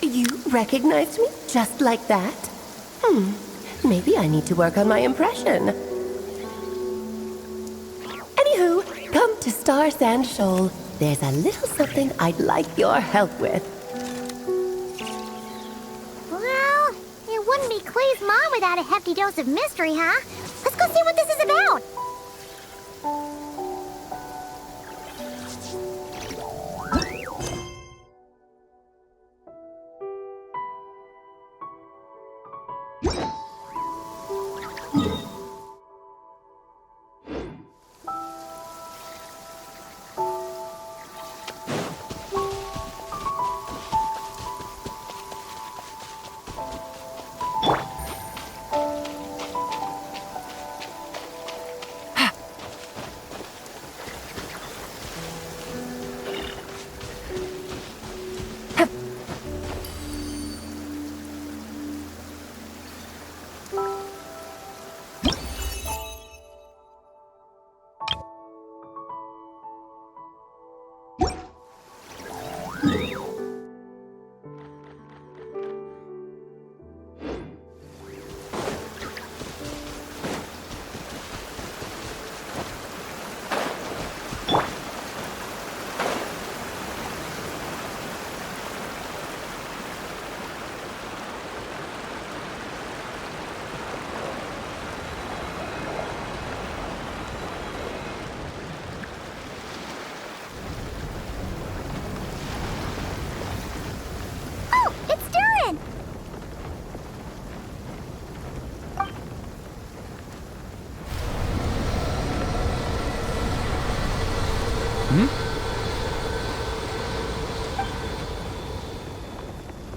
You recognized me just like that? Maybe I need to work on my impression. Anywho, come to Star Sand Shoal. There's a little something I'd like your help with. Well, it wouldn't be Clee's mom without a hefty dose of mystery, huh? Let's go see what this is about.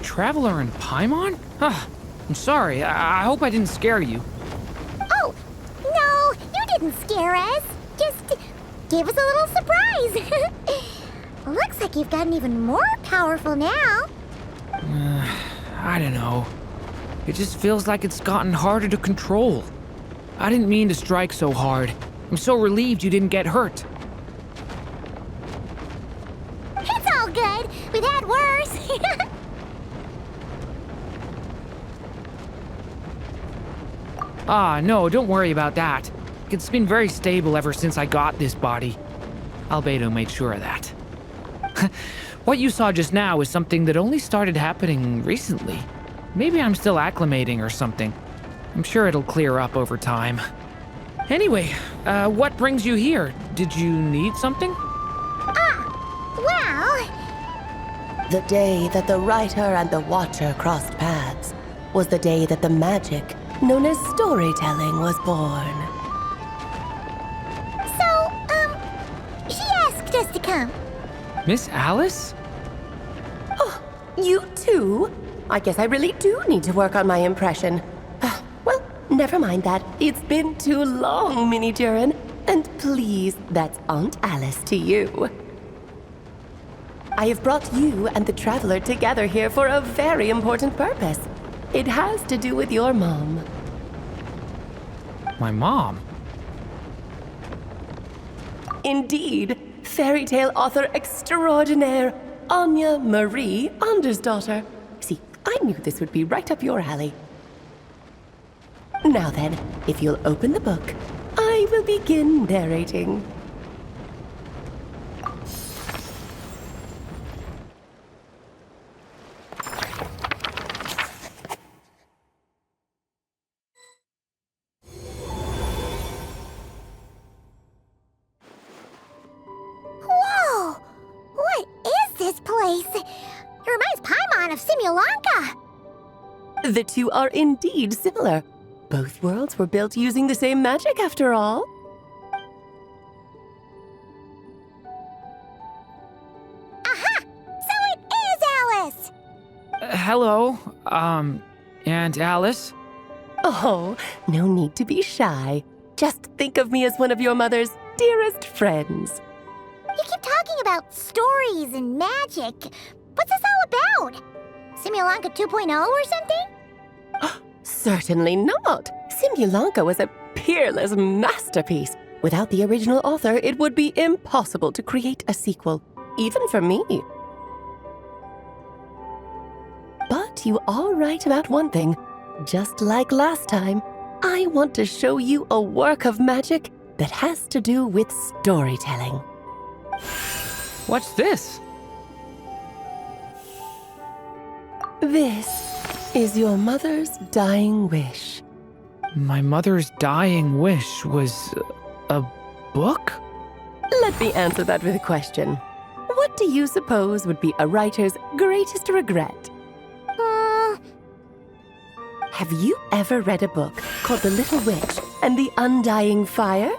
Traveler in Paimon? I'm sorry. I hope I didn't scare you. Oh, no, you didn't scare us. Just gave us a little surprise. Looks like you've gotten even more powerful now. I don't know. It just feels like it's gotten harder to control. I didn't mean to strike so hard. I'm so relieved you didn't get hurt. It's all good. We've had worse. No, don't worry about that. It's been very stable ever since I got this body. Albedo made sure of that. What you saw just now is something that only started happening recently. Maybe I'm still acclimating or something. I'm sure it'll clear up over time. Anyway, what brings you here? Did you need something? Well... The day that the writer and the watcher crossed paths was the day that the magic known as storytelling was born. So, she asked us to come. Miss Alice? Oh, you too? I guess I really do need to work on my impression. Well, never mind that. It's been too long, Mini Durin. And please, that's Aunt Alice to you. I have brought you and the Traveler together here for a very important purpose. It has to do with your mom. My mom? Indeed, fairy tale author extraordinaire, Anya Marie Andersdottir. See, I knew this would be right up your alley. Now then, if you'll open the book, I will begin narrating. Whoa! What is this place? It reminds Paimon of Simulanka. The two are indeed similar. Both worlds were built using the same magic, after all. Aha! So it is Alice! Hello, Aunt Alice? Oh, no need to be shy. Just think of me as one of your mother's dearest friends. You keep talking about stories and magic. What's this all about? Simulanka 2.0 or something? Certainly not. Simulanka was a peerless masterpiece. Without the original author, it would be impossible to create a sequel, even for me. you all right about one thing. Just like last time, I want to show you a work of magic that has to do with storytelling. What's this? This is your mother's dying wish. My mother's dying wish was a book? Let me answer that with a question. What do you suppose would be a writer's greatest regret? Have you ever read a book called The Little Witch and the Undying Fire?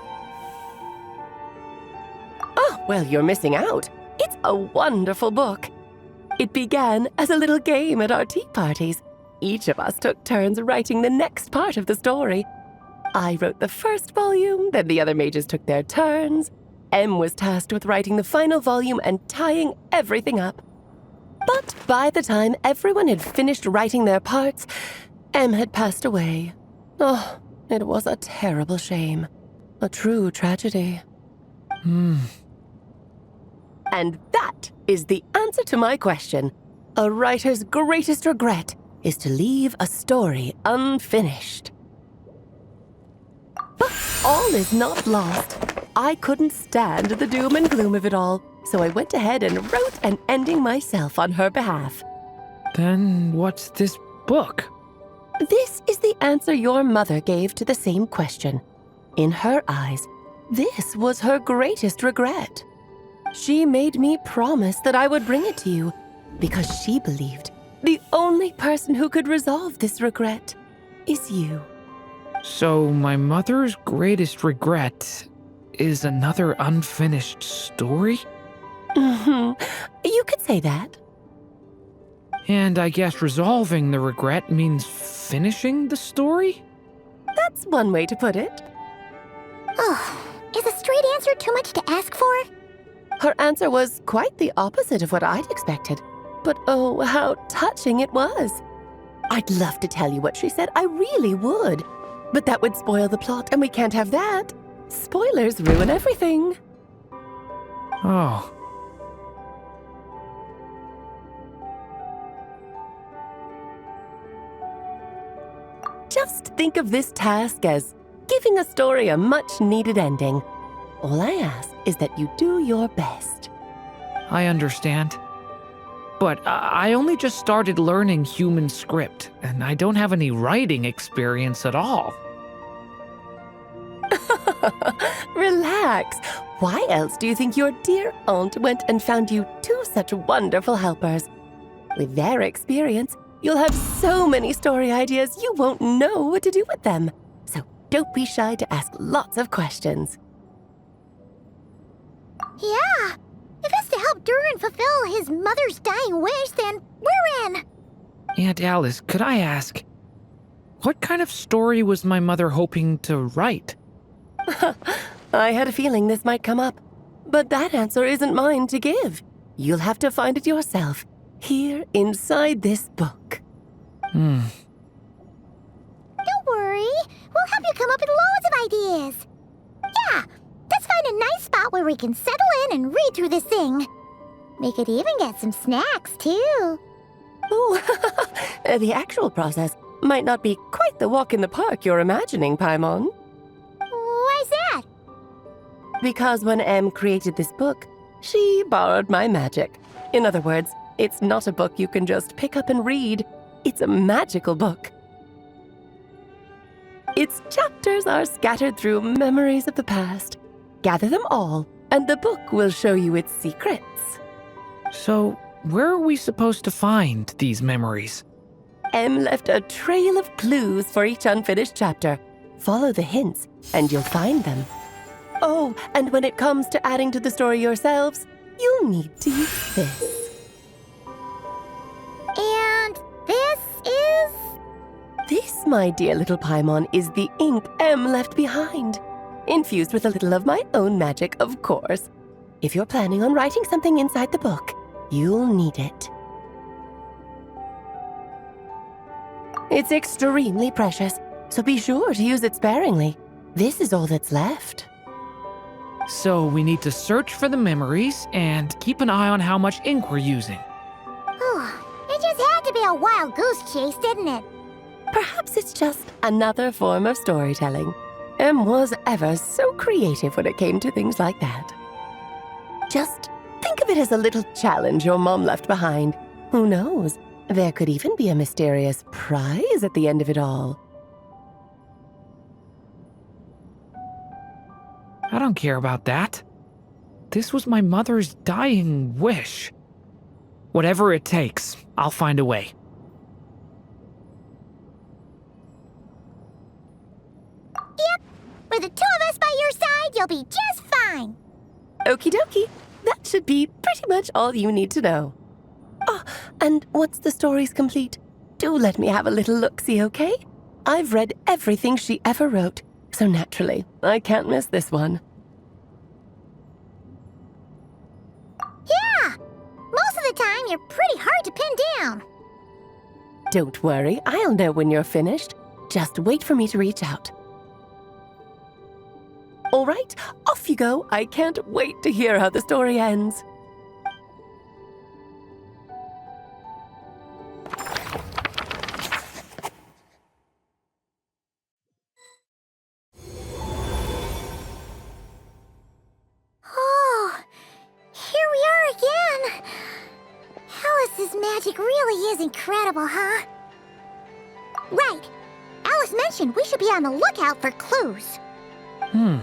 Oh, well, you're missing out. It's a wonderful book. It began as a little game at our tea parties. Each of us took turns writing the next part of the story. I wrote the first volume, then the other mages took their turns. Em was tasked with writing the final volume and tying everything up. But by the time everyone had finished writing their parts, Em had passed away. Oh, it was a terrible shame. A true tragedy. And that is the answer to my question. A writer's greatest regret is to leave a story unfinished. But all is not lost. I couldn't stand the doom and gloom of it all, so I went ahead and wrote an ending myself on her behalf. Then what's this book? This is the answer your mother gave to the same question. In her eyes, this was her greatest regret. She made me promise that I would bring it to you because she believed the only person who could resolve this regret is you. So my mother's greatest regret is another unfinished story? You could say that. And I guess resolving the regret means finishing the story? That's one way to put it. Oh, is a straight answer too much to ask for? Her answer was quite the opposite of what I'd expected. But oh, how touching it was. I'd love to tell you what she said, I really would. But that would spoil the plot, and we can't have that. Spoilers ruin everything. Oh. Just think of this task as giving a story a much-needed ending. All I ask is that you do your best. I understand. But I only just started learning human script, and I don't have any writing experience at all. Relax. Why else do you think your dear aunt went and found you two such wonderful helpers? With their experience, you'll have so many story ideas you won't know what to do with them. So don't be shy to ask lots of questions. Yeah. If it's to help Durin fulfill his mother's dying wish, then we're in. Aunt Alice, could I ask, what kind of story was my mother hoping to write? I had a feeling this might come up, but that answer isn't mine to give. You'll have to find it yourself, here inside this book. Don't worry. We'll help you come up with loads of ideas. Yeah, let's find a nice spot where we can settle in and read through this thing. We could even get some snacks, too. Oh, the actual process might not be quite the walk in the park you're imagining, Paimon. Why's that? Because when Em created this book, she borrowed my magic. In other words, it's not a book you can just pick up and read. It's a magical book. Its chapters are scattered through memories of the past. Gather them all, and the book will show you its secrets. So, where are we supposed to find these memories? Em left a trail of clues for each unfinished chapter. Follow the hints, and you'll find them. Oh, and when it comes to adding to the story yourselves, you'll need to use this. And this is... This, my dear little Paimon, is the ink Em left behind. Infused with a little of my own magic, of course. If you're planning on writing something inside the book, you'll need it. It's extremely precious, so be sure to use it sparingly. This is all that's left. So we need to search for the memories and keep an eye on how much ink we're using. Oh, it just had to be real wild goose chase, didn't it? Perhaps it's just another form of storytelling. Em was ever so creative when it came to things like that. Just think of it as a little challenge your mom left behind. Who knows? There could even be a mysterious prize at the end of it all. I don't care about that. This was my mother's dying wish. Whatever it takes, I'll find a way. Yep. With the two of us by your side, you'll be just fine. Okie dokie. That should be pretty much all you need to know. Oh, and once the story's complete, do let me have a little look-see, okay? I've read everything she ever wrote, so naturally, I can't miss this one. Yeah! Most of the time, you're pretty hard to pin down. Don't worry, I'll know when you're finished. Just wait for me to reach out. All right, off you go. I can't wait to hear how the story ends. Oh, here we are again. Alice's magic really is incredible, huh? Right. Alice mentioned we should be on the lookout for clues. Huh?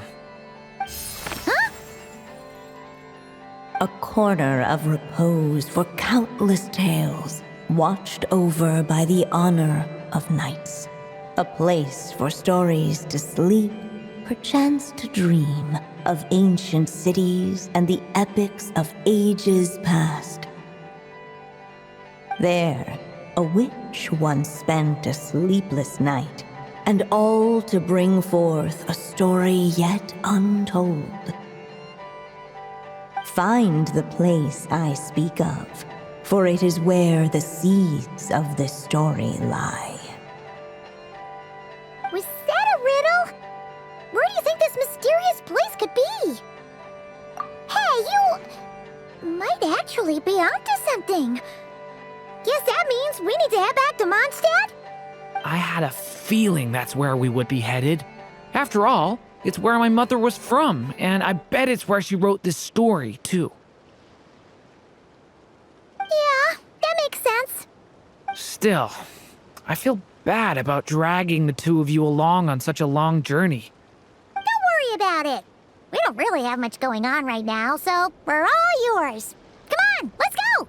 A corner of repose for countless tales, watched over by the honor of knights. A place for stories to sleep, perchance to dream of ancient cities and the epics of ages past. There, a witch once spent a sleepless night, and all to bring forth a story yet untold. Find the place I speak of, for it is where the seeds of this story lie. Was that a riddle? Where do you think this mysterious place could be? Hey, you might actually be onto something. Guess that means we need to head back to Mondstadt? I had a feeling that's where we would be headed. After all, it's where my mother was from, and I bet it's where she wrote this story, too. Yeah, that makes sense. Still, I feel bad about dragging the two of you along on such a long journey. Don't worry about it. We don't really have much going on right now, so we're all yours. Come on, let's go!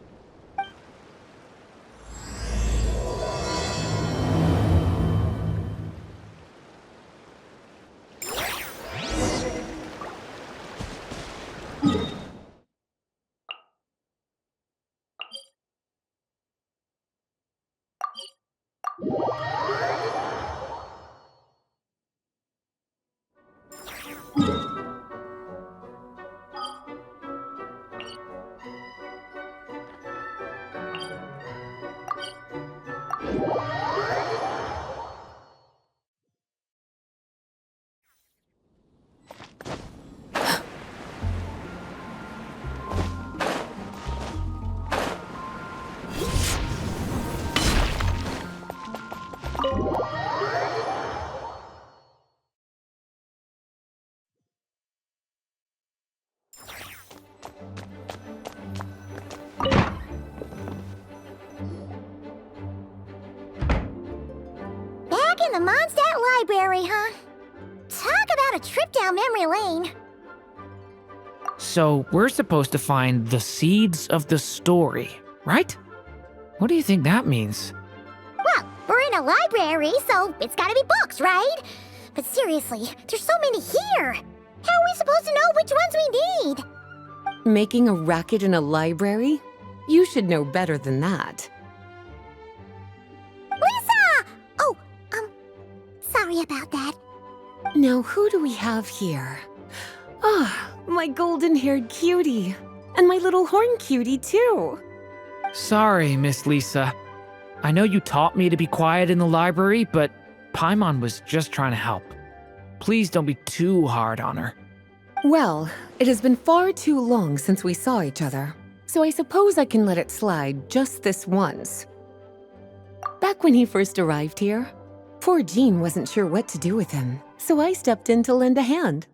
Back in the Mondstadt Library, huh? Talk about a trip down memory lane. So, we're supposed to find the seeds of the story, right? What do you think that means? Well, we're in a library, so it's gotta be books, right? But seriously, there's so many here. How are we supposed to know which ones we need? Making a racket in a library? You should know better than that. Lisa! Oh, sorry about that. Now, who do we have here? Ah, my golden-haired cutie. And my little horn cutie, too. Sorry, Miss Lisa. I know you taught me to be quiet in the library, but Paimon was just trying to help. Please don't be too hard on her. Well, it has been far too long since we saw each other, so I suppose I can let it slide just this once. Back when he first arrived here, poor Jean wasn't sure what to do with him, so I stepped in to lend a hand.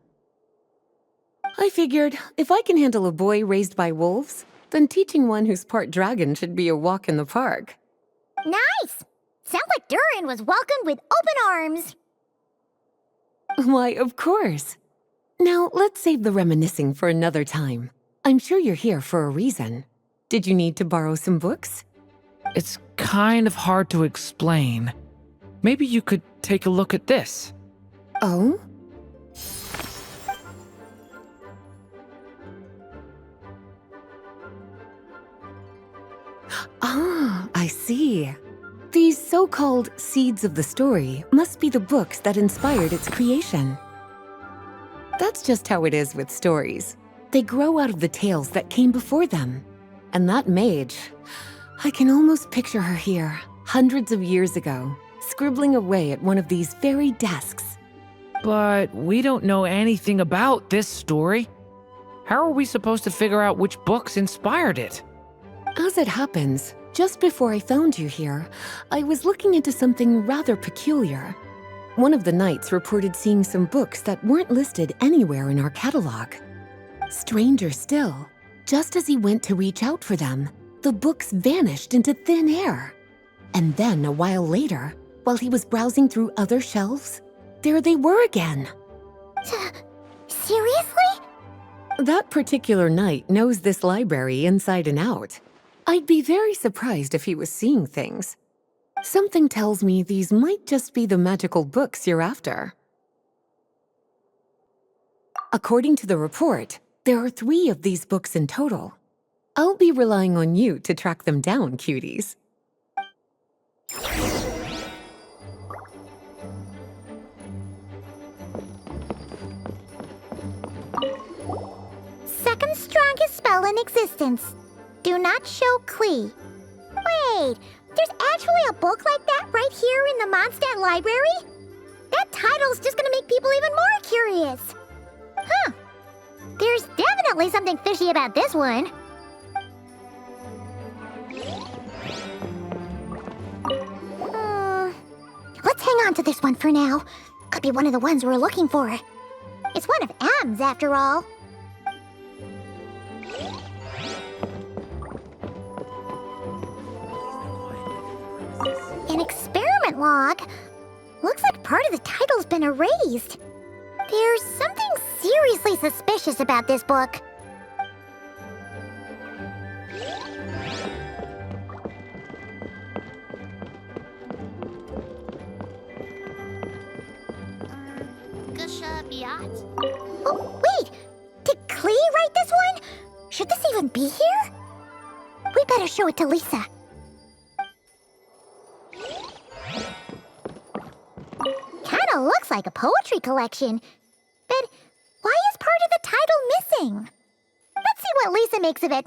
I figured if I can handle a boy raised by wolves, then teaching one who's part dragon should be a walk in the park. Nice! Sounds like Durin was welcomed with open arms. Why, of course. Now, let's save the reminiscing for another time. I'm sure you're here for a reason. Did you need to borrow some books? It's kind of hard to explain. Maybe you could take a look at this. Oh? Ah, I see. These so-called seeds of the story must be the books that inspired its creation. That's just how it is with stories. They grow out of the tales that came before them. And that mage, I can almost picture her here, hundreds of years ago, scribbling away at one of these very desks. But we don't know anything about this story. How are we supposed to figure out which books inspired it? As it happens, just before I found you here, I was looking into something rather peculiar. One of the knights reported seeing some books that weren't listed anywhere in our catalog. Stranger still, just as he went to reach out for them, the books vanished into thin air. And then a while later, while he was browsing through other shelves, there they were again. Seriously? That particular knight knows this library inside and out. I'd be very surprised if he was seeing things. Something tells me these might just be the magical books you're after. According to the report, there are 3 of these books in total. I'll be relying on you to track them down, cuties. Second strongest spell in existence. Do not show Klee. Wait, there's actually a book like that right here in the Mondstadt library? That title's just gonna make people even more curious. Huh. There's definitely something fishy about this one. Let's hang on to this one for now. Could be one of the ones we're looking for. It's one of M's after all. An experiment log? Looks like part of the title's been erased. There's something seriously suspicious about this book. Oh, wait! Did Klee write this one? Should this even be here? We better show it to Lisa. Kinda looks like a poetry collection. But why is part of the title missing? Let's see what Lisa makes of it.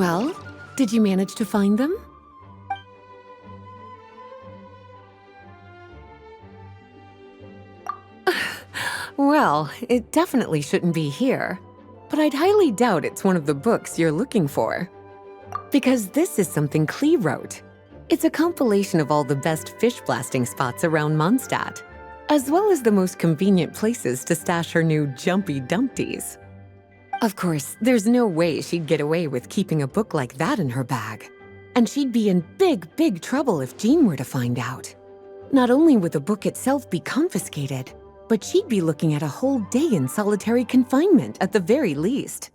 Well, did you manage to find them? Well, it definitely shouldn't be here, but I'd highly doubt it's one of the books you're looking for. Because this is something Klee wrote. It's a compilation of all the best fish blasting spots around Mondstadt, as well as the most convenient places to stash her new jumpy dumpties. Of course, there's no way she'd get away with keeping a book like that in her bag. And she'd be in big trouble if Jean were to find out. Not only would the book itself be confiscated, but she'd be looking at a whole day in solitary confinement at the very least.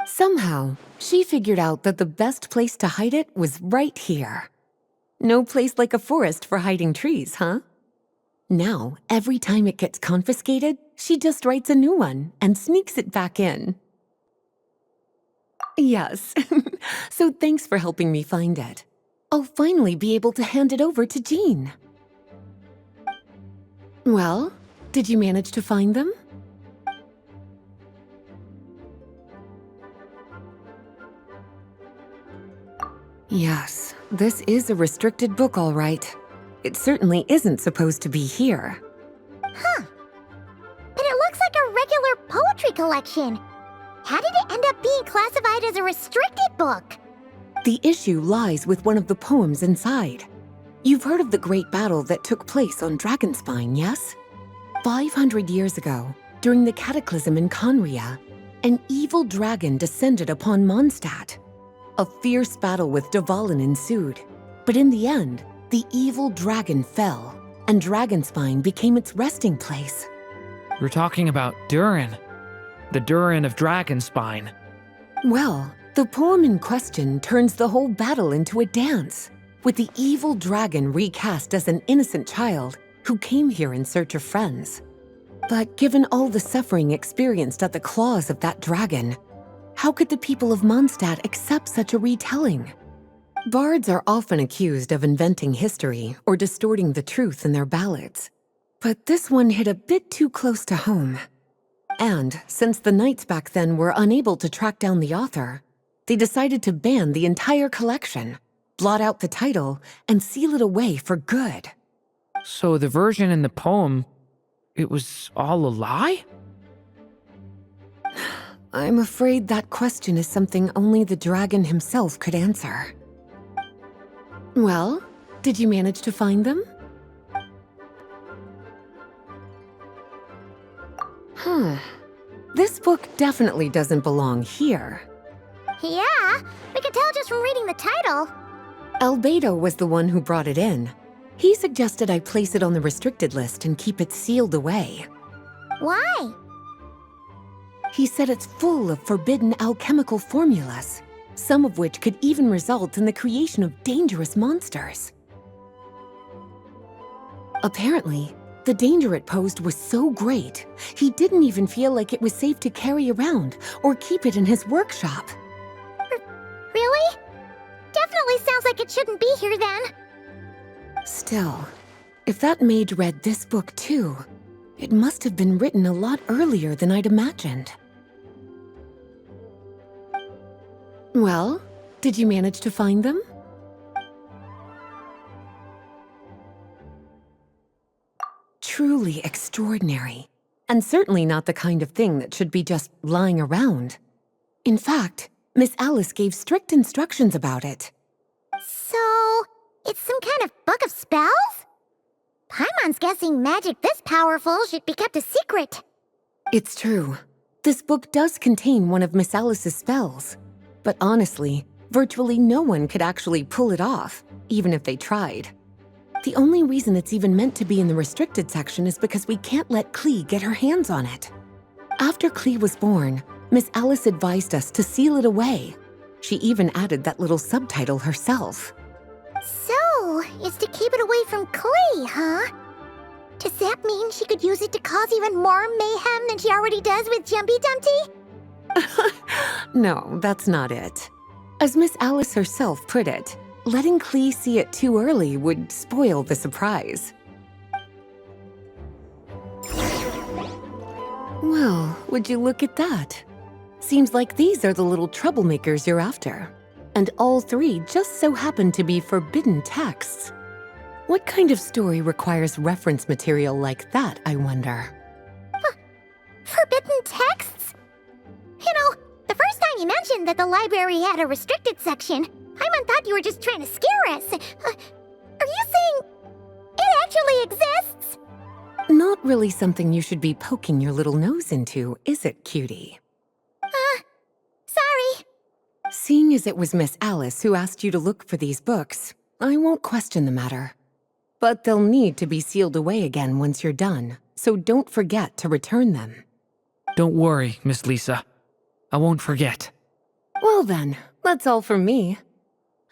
Somehow, she figured out that the best place to hide it was right here. No place like a forest for hiding trees, huh? Now, every time it gets confiscated, she just writes a new one and sneaks it back in. Yes, so thanks for helping me find it. I'll finally be able to hand it over to Jean. Well, did you manage to find them? Yes, this is a restricted book, all right. It certainly isn't supposed to be here. Huh. But it looks like a regular poetry collection. How did it end up being classified as a restricted book? The issue lies with one of the poems inside. You've heard of the great battle that took place on Dragonspine, yes? 500 years ago, during the cataclysm in Conria, an evil dragon descended upon Mondstadt. A fierce battle with Dvalin ensued, but in the end, the evil dragon fell, and Dragonspine became its resting place. We're talking about Durin. The Durin of Dragonspine. Well, the poem in question turns the whole battle into a dance, with the evil dragon recast as an innocent child who came here in search of friends. But given all the suffering experienced at the claws of that dragon, how could the people of Mondstadt accept such a retelling? Bards are often accused of inventing history or distorting the truth in their ballads. But this one hit a bit too close to home. And since the knights back then were unable to track down the author, they decided to ban the entire collection, blot out the title, and seal it away for good. So the version in the poem, it was all a lie? I'm afraid that question is something only the dragon himself could answer. Well, did you manage to find them? This book definitely doesn't belong here. Yeah, we can tell just from reading the title. Albedo was the one who brought it in. He suggested I place it on the restricted list and keep it sealed away. Why? He said it's full of forbidden alchemical formulas, some of which could even result in the creation of dangerous monsters. Apparently, the danger it posed was so great, he didn't even feel like it was safe to carry around or keep it in his workshop. Really? Definitely sounds like it shouldn't be here then. Still, if that mage read this book too, it must have been written a lot earlier than I'd imagined. Well, did you manage to find them? Truly extraordinary, and certainly not the kind of thing that should be just lying around. In fact, Miss Alice gave strict instructions about it. So, it's some kind of book of spells? Paimon's guessing magic this powerful should be kept a secret. It's true. This book does contain one of Miss Alice's spells. But honestly, virtually no one could actually pull it off, even if they tried. The only reason it's even meant to be in the restricted section is because we can't let Klee get her hands on it. After Klee was born, Miss Alice advised us to seal it away. She even added that little subtitle herself. So, it's to keep it away from Klee, huh? Does that mean she could use it to cause even more mayhem than she already does with Jumpy Dumpty? No, that's not it. As Miss Alice herself put it, letting Klee see it too early would spoil the surprise. Well, would you look at that? Seems like these are the little troublemakers you're after. and all 3 just so happen to be forbidden texts. What kind of story requires reference material like that, I wonder? Forbidden texts? You know, the first time you mentioned that the library had a restricted section, I thought you were just trying to scare us. Are you saying it actually exists? Not really something you should be poking your little nose into, is it, cutie? Sorry. Seeing as it was Miss Alice who asked you to look for these books, I won't question the matter. But they'll need to be sealed away again once you're done, so don't forget to return them. Don't worry, Miss Lisa. I won't forget. Well then, that's all from me.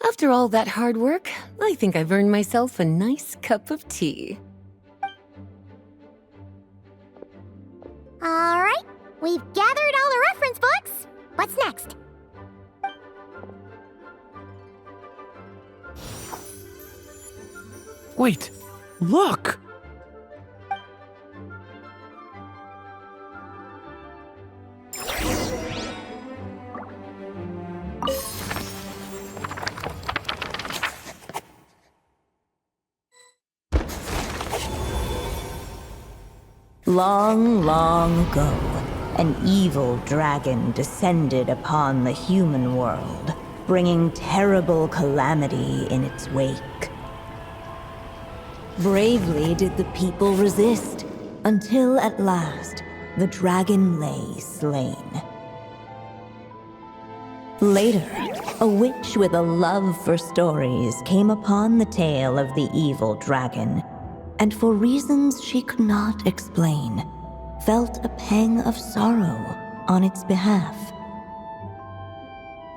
After all that hard work, I think I've earned myself a nice cup of tea. All right, we've gathered all the reference books. What's next? Wait, look! Long, long ago, an evil dragon descended upon the human world, bringing terrible calamity in its wake. Bravely did the people resist, until at last, the dragon lay slain. Later, a witch with a love for stories came upon the tale of the evil dragon, and for reasons she could not explain, felt a pang of sorrow on its behalf.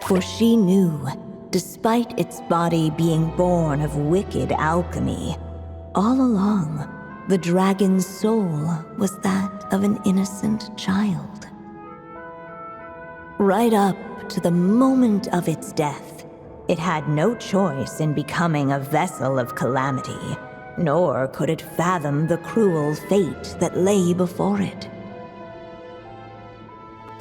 For she knew, despite its body being born of wicked alchemy, all along, the dragon's soul was that of an innocent child. Right up to the moment of its death, it had no choice in becoming a vessel of calamity, nor could it fathom the cruel fate that lay before it.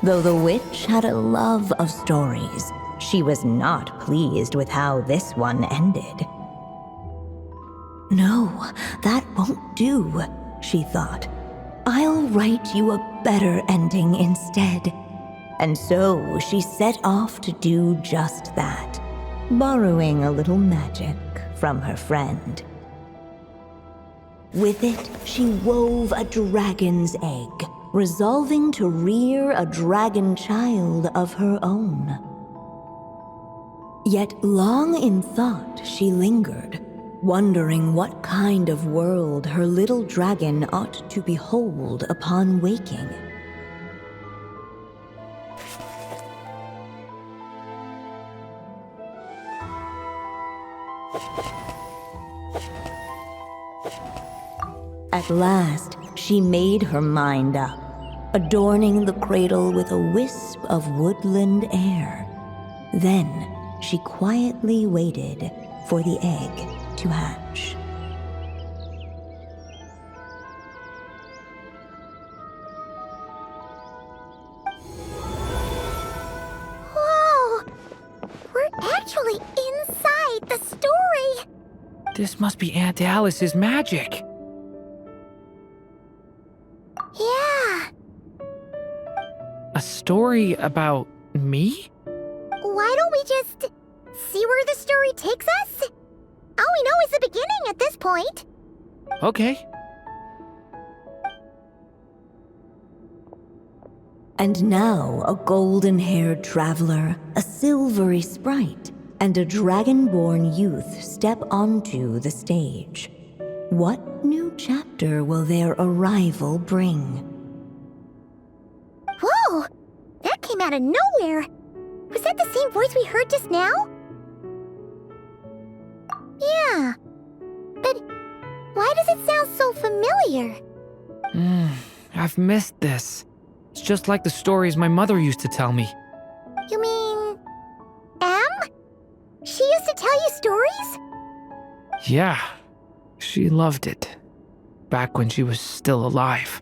Though the witch had a love of stories, she was not pleased with how this one ended. No, that won't do, she thought. I'll write you a better ending instead. And so she set off to do just that, borrowing a little magic from her friend. With it, she wove a dragon's egg, resolving to rear a dragon child of her own. Yet long in thought she lingered, wondering what kind of world her little dragon ought to behold upon waking. At last, she made her mind up, adorning the cradle with a wisp of woodland air. Then, she quietly waited for the egg to hatch. Whoa! We're actually inside the story! This must be Aunt Alice's magic. Yeah. A story about me? Why don't we just see where the story takes us? All we know is the beginning at this point. Okay. And now a golden-haired traveler, a silvery sprite, and a dragon-born youth step onto the stage. What new chapter will their arrival bring? Whoa! That came out of nowhere! Was that the same voice we heard just now? Yeah. But why does it sound so familiar? I've missed this. It's just like the stories my mother used to tell me. You mean... Em? She used to tell you stories? Yeah, she loved it. Back when she was still alive.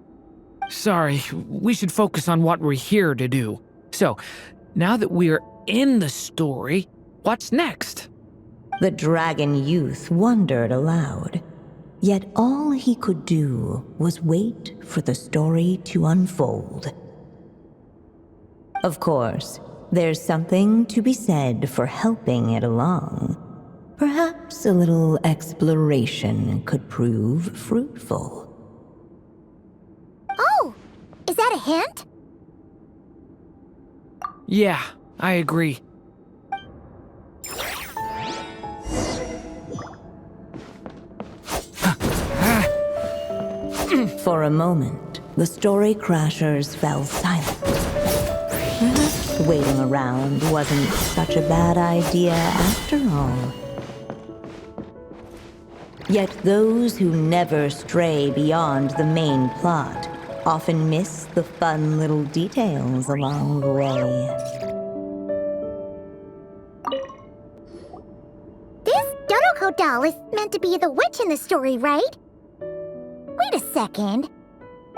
Sorry, we should focus on what we're here to do. So, now that we're in the story, What's next? The dragon youth wondered aloud. Yet all he could do was wait for the story to unfold. Of course, there's something to be said for helping it along. Perhaps a little exploration could prove fruitful. Oh, is that a hint? Yeah, I agree. For a moment, the story crashers fell silent. Perhaps waiting around wasn't such a bad idea after all. Yet those who never stray beyond the main plot often miss the fun little details along the way. This Dodoko doll is meant to be the witch in the story, right? Wait a second.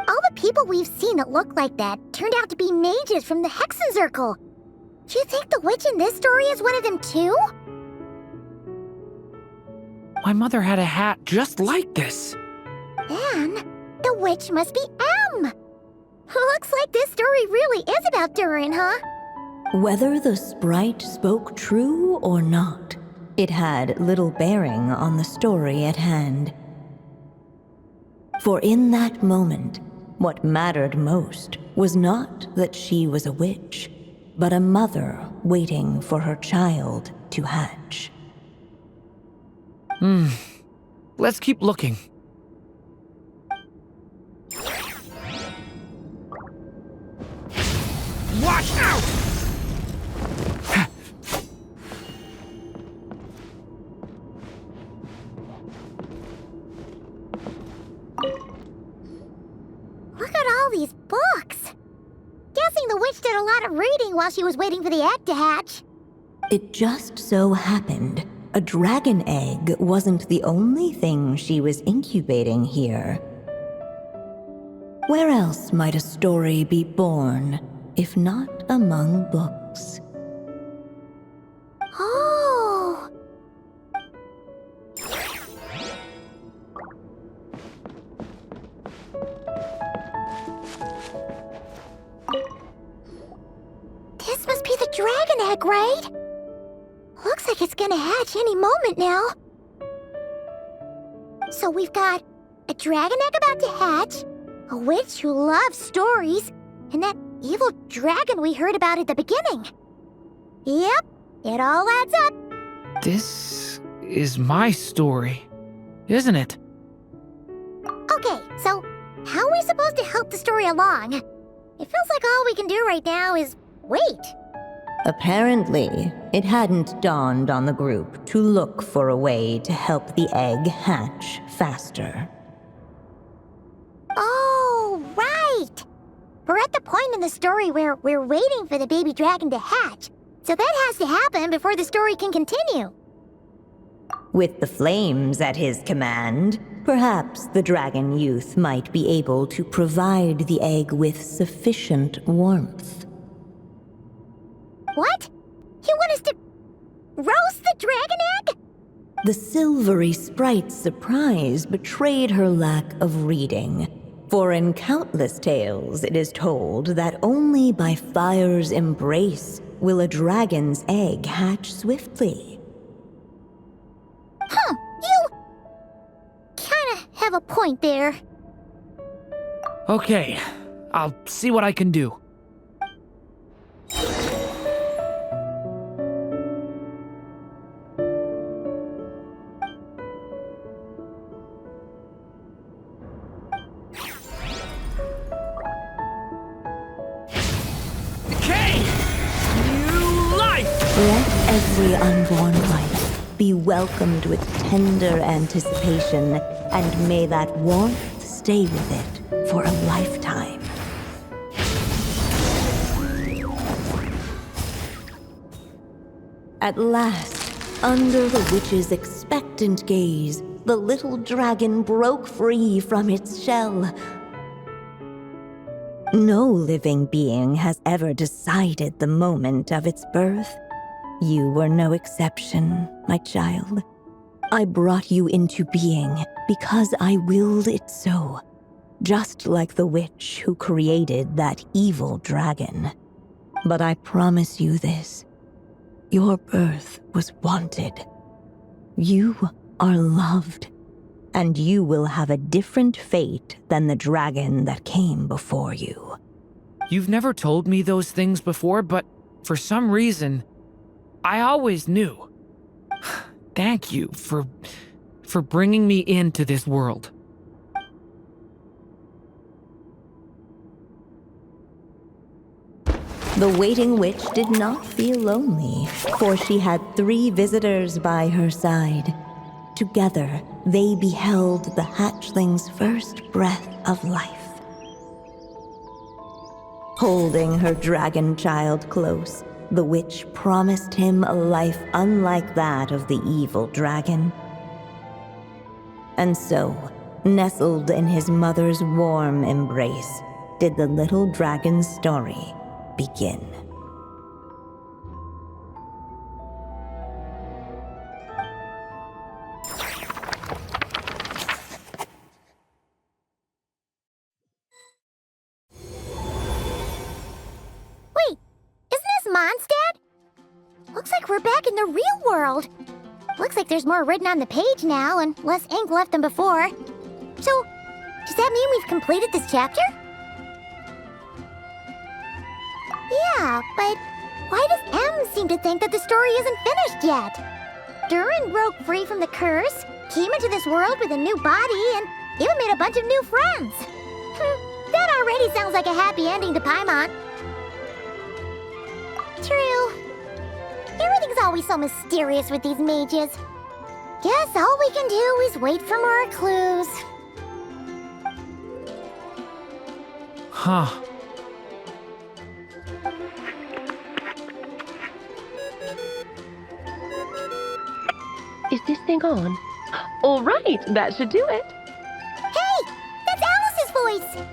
All the people we've seen that look like that turned out to be mages from the Hexen Circle. Do you think the witch in this story is one of them too? My mother had a hat just like this. Then, the witch must be M. Looks like this story really is about Durin, huh? Whether the sprite spoke true or not, it had little bearing on the story at hand. For in that moment, what mattered most was not that she was a witch, but a mother waiting for her child to hatch. Let's keep looking. Watch out! Look at all these books. Guessing the witch did a lot of reading while she was waiting for the egg to hatch. It just so happened a dragon egg wasn't the only thing she was incubating here. Where else might a story be born, if not among books? Oh! This must be the dragon egg, right? Looks like it's gonna hatch any moment now. So we've got a dragon egg about to hatch, a witch who loves stories, and that evil dragon we heard about at the beginning. Yep, it all adds up. This is my story, isn't it? Okay, so how are we supposed to help the story along? It feels like all we can do right now is wait. Apparently, it hadn't dawned on the group to look for a way to help the egg hatch faster. Oh, right! We're at the point in the story where we're waiting for the baby dragon to hatch, so that has to happen before the story can continue. With the flames at his command, perhaps the dragon youth might be able to provide the egg with sufficient warmth. What? You want us to roast the dragon egg? The silvery sprite's surprise betrayed her lack of reading. For in countless tales it is told that only by fire's embrace will a dragon's egg hatch swiftly. You kinda have a point there. Okay, I'll see what I can do. Let every unborn life be welcomed with tender anticipation, and may that warmth stay with it for a lifetime. At last, under the witch's expectant gaze, the little dragon broke free from its shell. No living being has ever decided the moment of its birth. You were no exception, my child. I brought you into being because I willed it so, just like the witch who created that evil dragon. But I promise you this, your birth was wanted. You are loved, and you will have a different fate than the dragon that came before you. You've never told me those things before, but for some reason, I always knew. Thank you for bringing me into this world. The waiting witch did not feel lonely, for she had 3 visitors by her side. Together, they beheld the hatchling's first breath of life. Holding her dragon child close, the witch promised him a life unlike that of the evil dragon. And so, nestled in his mother's warm embrace, did the little dragon's story begin. Wait, isn't this Mondstadt? Looks like we're back in the real world. Looks like there's more written on the page now and less ink left than before. So, does that mean we've completed this chapter? Yeah, but why does M seem to think that the story isn't finished yet? Durin broke free from the curse, came into this world with a new body, and even made a bunch of new friends. That already sounds like a happy ending to Paimon. True. Everything's always so mysterious with these mages. Guess all we can do is wait for more clues. Huh. Is this thing on? All right, that should do it. Hey, that's Alice's voice!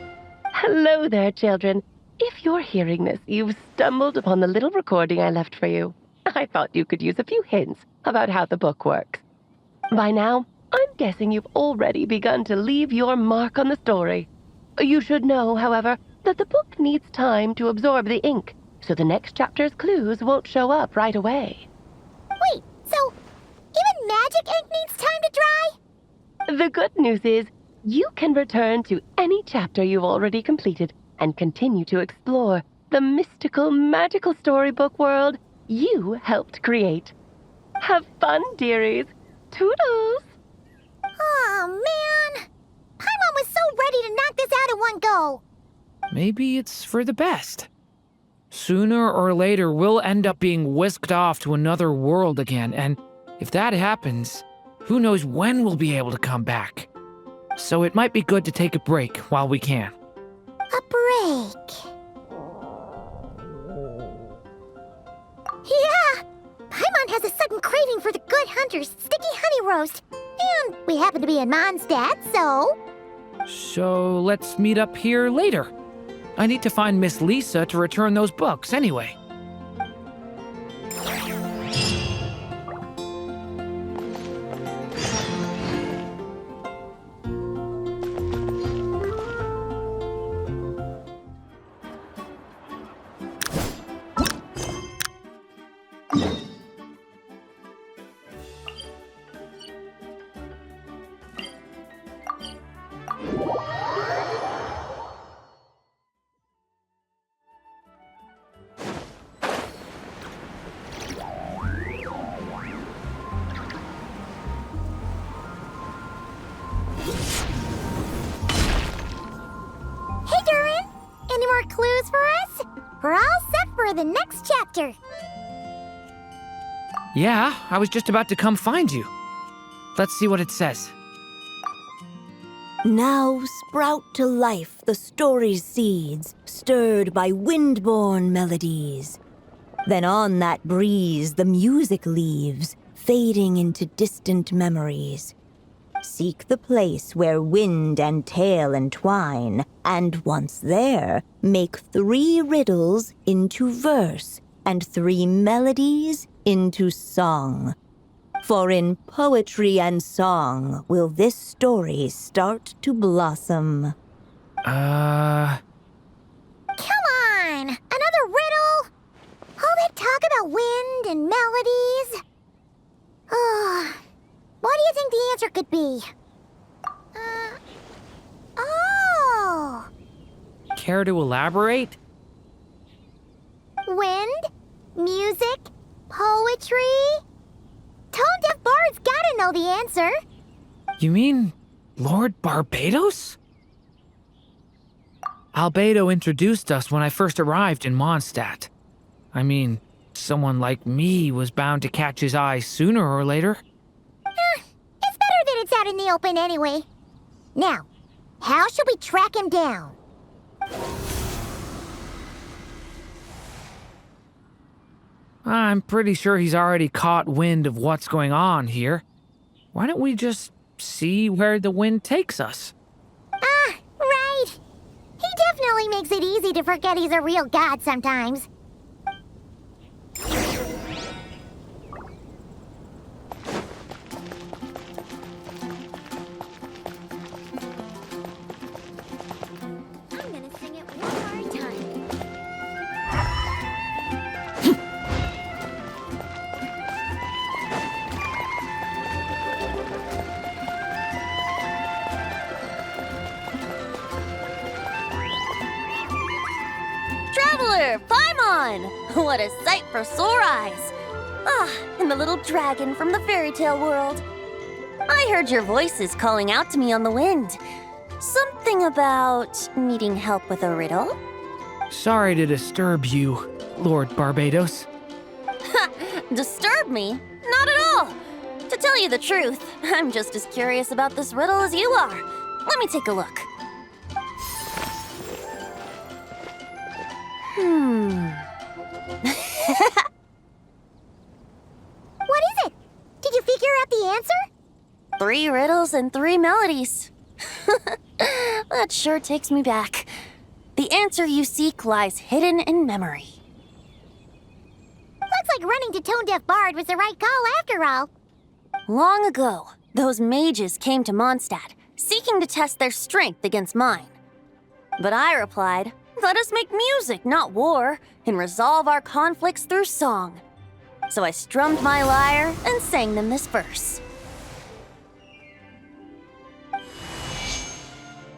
Hello there, children. If you're hearing this, you've stumbled upon the little recording I left for you. I thought you could use a few hints about how the book works. By now, I'm guessing you've already begun to leave your mark on the story. You should know, however, that the book needs time to absorb the ink, so the next chapter's clues won't show up right away. Wait, so even magic ink needs time to dry? The good news is, you can return to any chapter you've already completed and continue to explore the mystical, magical storybook world you helped create. Have fun, dearies. Toodles! Oh, man! Paimon was so ready to knock this out in one go. Maybe it's for the best. Sooner or later, we'll end up being whisked off to another world again, and if that happens, who knows when we'll be able to come back. So it might be good to take a break while we can. A break. Yeah! Paimon has a sudden craving for the Good Hunter's sticky honey roast. And we happen to be in Mondstadt, so... So let's meet up here later. I need to find Miss Lisa to return those books anyway. Hey, Durin! Any more clues for us? We're all set for the next chapter. Yeah, I was just about to come find you. Let's see what it says. Now sprout to life the story's seeds, stirred by wind-born melodies. Then on that breeze the music leaves, fading into distant memories. Seek the place where wind and tale entwine, and once there, make 3 riddles into verse, and 3 melodies into song. For in poetry and song will this story start to blossom. Come on! Another riddle? All that talk about wind and melodies? What do you think the answer could be? Oh! Care to elaborate? Wind? Music? Poetry? Tone-deaf bards gotta know the answer. You mean Lord Barbados? Albedo introduced us when I first arrived in Mondstadt. I mean, someone like me was bound to catch his eye sooner or later. It's better that it's out in the open anyway. Now, how should we track him down? I'm pretty sure he's already caught wind of what's going on here. Why don't we just see where the wind takes us? Right. He definitely makes it easy to forget he's a real god sometimes. I'm gonna sing it one more time. Traveler, Paimon! What a sight for sore eyes! And the little dragon from the fairy tale world. I heard your voices calling out to me on the wind. Something about needing help with a riddle? Sorry to disturb you, Lord Barbados. Disturb me? Not at all! To tell you the truth, I'm just as curious about this riddle as you are. Let me take a look. What is it? Did you figure out the answer? 3 riddles and 3 melodies. That sure takes me back. The answer you seek lies hidden in memory. Looks like running to Tone-Deaf Bard was the right call after all. Long ago, those mages came to Mondstadt, seeking to test their strength against mine. But I replied, let us make music, not war, and resolve our conflicts through song. So I strummed my lyre and sang them this verse.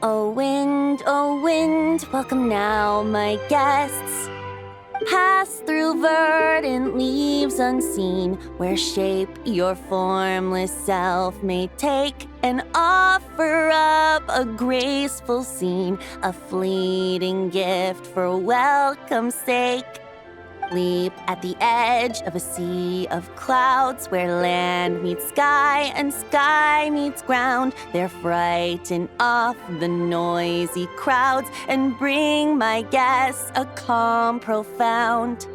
O wind, welcome now, my guests. Pass through verdant leaves unseen, where shape your formless self may take, and offer up a graceful scene, a fleeting gift for welcome's sake. Leap at the edge of a sea of clouds, where land meets sky and sky meets ground. There frighten off the noisy crowds and bring my guests a calm profound.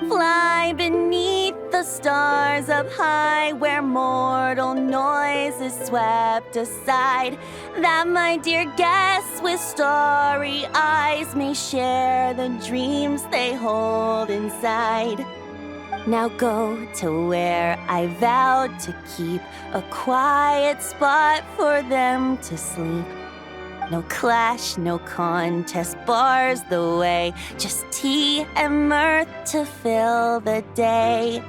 Fly beneath the stars up high, where mortal noise is swept aside, that my dear guests with starry eyes may share the dreams they hold inside. Now go to where I vowed to keep a quiet spot for them to sleep. No clash, no contest bars the way, just tea and mirth to fill the day.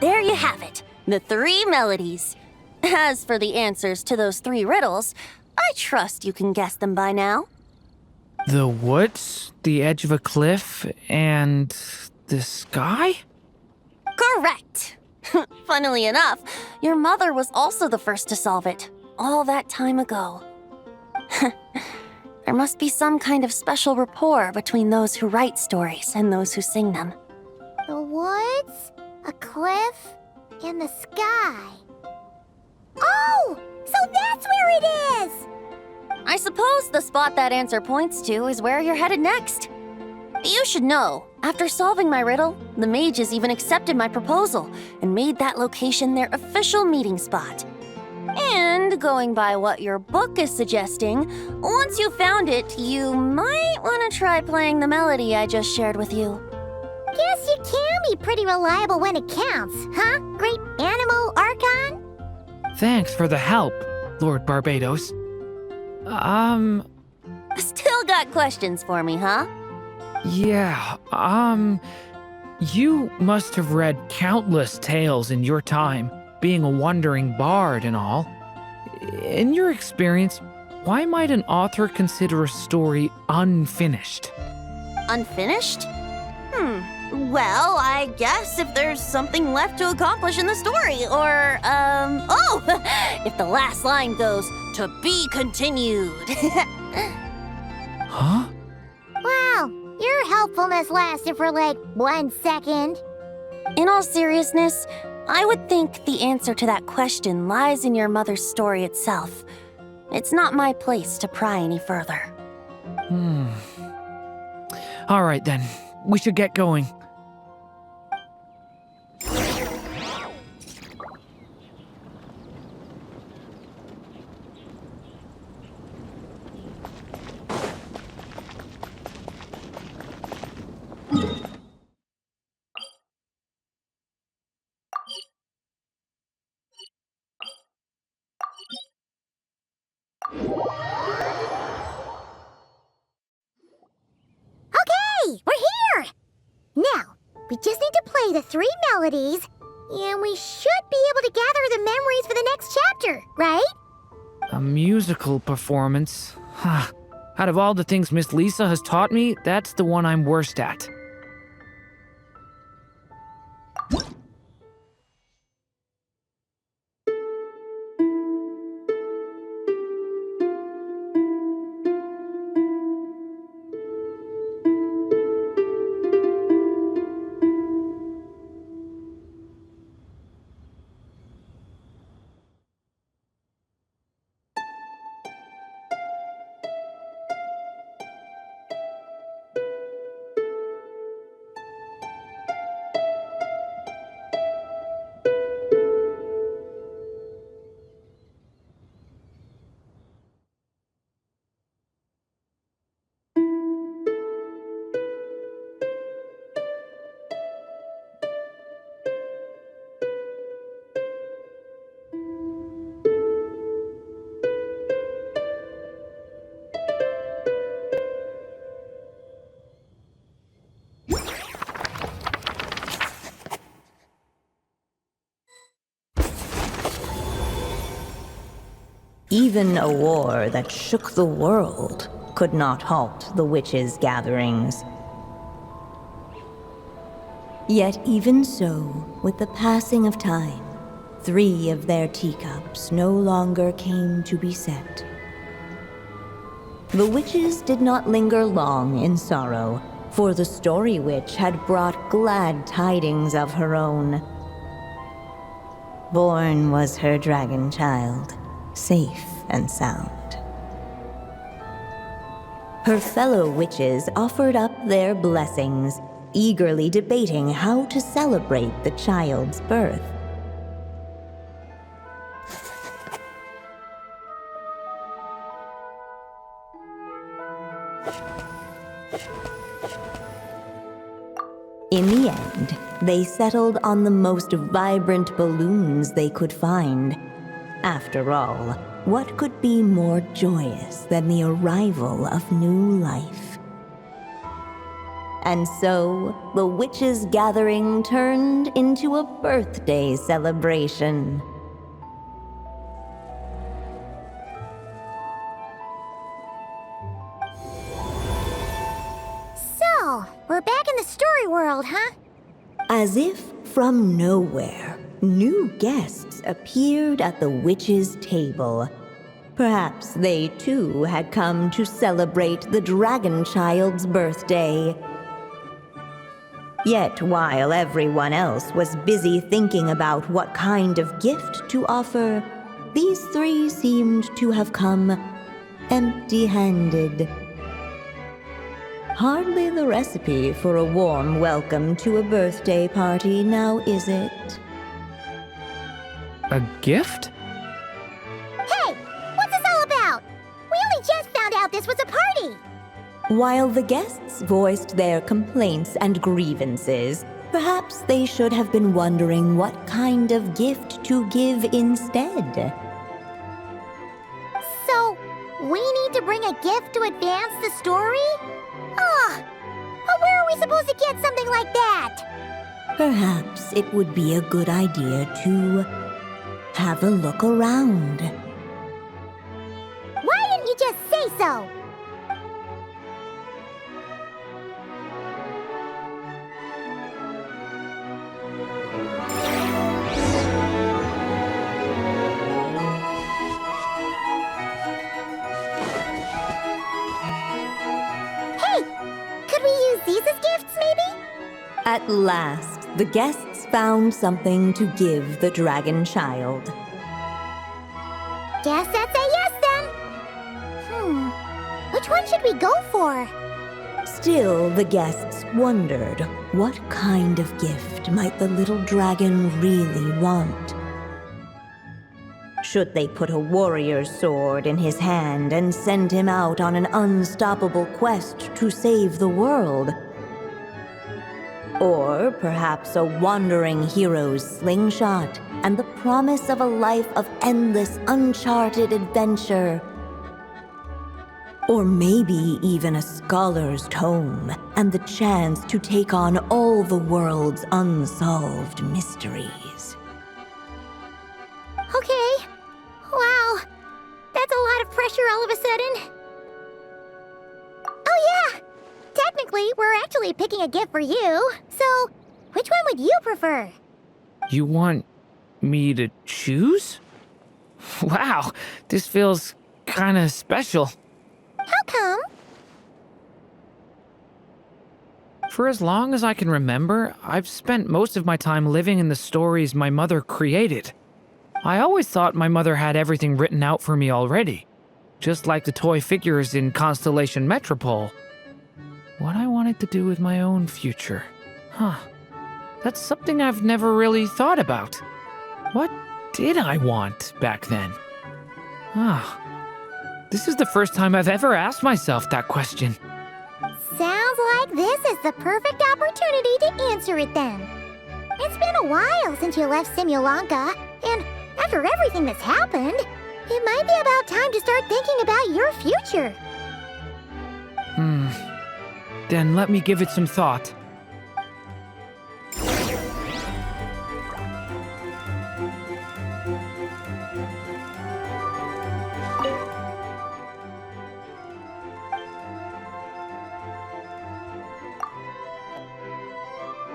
There you have it, the 3 melodies. As for the answers to those 3 riddles, I trust you can guess them by now. The woods, the edge of a cliff, and the sky? Correct! Funnily enough, your mother was also the first to solve it, all that time ago. There must be some kind of special rapport between those who write stories and those who sing them. The woods, a cliff, and the sky. Oh! So that's where it is! I suppose the spot that answer points to is where you're headed next. You should know, after solving my riddle, the mages even accepted my proposal and made that location their official meeting spot. And going by what your book is suggesting, once you found it, you might want to try playing the melody I just shared with you. Can guess you can be pretty reliable when it counts, huh? Great Animal Archon? Thanks for the help, Lord Barbados. Still got questions for me, huh? Yeah, you must have read countless tales in your time, being a wandering bard and all. In your experience, why might an author consider a story unfinished? Unfinished? Well, I guess if there's something left to accomplish in the story, or, if the last line goes, "To be continued." Huh? Wow, your helpfulness lasted for like 1 second. In all seriousness, I would think the answer to that question lies in your mother's story itself. It's not my place to pry any further. All right then, we should get going. Okay, we're here! Now, we just need to play the 3 melodies, and we should be able to gather the memories for the next chapter, right? A musical performance? Huh. Out of all the things Miss Lisa has taught me, that's the one I'm worst at. Even a war that shook the world could not halt the witches' gatherings. Yet even so, with the passing of time, 3 of their teacups no longer came to be set. The witches did not linger long in sorrow, for the Story Witch had brought glad tidings of her own. Born was her dragon child, safe and sound. Her fellow witches offered up their blessings, eagerly debating how to celebrate the child's birth. In the end, they settled on the most vibrant balloons they could find. After all, what could be more joyous than the arrival of new life? And so, the witches' gathering turned into a birthday celebration. So, we're back in the story world, huh? As if from nowhere, new guests appeared at the witches' table. Perhaps they too had come to celebrate the dragon child's birthday. Yet while everyone else was busy thinking about what kind of gift to offer, these 3 seemed to have come empty-handed. Hardly the recipe for a warm welcome to a birthday party, now is it? A gift? Hey, what's this all about? We only just found out this was a party! While the guests guests voiced their complaints and grievances, perhaps they should have been wondering what kind of gift to give instead. So, we need to bring a gift to advance the story? Oh, but where are we supposed to get something like that? Perhaps it would be a good idea to have a look around. Why didn't you just say so? Hey, could we use these as gifts, maybe? At last, the guests found something to give the dragon child. Guess that's a yes then. Which one should we go for? Still, the guests wondered what kind of gift might the little dragon really want. Should they put a warrior's sword in his hand and send him out on an unstoppable quest to save the world? Or perhaps a wandering hero's slingshot and the promise of a life of endless, uncharted adventure. Or maybe even a scholar's tome and the chance to take on all the world's unsolved mysteries. Okay. Wow. That's a lot of pressure all of a sudden. Oh yeah! Technically, we're actually picking a gift for you. So, which one would you prefer? You want me to choose? Wow, this feels kinda special. How come? For as long as I can remember, I've spent most of my time living in the stories my mother created. I always thought my mother had everything written out for me already, just like the toy figures in Constellation Metropole. What I wanted to do with my own future. That's something I've never really thought about. What did I want back then? This is the first time I've ever asked myself that question. Sounds like this is the perfect opportunity to answer it then. It's been a while since you left Simulanka, and after everything that's happened, it might be about time to start thinking about your future. Then let me give it some thought.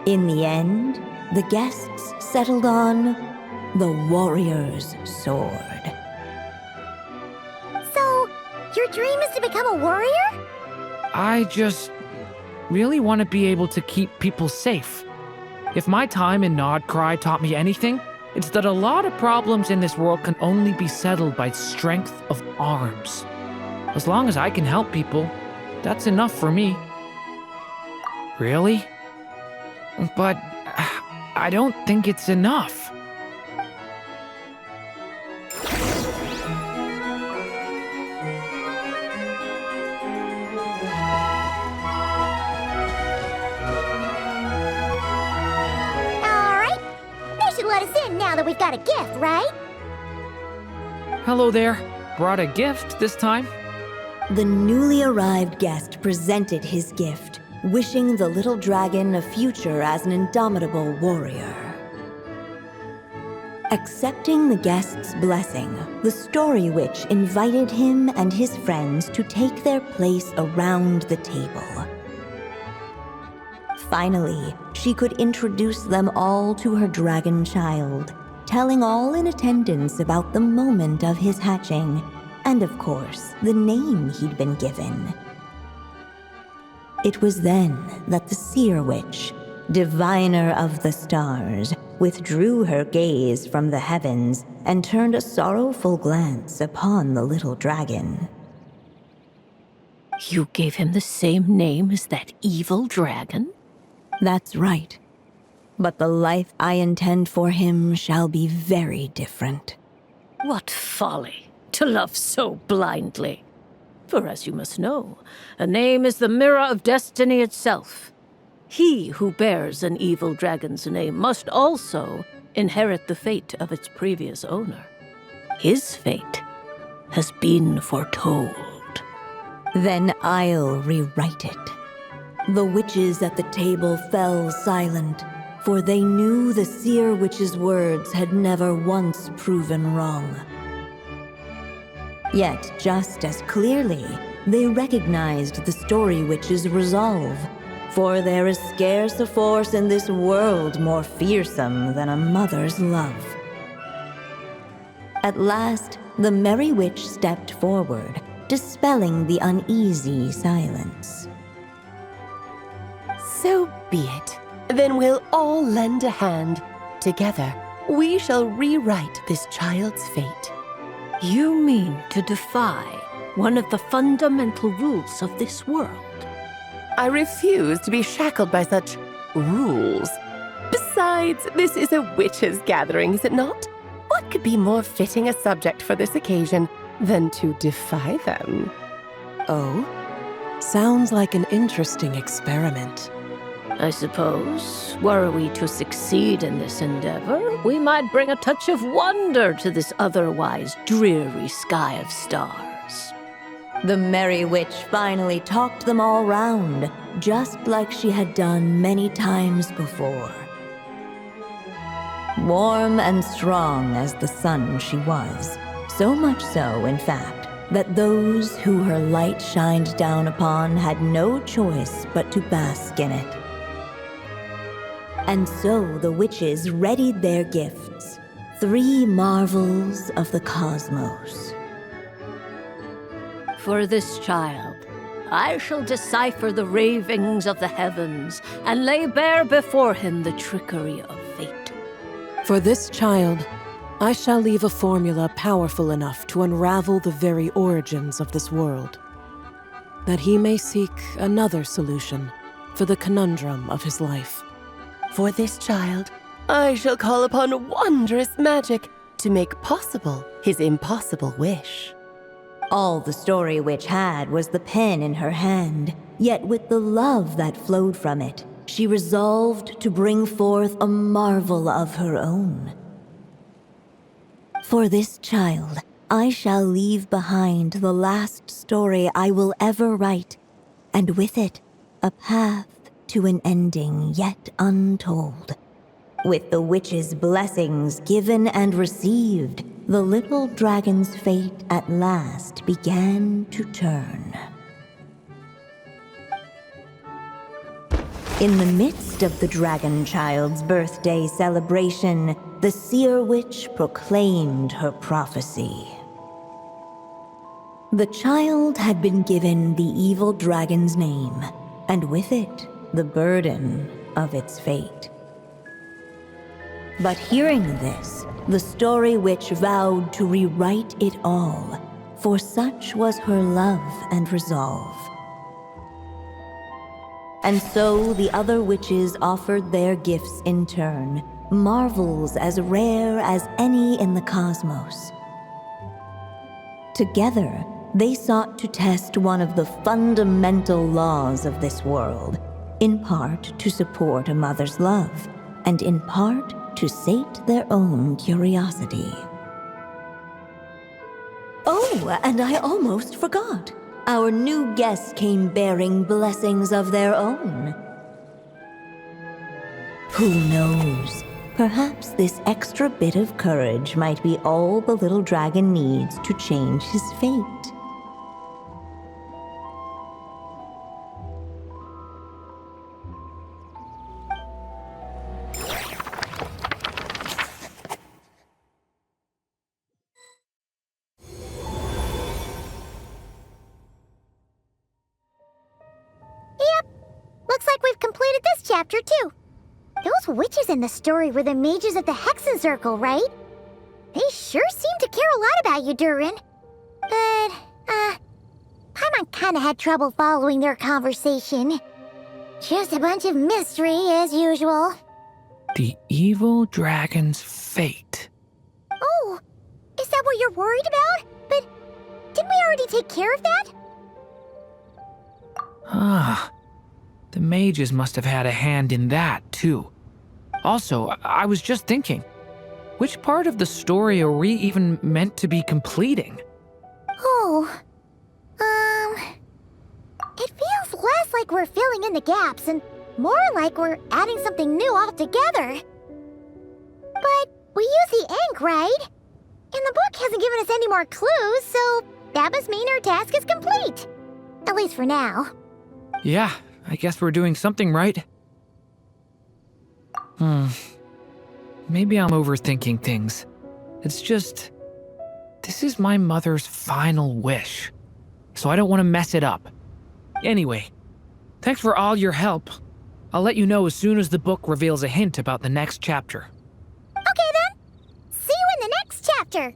In the end, the guests settled on the warrior's sword. So, your dream is to become a warrior? I just really want to be able to keep people safe. If my time in Nodcry taught me anything, it's that a lot of problems in this world can only be settled by strength of arms. As long as I can help people, that's enough for me. Really? But I don't think it's enough. Let us in now that we've got a gift, right? Hello there. Brought a gift this time? The newly arrived guest presented his gift, wishing the little dragon a future as an indomitable warrior. Accepting the guest's blessing, the Story Witch invited him and his friends to take their place around the table. Finally, she could introduce them all to her dragon child, telling all in attendance about the moment of his hatching, and of course, the name he'd been given. It was then that the Seer Witch, diviner of the stars, withdrew her gaze from the heavens and turned a sorrowful glance upon the little dragon. You gave him the same name as that evil dragon? That's right. But the life I intend for him shall be very different. What folly, to love so blindly. For as you must know, a name is the mirror of destiny itself. He who bears an evil dragon's name must also inherit the fate of its previous owner. His fate has been foretold. Then I'll rewrite it. The witches at the table fell silent, for they knew the seer witch's words had never once proven wrong. Yet, just as clearly, they recognized the story witch's resolve, for there is scarce a force in this world more fearsome than a mother's love. At last, the merry witch stepped forward, dispelling the uneasy silence. So be it. Then we'll all lend a hand. Together, we shall rewrite this child's fate. You mean to defy one of the fundamental rules of this world? I refuse to be shackled by such rules. Besides, this is a witches' gathering, is it not? What could be more fitting a subject for this occasion than to defy them? Oh? Sounds like an interesting experiment. I suppose, were we to succeed in this endeavor, we might bring a touch of wonder to this otherwise dreary sky of stars. The merry witch finally talked them all round, just like she had done many times before. Warm and strong as the sun she was, so much so, in fact, that those who her light shined down upon had no choice but to bask in it. And so the witches readied their gifts, 3 marvels of the cosmos. For this child, I shall decipher the ravings of the heavens and lay bare before him the trickery of fate. For this child, I shall leave a formula powerful enough to unravel the very origins of this world, that he may seek another solution for the conundrum of his life. For this child, I shall call upon wondrous magic to make possible his impossible wish. All the story witch had was the pen in her hand, yet with the love that flowed from it, she resolved to bring forth a marvel of her own. For this child, I shall leave behind the last story I will ever write, and with it, a path to an ending yet untold. With the witch's blessings given and received, the little dragon's fate at last began to turn. In the midst of the dragon child's birthday celebration, the seer witch proclaimed her prophecy. The child had been given the evil dragon's name, and with it, the burden of its fate. But hearing this, the story witch vowed to rewrite it all, for such was her love and resolve. And so the other witches offered their gifts in turn, marvels as rare as any in the cosmos. Together, they sought to test one of the fundamental laws of this world, in part to support a mother's love, and in part to sate their own curiosity. Oh, and I almost forgot. Our new guests came bearing blessings of their own. Who knows? Perhaps this extra bit of courage might be all the little dragon needs to change his fate. Looks like we've completed this chapter, too. Those witches in the story were the mages at the Hexen Circle, right? They sure seem to care a lot about you, Durin. But, Paimon kinda had trouble following their conversation. Just a bunch of mystery, as usual. The evil dragon's fate. Oh, is that what you're worried about? But didn't we already take care of that? Ah, the mages must have had a hand in that, too. Also, I was just thinking, which part of the story are we even meant to be completing? Oh, it feels less like we're filling in the gaps and more like we're adding something new altogether. But we use the ink, right? And the book hasn't given us any more clues, so that must mean our task is complete. At least for now. Yeah, I guess we're doing something right. Maybe I'm overthinking things. It's just, this is my mother's final wish, so I don't want to mess it up. Anyway, thanks for all your help. I'll let you know as soon as the book reveals a hint about the next chapter. Okay then. See you in the next chapter.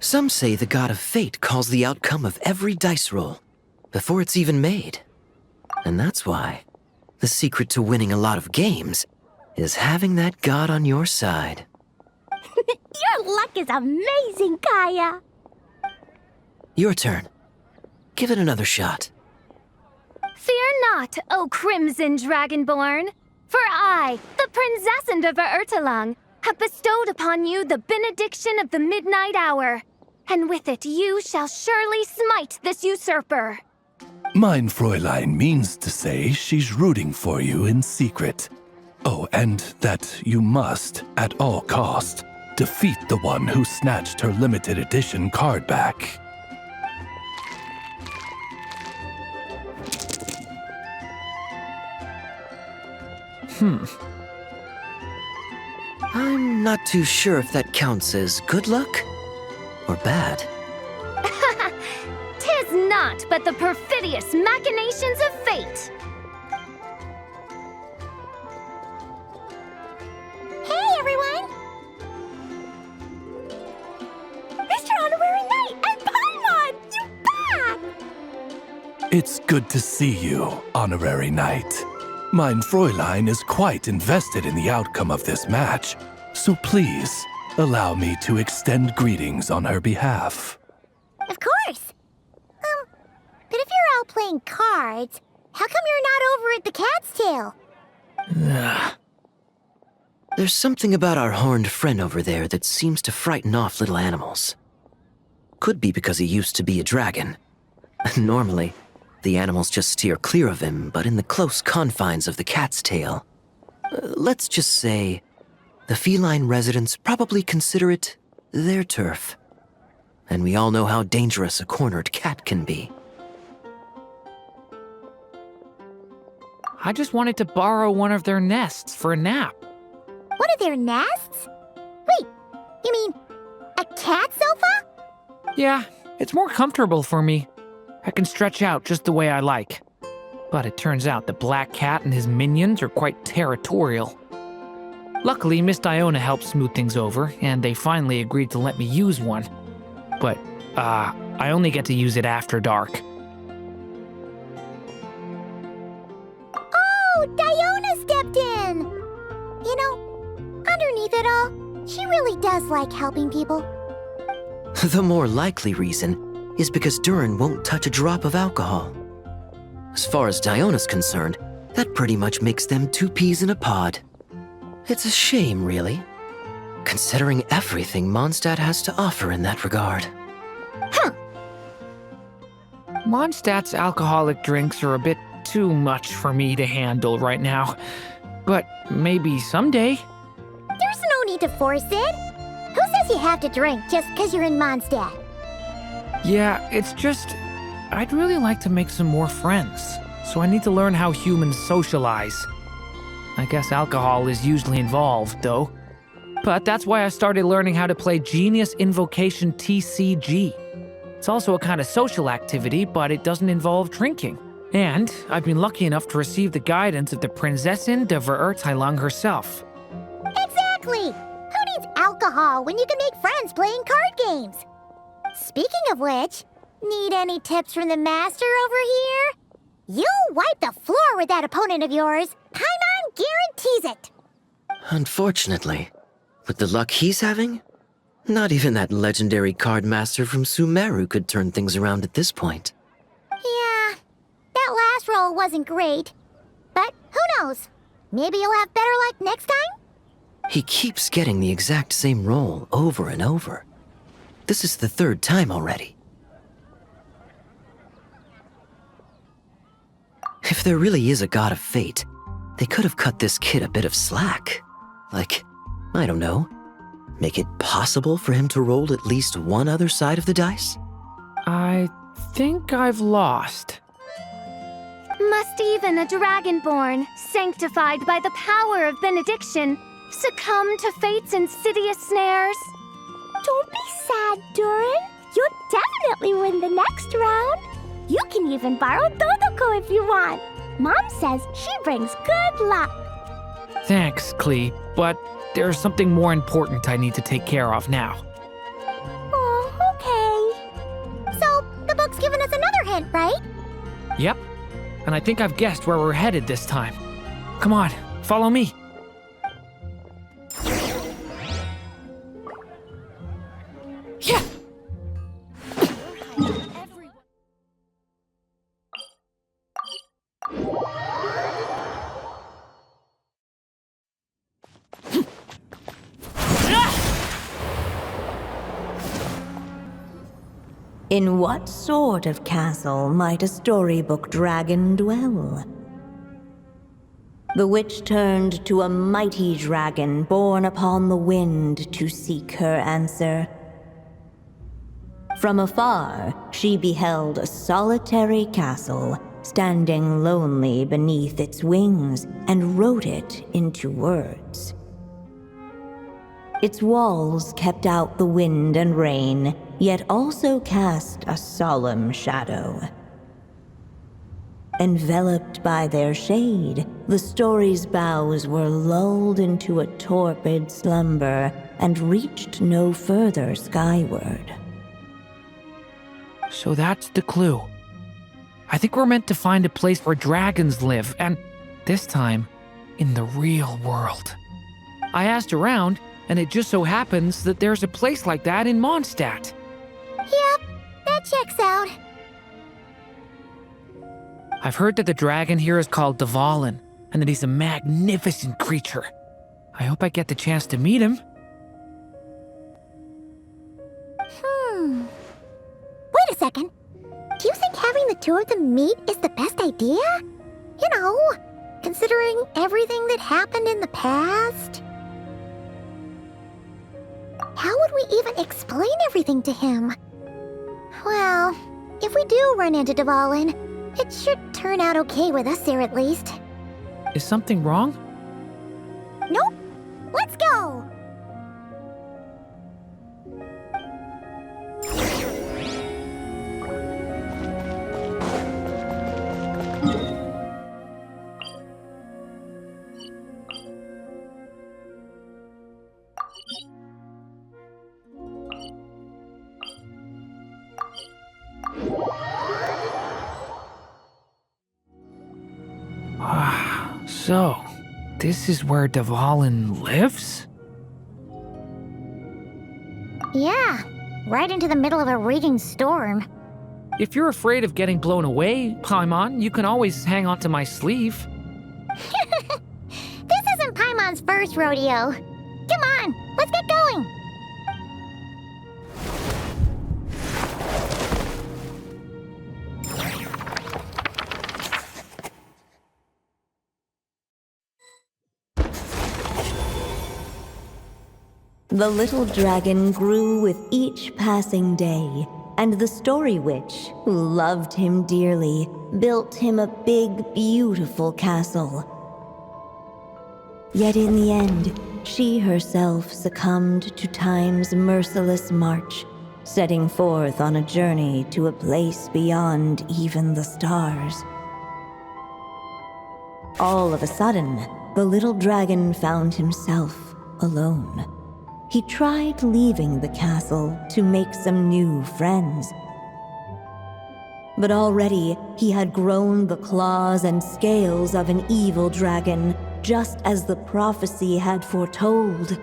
Some say the god of fate calls the outcome of every dice roll before it's even made. And that's why the secret to winning a lot of games is having that god on your side. Your luck is amazing, Kaya. Your turn. Give it another shot. Fear not, O Crimson Dragonborn, for I, the Princess of Ertalang, have bestowed upon you the benediction of the midnight hour, and with it you shall surely smite this usurper. Mein Fräulein means to say she's rooting for you in secret. Oh, and that you must, at all cost, defeat the one who snatched her limited edition card back. I'm not too sure if that counts as good luck or bad. Tis not but the perfidious machinations of fate. Hey, everyone! Mr. Honorary Knight and Paimon! You back! It's good to see you, Honorary Knight. Mein Fräulein is quite invested in the outcome of this match, so please allow me to extend greetings on her behalf. Of course. But if you're out playing cards, how come you're not over at the Cat's Tail? There's something about our horned friend over there that seems to frighten off little animals. Could be because he used to be a dragon. Normally, the animals just steer clear of him, but in the close confines of the Cat's Tail, let's just say, the feline residents probably consider it their turf. And we all know how dangerous a cornered cat can be. I just wanted to borrow one of their nests for a nap. One of their nests? Wait, you mean a cat sofa? Yeah, it's more comfortable for me. I can stretch out just the way I like. But it turns out the Black Cat and his minions are quite territorial. Luckily, Miss Diona helped smooth things over, and they finally agreed to let me use one. But, I only get to use it after dark. Oh, Diona stepped in! You know, underneath it all, she really does like helping people. The more likely reason is because Durin won't touch a drop of alcohol. As far as Diona's concerned, that pretty much makes them two peas in a pod. It's a shame, really, considering everything Mondstadt has to offer in that regard. Mondstadt's alcoholic drinks are a bit too much for me to handle right now. But maybe someday. There's no need to force it. Who says you have to drink just because you're in Mondstadt? Yeah, it's just, I'd really like to make some more friends, so I need to learn how humans socialize. I guess alcohol is usually involved, though. But that's why I started learning how to play Genius Invocation TCG. It's also a kind of social activity, but it doesn't involve drinking. And I've been lucky enough to receive the guidance of the Prinzessin de Verurteilung herself. Exactly! Who needs alcohol when you can make friends playing card games? Speaking of which, need any tips from the master over here? You'll wipe the floor with that opponent of yours. Paimon guarantees it. Unfortunately, with the luck he's having, not even that legendary card master from Sumeru could turn things around at this point. Yeah, that last roll wasn't great. But who knows? Maybe you'll have better luck next time? He keeps getting the exact same roll over and over. This is the third time already. If there really is a god of fate, they could have cut this kid a bit of slack. Like, I don't know, make it possible for him to roll at least one other side of the dice? I think I've lost. Must even a dragonborn, sanctified by the power of benediction, succumb to fate's insidious snares? Don't be sad, Durin. You'll definitely win the next round. You can even borrow Todoko if you want. Mom says she brings good luck. Thanks, Klee, but there's something more important I need to take care of now. Oh, okay. So, the book's given us another hint, right? Yep, and I think I've guessed where we're headed this time. Come on, follow me. Yeah. In what sort of castle might a storybook dragon dwell? The witch turned to a mighty dragon born upon the wind to seek her answer. From afar, she beheld a solitary castle, standing lonely beneath its wings, and wrote it into words. Its walls kept out the wind and rain, yet also cast a solemn shadow. Enveloped by their shade, the story's boughs were lulled into a torpid slumber and reached no further skyward. So that's the clue. I think we're meant to find a place where dragons live, and this time, in the real world. I asked around, and it just so happens that there's a place like that in Mondstadt. Yep, that checks out. I've heard that the dragon here is called Dvalin, and that he's a magnificent creature. I hope I get the chance to meet him. Wait a second. Do you think having the two of them meet is the best idea? You know, considering everything that happened in the past? How would we even explain everything to him? Well, if we do run into Dvalin, it should turn out okay with us there at least. Is something wrong? Nope. Let's go! So, this is where Dvalin lives? Yeah, right into the middle of a raging storm. If you're afraid of getting blown away, Paimon, you can always hang onto my sleeve. This isn't Paimon's first rodeo. Come on, let's get going. The little dragon grew with each passing day, and the Story Witch, who loved him dearly, built him a big, beautiful castle. Yet in the end, she herself succumbed to time's merciless march, setting forth on a journey to a place beyond even the stars. All of a sudden, the little dragon found himself alone. He tried leaving the castle to make some new friends. But already he had grown the claws and scales of an evil dragon, just as the prophecy had foretold.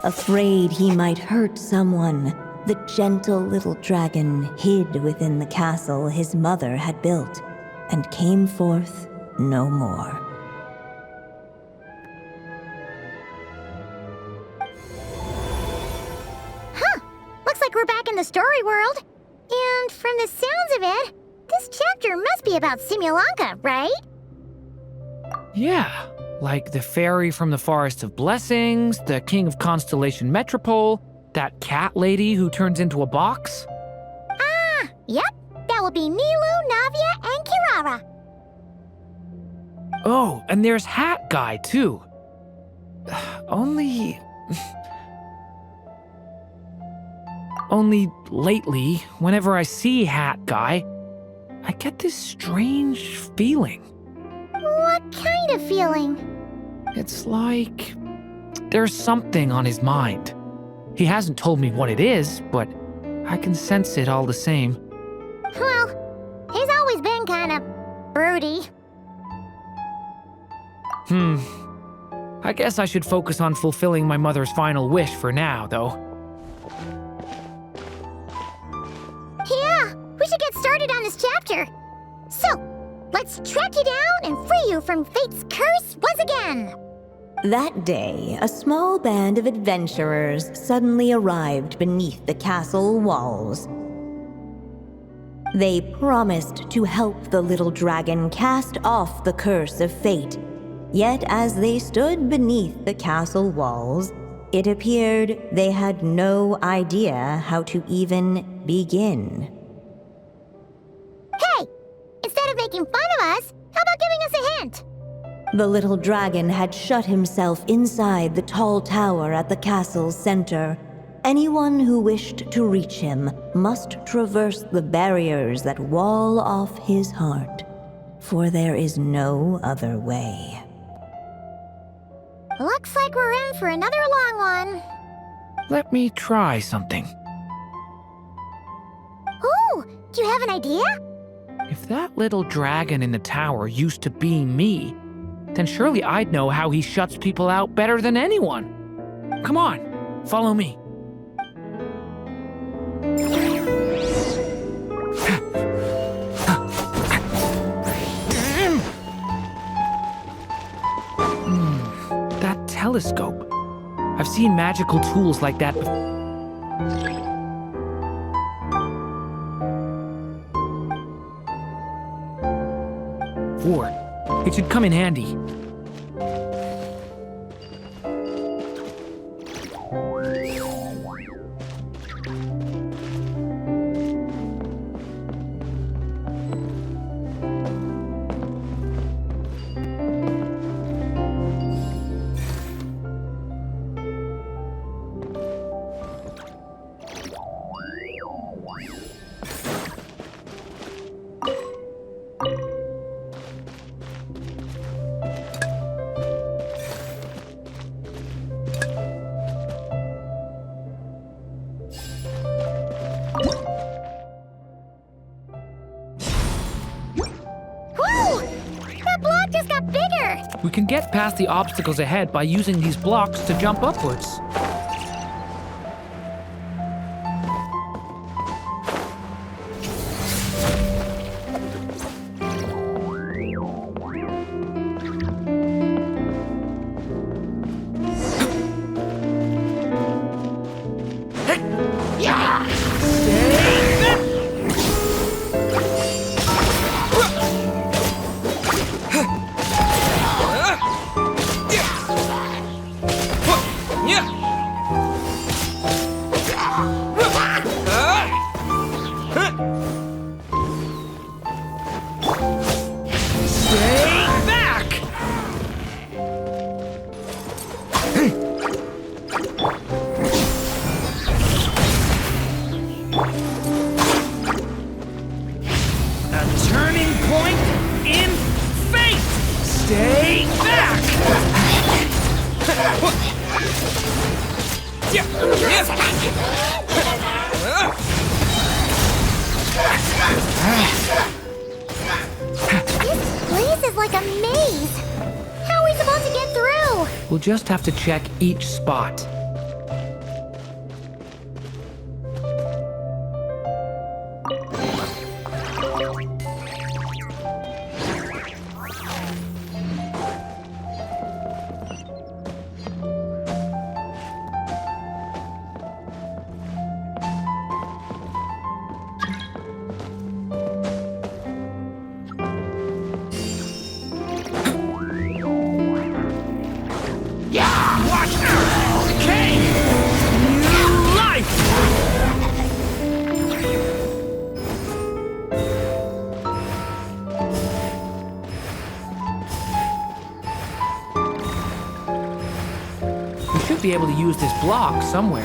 Afraid he might hurt someone, the gentle little dragon hid within the castle his mother had built and came forth no more. Huh. Looks like we're back in the story world. And from the sounds of it, this chapter must be about Simulanka, right? Yeah, like the fairy from the Forest of Blessings, the king of Constellation Metropole, that cat lady who turns into a box. Ah, yep. That will be Nilu, Navia, and Kirara. Oh, and there's Hat Guy, too. Only lately, whenever I see Hat Guy, I get this strange feeling. What kind of feeling? It's like there's something on his mind. He hasn't told me what it is, but I can sense it all the same. Well, he's always been kind of broody. I guess I should focus on fulfilling my mother's final wish for now, though. Yeah, we should get started on this chapter. So, let's track you down and free you from fate's curse once again. That day, a small band of adventurers suddenly arrived beneath the castle walls. They promised to help the little dragon cast off the curse of fate. Yet as they stood beneath the castle walls, it appeared they had no idea how to even begin. Hey! Instead of making fun of us, how about giving us a hint? The little dragon had shut himself inside the tall tower at the castle's center. Anyone who wished to reach him must traverse the barriers that wall off his heart, for there is no other way. Looks like we're in for another long one. Let me try something. Oh, do you have an idea? If that little dragon in the tower used to be me, then surely I'd know how he shuts people out better than anyone. Come on, follow me. That telescope. I've seen magical tools like that before. 4. It should come in handy. We can get past the obstacles ahead by using these blocks to jump upwards. just have to check each spot. Be able to use this block somewhere.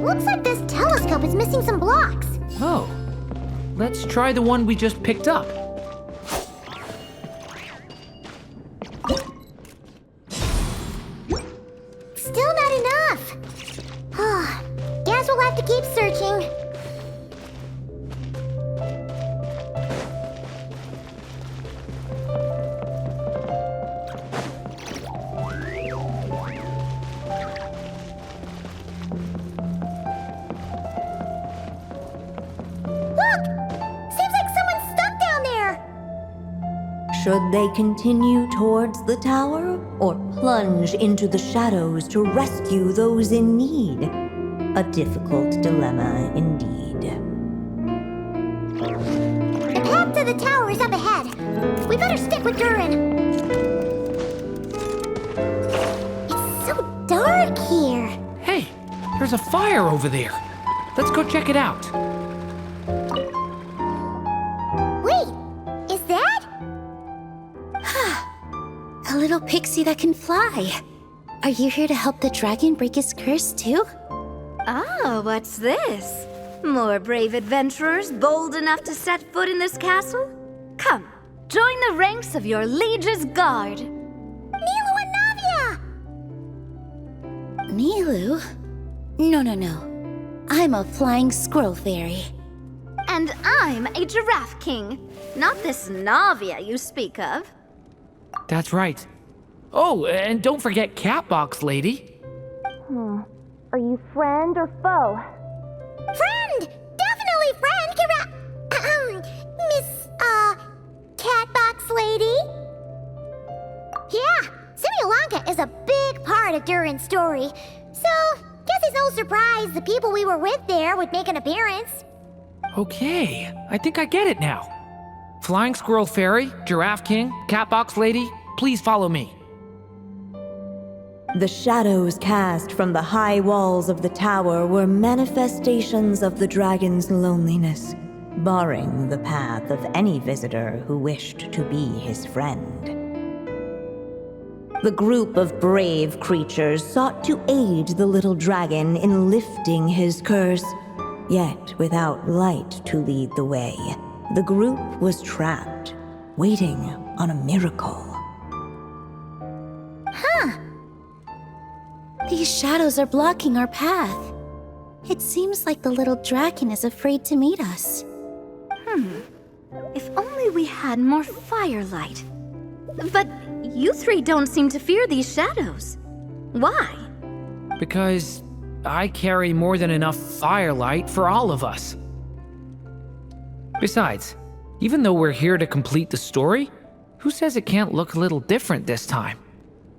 Looks like this telescope is missing some blocks. Oh. Let's try the one we just picked up. Still not enough. Guess we'll have to keep searching. Should they continue towards the tower, or plunge into the shadows to rescue those in need? A difficult dilemma indeed. The path to the tower is up ahead. We better stick with Durin. It's so dark here. Hey, there's a fire over there. Let's go check it out. A little pixie that can fly. Are you here to help the dragon break his curse too? Oh, what's this? More brave adventurers bold enough to set foot in this castle? Come, join the ranks of your liege's guard. Nilu and Navia! Nilu? No. I'm a flying squirrel fairy. And I'm a giraffe king. Not this Navia you speak of. That's right. Oh, and don't forget Catbox Lady. Are you friend or foe? Friend! Definitely friend, Miss, Catbox Lady? Yeah, Simulanka is a big part of Durin's story. So, guess it's no surprise the people we were with there would make an appearance. Okay, I think I get it now. Flying Squirrel Fairy, Giraffe King, Catbox Lady, please follow me. The shadows cast from the high walls of the tower were manifestations of the dragon's loneliness, barring the path of any visitor who wished to be his friend. The group of brave creatures sought to aid the little dragon in lifting his curse, yet without light to lead the way, the group was trapped, waiting on a miracle. These shadows are blocking our path. It seems like the little dragon is afraid to meet us. If only we had more firelight. But you three don't seem to fear these shadows. Why? Because I carry more than enough firelight for all of us. Besides, even though we're here to complete the story, who says it can't look a little different this time?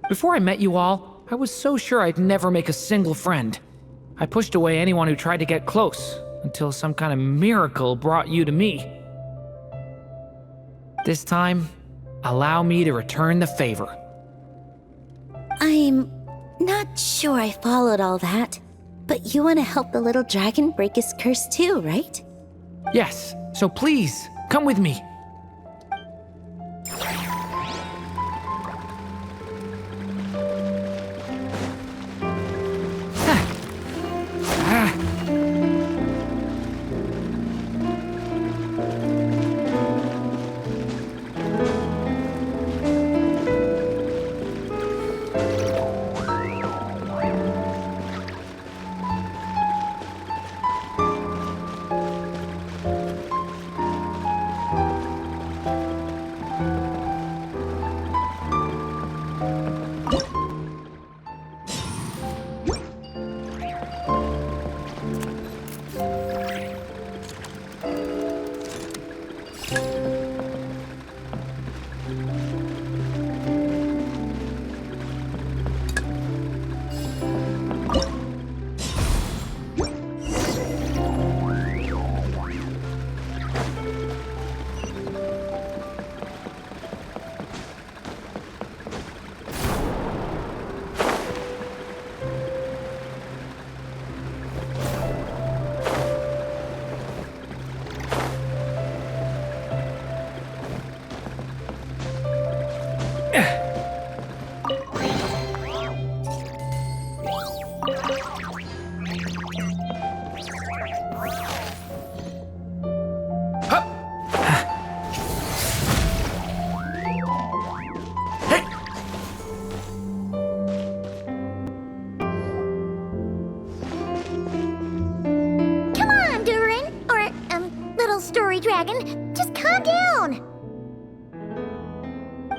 Before I met you all, I was so sure I'd never make a single friend. I pushed away anyone who tried to get close, until some kind of miracle brought you to me. This time, allow me to return the favor. I'm not sure I followed all that, but you want to help the little dragon break his curse too, right? Yes, so please, come with me.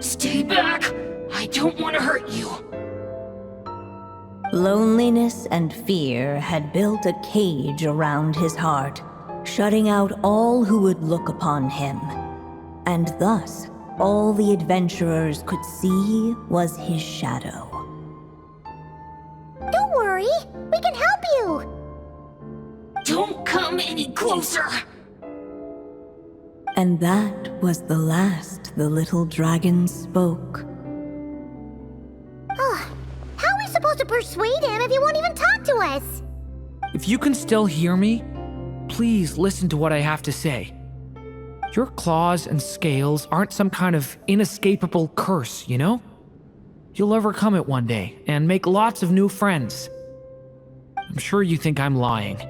Stay back! I don't want to hurt you. Loneliness and fear had built a cage around his heart, shutting out all who would look upon him. And thus, all the adventurers could see was his shadow. Don't worry, we can help you! Don't come any closer! And that was the last the little dragon spoke. How are we supposed to persuade him if he won't even talk to us? If you can still hear me, please listen to what I have to say. Your claws and scales aren't some kind of inescapable curse, you know? You'll overcome it one day and make lots of new friends. I'm sure you think I'm lying.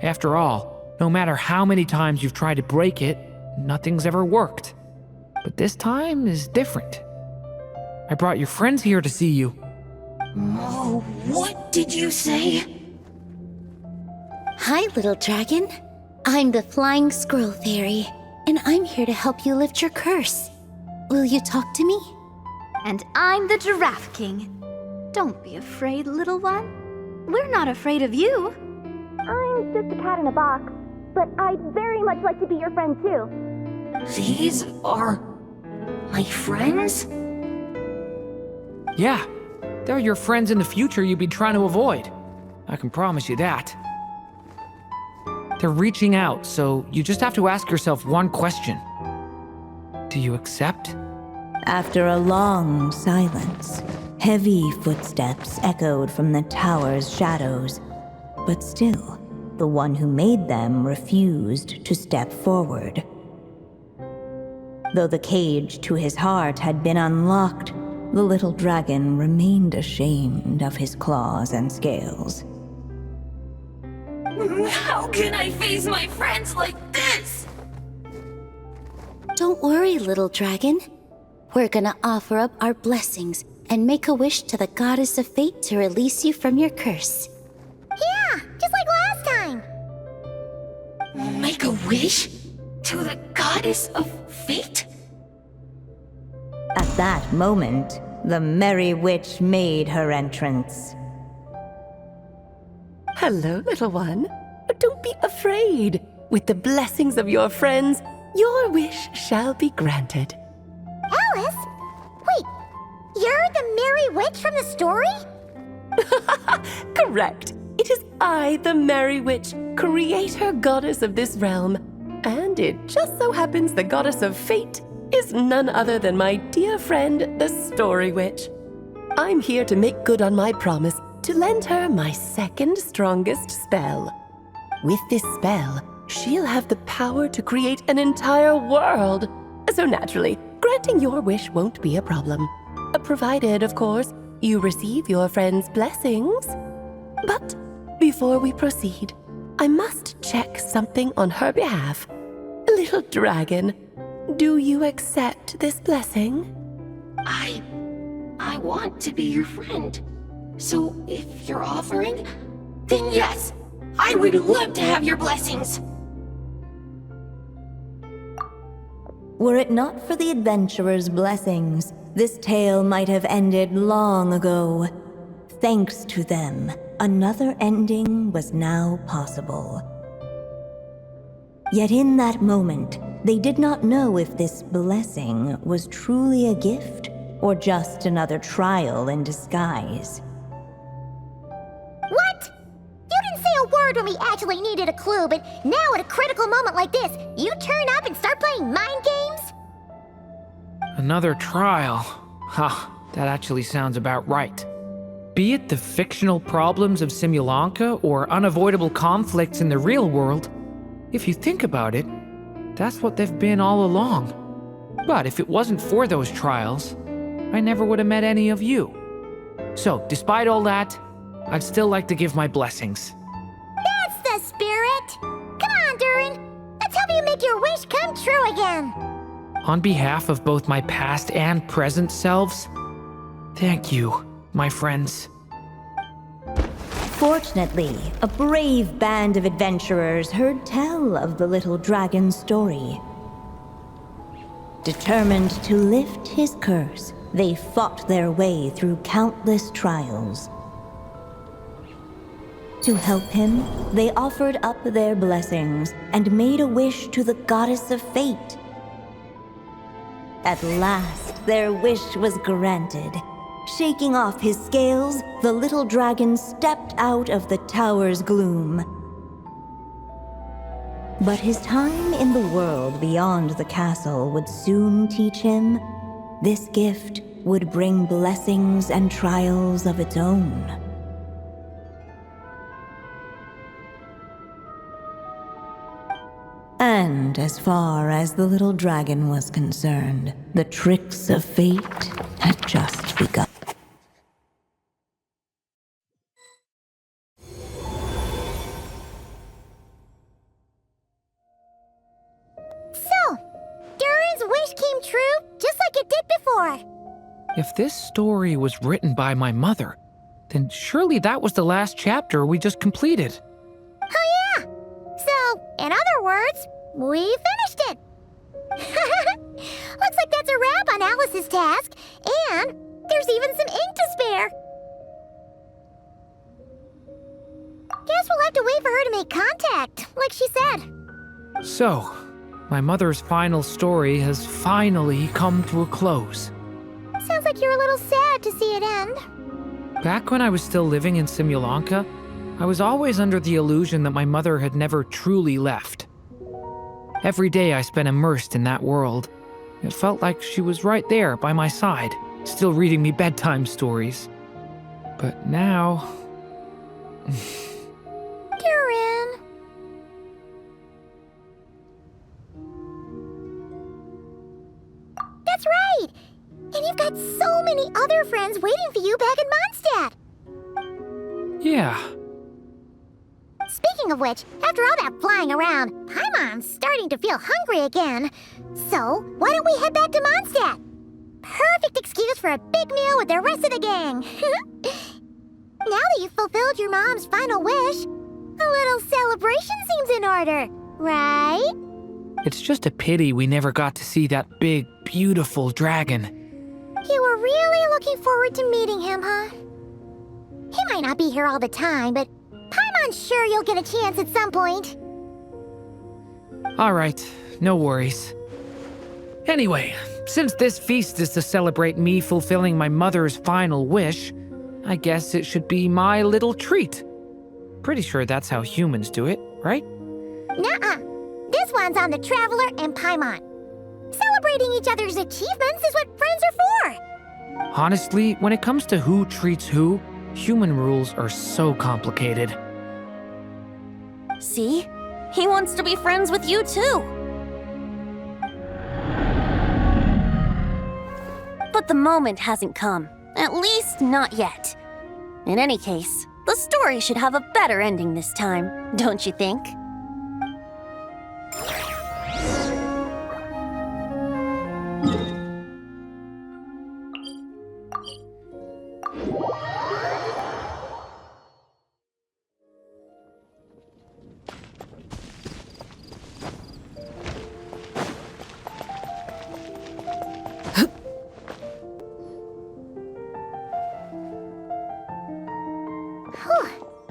After all, no matter how many times you've tried to break it, nothing's ever worked. But this time is different. I brought your friends here to see you. Oh, what did you say? Hi, little dragon. I'm the Flying Squirrel Fairy, and I'm here to help you lift your curse. Will you talk to me? And I'm the Giraffe King. Don't be afraid, little one. We're not afraid of you. I'm just a cat in a box, but I'd very much like to be your friend too. These are my friends? Yeah, they're your friends in the future you've been trying to avoid. I can promise you that. They're reaching out, so you just have to ask yourself one question. Do you accept? After a long silence, heavy footsteps echoed from the tower's shadows. But still, the one who made them refused to step forward. Though the cage to his heart had been unlocked, the little dragon remained ashamed of his claws and scales. How can I face my friends like this? Don't worry, little dragon. We're gonna offer up our blessings and make a wish to the goddess of fate to release you from your curse. Yeah, just like last time. Make a wish? To the goddess of fate? At that moment, the merry witch made her entrance. Hello, little one. Don't be afraid. With the blessings of your friends, your wish shall be granted. Alice? Wait, you're the Merry Witch from the story? Correct. It is I, the Merry Witch, creator goddess of this realm. And it just so happens the goddess of fate is none other than my dear friend, the Story Witch. I'm here to make good on my promise to lend her my second strongest spell. With this spell, she'll have the power to create an entire world. So naturally, granting your wish won't be a problem. Provided, of course, you receive your friend's blessings. But before we proceed, I must check something on her behalf. Little dragon, do you accept this blessing? I want to be your friend. So if you're offering, then yes, I would love to have your blessings. Were it not for the adventurer's blessings, this tale might have ended long ago. Thanks to them, another ending was now possible. Yet in that moment, they did not know if this blessing was truly a gift or just another trial in disguise. What? You didn't say a word when we actually needed a clue, but now at a critical moment like this, you turn up and start playing mind games? Another trial. Huh, that actually sounds about right. Be it the fictional problems of Simulanka or unavoidable conflicts in the real world, if you think about it, that's what they've been all along. But if it wasn't for those trials, I never would have met any of you. So, despite all that, I'd still like to give my blessings. That's the spirit! Come on, Durin! Let's help you make your wish come true again! On behalf of both my past and present selves, thank you, my friends. Fortunately, a brave band of adventurers heard tell of the little dragon's story. Determined to lift his curse, they fought their way through countless trials. To help him, they offered up their blessings and made a wish to the goddess of fate. At last, their wish was granted. Shaking off his scales, the little dragon stepped out of the tower's gloom. But his time in the world beyond the castle would soon teach him this gift would bring blessings and trials of its own. And as far as the little dragon was concerned, the tricks of fate had just begun. So, Durin's wish came true, just like it did before. If this story was written by my mother, then surely that was the last chapter we just completed. Oh yeah! So, in other words, we finished it! Looks like that's a wrap on Alice's task, and there's even some ink to spare. Guess we'll have to wait for her to make contact, like she said. So, my mother's final story has finally come to a close. Sounds like you're a little sad to see it end. Back when I was still living in Simulanka, I was always under the illusion that my mother had never truly left. Every day I spent immersed in that world. It felt like she was right there by my side, still reading me bedtime stories. But now... Durin. That's right! And you've got so many other friends waiting for you back in Mondstadt. Yeah. Speaking of which, after all that flying around, Paimon's starting to feel hungry again. So, why don't we head back to Mondstadt? Perfect excuse for a big meal with the rest of the gang. Now that you've fulfilled your mom's final wish, a little celebration seems in order, right? It's just a pity we never got to see that big, beautiful dragon. You were really looking forward to meeting him, huh? He might not be here all the time, but Paimon's sure you'll get a chance at some point. All right, no worries. Anyway, since this feast is to celebrate me fulfilling my mother's final wish, I guess it should be my little treat. Pretty sure that's how humans do it, right? Nuh-uh. This one's on the Traveler and Paimon. Celebrating each other's achievements is what friends are for. Honestly, when it comes to who treats who, human rules are so complicated. See? He wants to be friends with you too. But the moment hasn't come. At least not yet. In any case, the story should have a better ending this time, don't you think?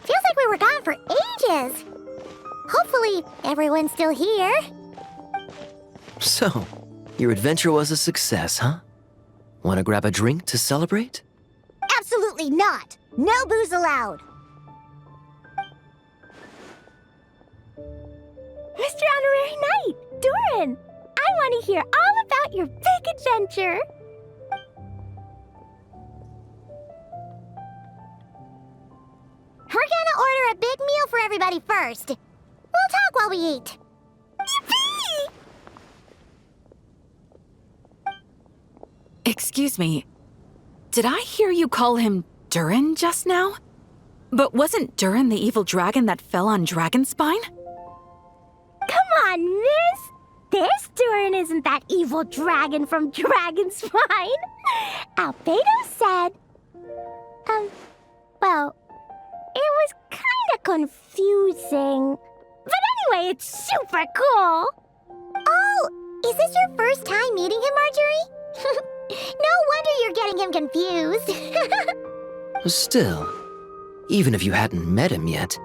Feels like we were gone for ages. Hopefully, everyone's still here. So, your adventure was a success, huh? Want to grab a drink to celebrate? Absolutely not. No booze allowed. Mr. Honorary Knight, Durin, I want to hear all about your big adventure. We're gonna order a big meal for everybody first. We'll talk while we eat. Yippee! Excuse me. Did I hear you call him Durin just now? But wasn't Durin the evil dragon that fell on Dragonspine? Come on, miss. This Durin isn't that evil dragon from Dragonspine. Albedo said... well, it was kinda confusing. But anyway, it's super cool. Oh, Is this your first time meeting him, Marjorie? No wonder you're getting him confused. Still, even if you hadn't met him yet,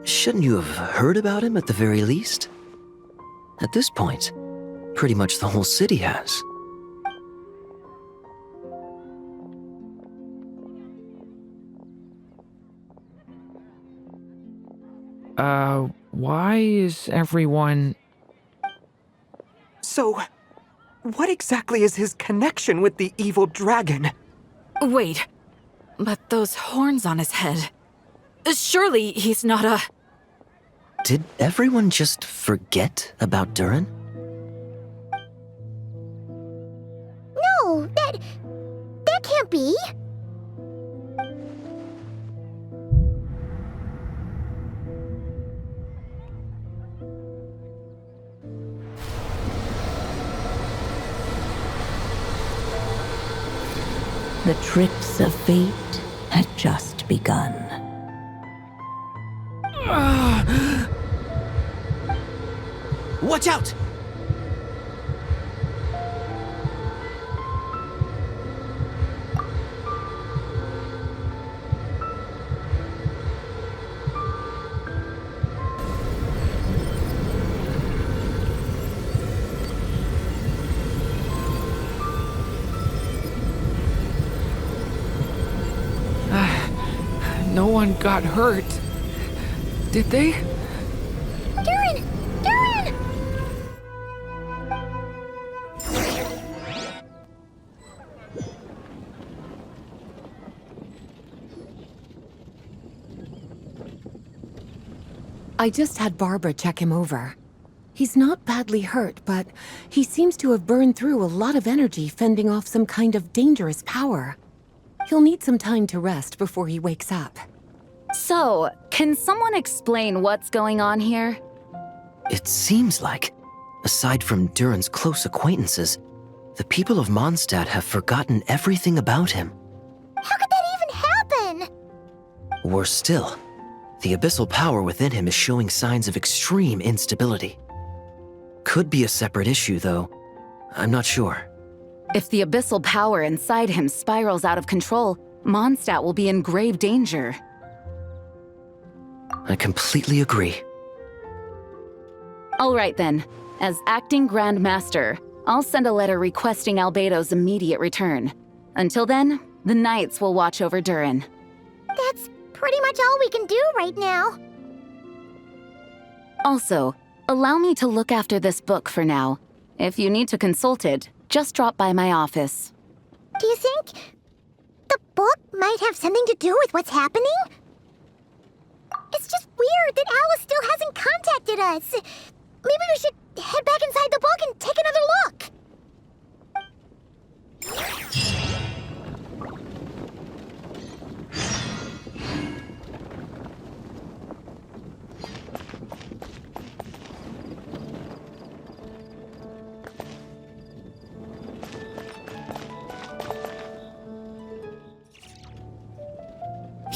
shouldn't you have heard about him at the very least? At this point, pretty much the whole city has. Why is everyone... So, what exactly is his connection with the evil dragon? Wait, but those horns on his head... Surely he's not a... Did everyone just forget about Durin? No, that can't be. The tricks of fate had just begun. Watch out! No one got hurt. Did they? Durin! Durin! I just had Barbara check him over. He's not badly hurt, but he seems to have burned through a lot of energy fending off some kind of dangerous power. He'll need some time to rest before he wakes up. So, can someone explain what's going on here? It seems like, aside from Durin's close acquaintances, the people of Mondstadt have forgotten everything about him. How could that even happen? Worse still, the abyssal power within him is showing signs of extreme instability. Could be a separate issue, though. I'm not sure. If the abyssal power inside him spirals out of control, Mondstadt will be in grave danger. I completely agree. All right then. As acting Grand Master, I'll send a letter requesting Albedo's immediate return. Until then, the Knights will watch over Durin. That's pretty much all we can do right now. Also, allow me to look after this book for now. If you need to consult it, just drop by my office. Do you think the book might have something to do with what's happening? It's just weird that Alice still hasn't contacted us. Maybe we should head back inside the book and take another look.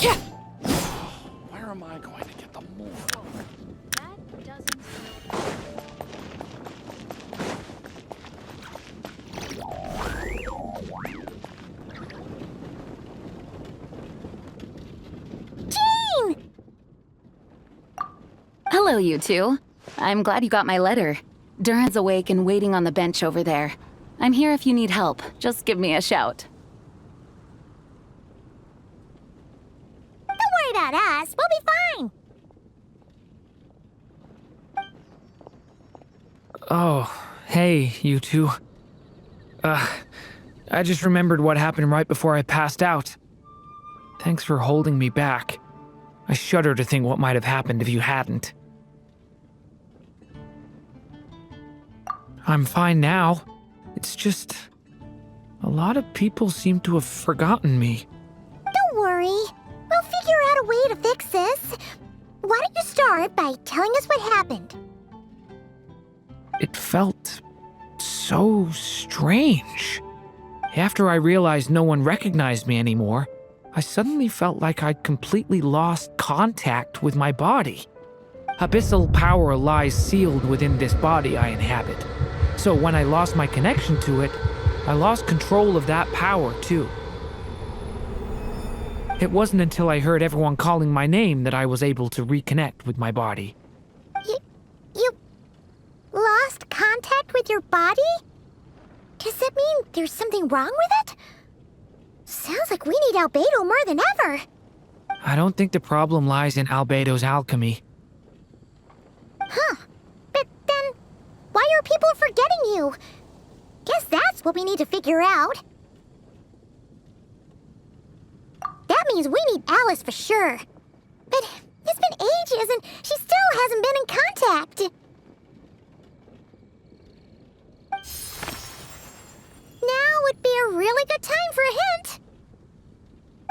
Yeah! Where am I going to get the more? That doesn't... Jean! Hello, you two. I'm glad you got my letter. Durin's awake and waiting on the bench over there. I'm here if you need help. Just give me a shout. Don't worry about us. We'll be fine. Oh, hey, you two. I just remembered what happened right before I passed out. Thanks for holding me back. I shudder to think what might have happened if you hadn't. I'm fine now. It's just... a lot of people seem to have forgotten me. Don't worry. We'll figure out a way to fix this. Why don't you start by telling us what happened? It felt so strange. After I realized no one recognized me anymore, I suddenly felt like I'd completely lost contact with my body. Abyssal power lies sealed within this body I inhabit. So when I lost my connection to it, I lost control of that power too. It wasn't until I heard everyone calling my name that I was able to reconnect with my body. You lost contact with your body? Does that mean there's something wrong with it? Sounds like we need Albedo more than ever. I don't think the problem lies in Albedo's alchemy. Huh. But then, why are people forgetting you? Guess that's what we need to figure out. That means we need Alice for sure. But it's been ages and she still hasn't been in contact. Now would be a really good time for a hint.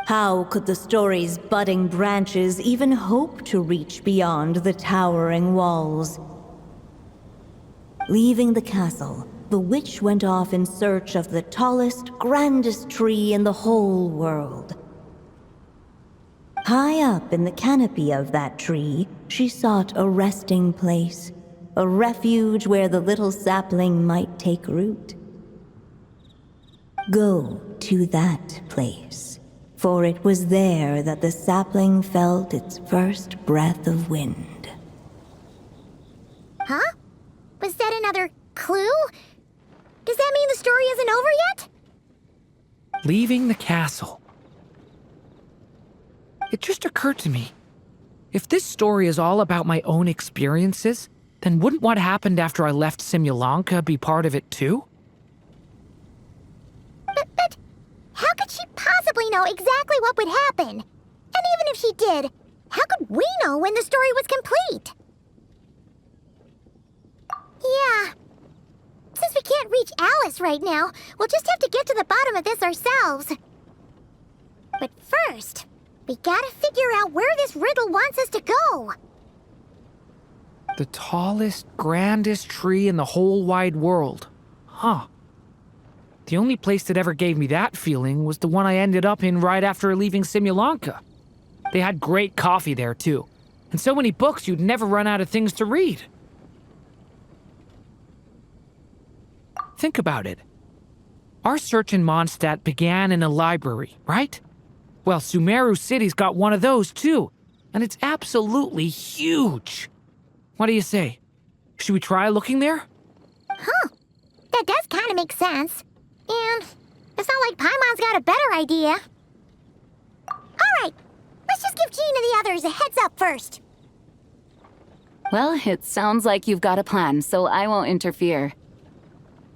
How could the story's budding branches even hope to reach beyond the towering walls? Leaving the castle, the witch went off in search of the tallest, grandest tree in the whole world. High up in the canopy of that tree, she sought a resting place, a refuge where the little sapling might take root. Go to that place, for it was there that the sapling felt its first breath of wind. Huh? Was that another clue? Does that mean the story isn't over yet? Leaving the castle. It just occurred to me. If this story is all about my own experiences, then wouldn't what happened after I left Simulanka be part of it too? But how could she possibly know exactly what would happen? And even if she did, how could we know when the story was complete? Yeah. Since we can't reach Alice right now, we'll just have to get to the bottom of this ourselves. But first, we gotta figure out where this riddle wants us to go. The tallest, grandest tree in the whole wide world. Huh. The only place that ever gave me that feeling was the one I ended up in right after leaving Simulanka. They had great coffee there, too. And so many books you'd never run out of things to read. Think about it. Our search in Mondstadt began in a library, right? Well, Sumeru City's got one of those, too. And it's absolutely huge. What do you say? Should we try looking there? Huh. That does kind of make sense. And it's not like Paimon's got a better idea. Alright, let's just give Jean and the others a heads up first. Well, it sounds like you've got a plan, so I won't interfere.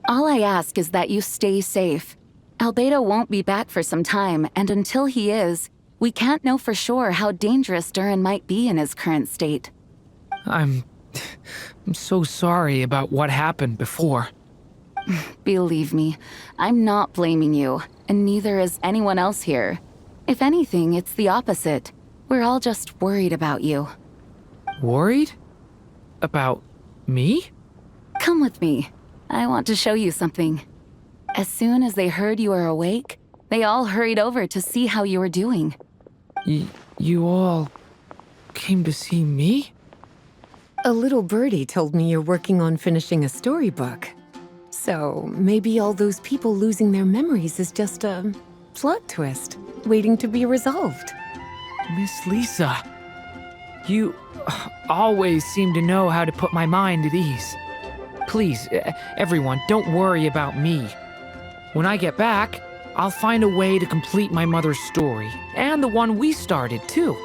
All I ask is that you stay safe. Albedo won't be back for some time, and until he is, we can't know for sure how dangerous Durin might be in his current state. I'm so sorry about what happened before. Believe me, I'm not blaming you, and neither is anyone else here. If anything, it's the opposite. We're all just worried about you. Worried? About me? Come with me. I want to show you something. As soon as they heard you were awake, they all hurried over to see how you were doing. You all came to see me? A little birdie told me you're working on finishing a storybook. So maybe all those people losing their memories is just a plot twist, waiting to be resolved. Miss Lisa, you always seem to know how to put my mind at ease. Please, everyone, don't worry about me. When I get back, I'll find a way to complete my mother's story, and the one we started, too.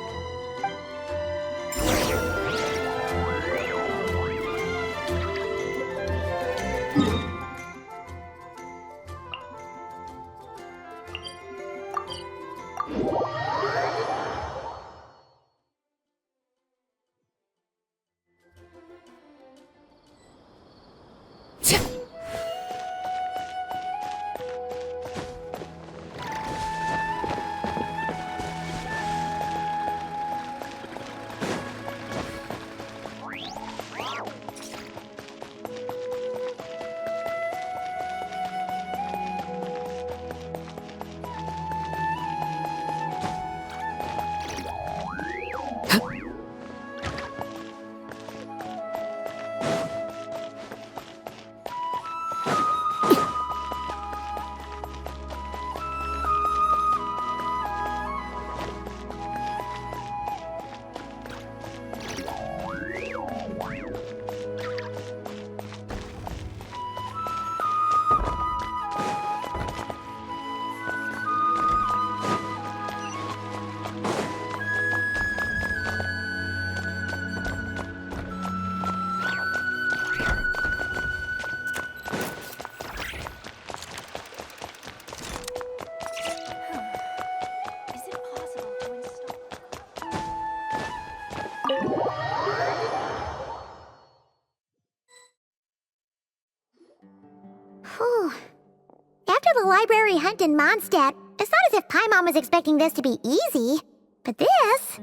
library hunt in Mondstadt, it's not as if Paimon was expecting this to be easy. But this...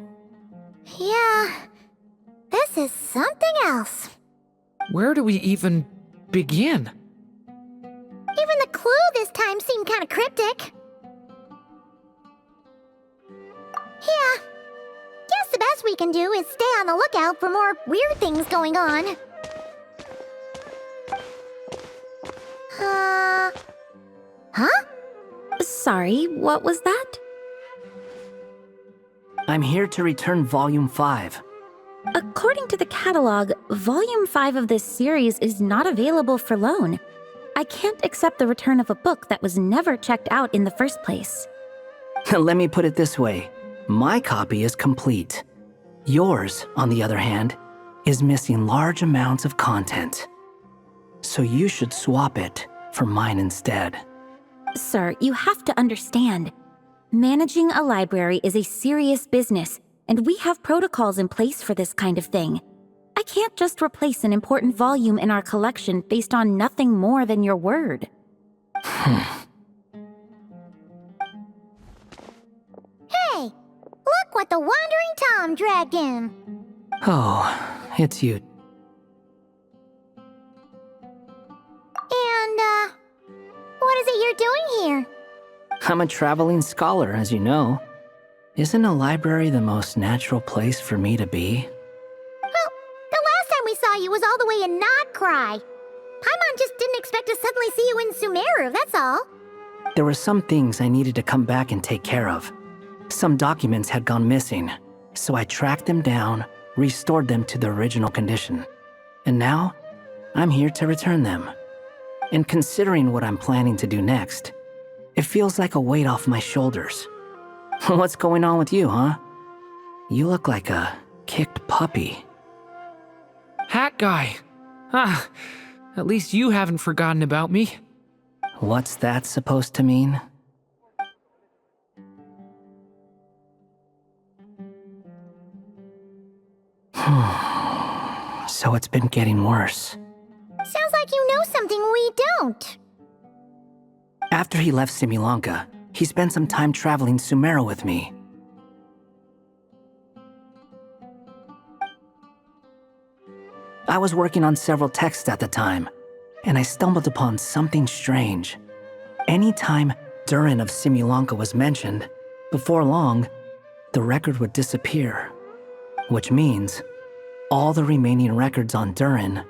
yeah... this is something else. Where do we even begin? Even the clue this time seemed kind of cryptic. Yeah. Guess the best we can do is stay on the lookout for more weird things going on. Huh? Sorry, what was that? I'm here to return Volume 5. According to the catalog, Volume 5 of this series is not available for loan. I can't accept the return of a book that was never checked out in the first place. Let me put it this way. My copy is complete. Yours, on the other hand, is missing large amounts of content. So you should swap it for mine instead. Sir, you have to understand. Managing a library is a serious business, and we have protocols in place for this kind of thing. I can't just replace an important volume in our collection based on nothing more than your word. Hey! Look what the Wandering Tom dragged in! Oh, it's you. And, what is it you're doing here? I'm a traveling scholar, as you know. Isn't a library the most natural place for me to be? Well, the last time we saw you was all the way in Nodcry. Paimon just didn't expect to suddenly see you in Sumeru, that's all. There were some things I needed to come back and take care of. Some documents had gone missing, so I tracked them down, restored them to their original condition. And now, I'm here to return them. And considering what I'm planning to do next, it feels like a weight off my shoulders. What's going on with you, huh? You look like a kicked puppy. Hat guy. Ah, at least you haven't forgotten about me. What's that supposed to mean? So it's been getting worse. Sounds like you know something we don't. After he left Similanka, he spent some time traveling Sumeru with me. I was working on several texts at the time, and I stumbled upon something strange. Anytime Durin of Similanka was mentioned, before long, the record would disappear. Which means, all the remaining records on Durin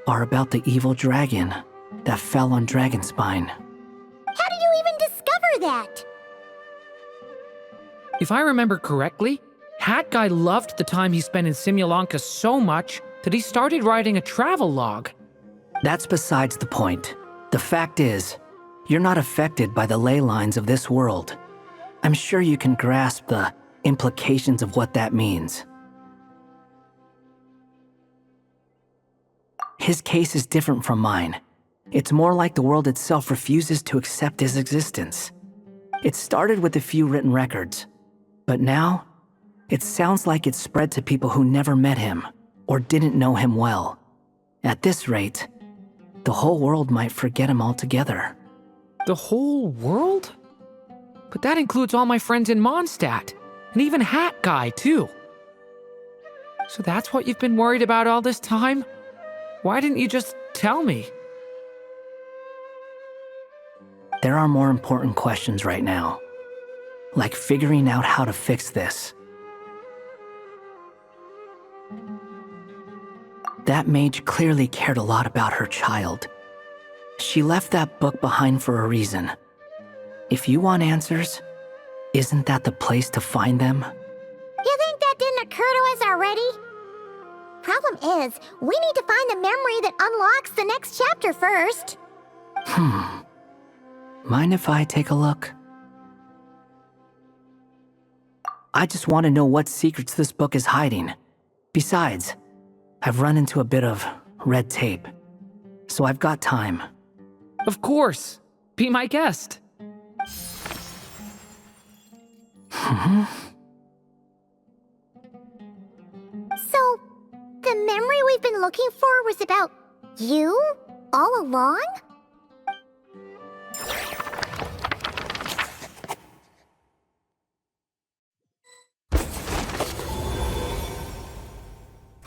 are about the evil dragon that fell on Dragonspine. How did you even discover that? If I remember correctly, Hat Guy loved the time he spent in Similanka so much that he started writing a travel log. That's besides the point. The fact is, you're not affected by the ley lines of this world. I'm sure you can grasp the implications of what that means. His case is different from mine. It's more like the world itself refuses to accept his existence. It started with a few written records, but now, it sounds like it's spread to people who never met him or didn't know him well. At this rate, the whole world might forget him altogether. The whole world? But that includes all my friends in Mondstadt, and even Hat Guy, too. So that's what you've been worried about all this time? Why didn't you just tell me? There are more important questions right now, like figuring out how to fix this. That mage clearly cared a lot about her child. She left that book behind for a reason. If you want answers, isn't that the place to find them? You think that didn't occur to us already? Problem is, we need to find the memory that unlocks the next chapter first. Mind if I take a look? I just want to know what secrets this book is hiding. Besides, I've run into a bit of red tape, so I've got time. Of course. Be my guest. So, the memory we've been looking for was about you all along?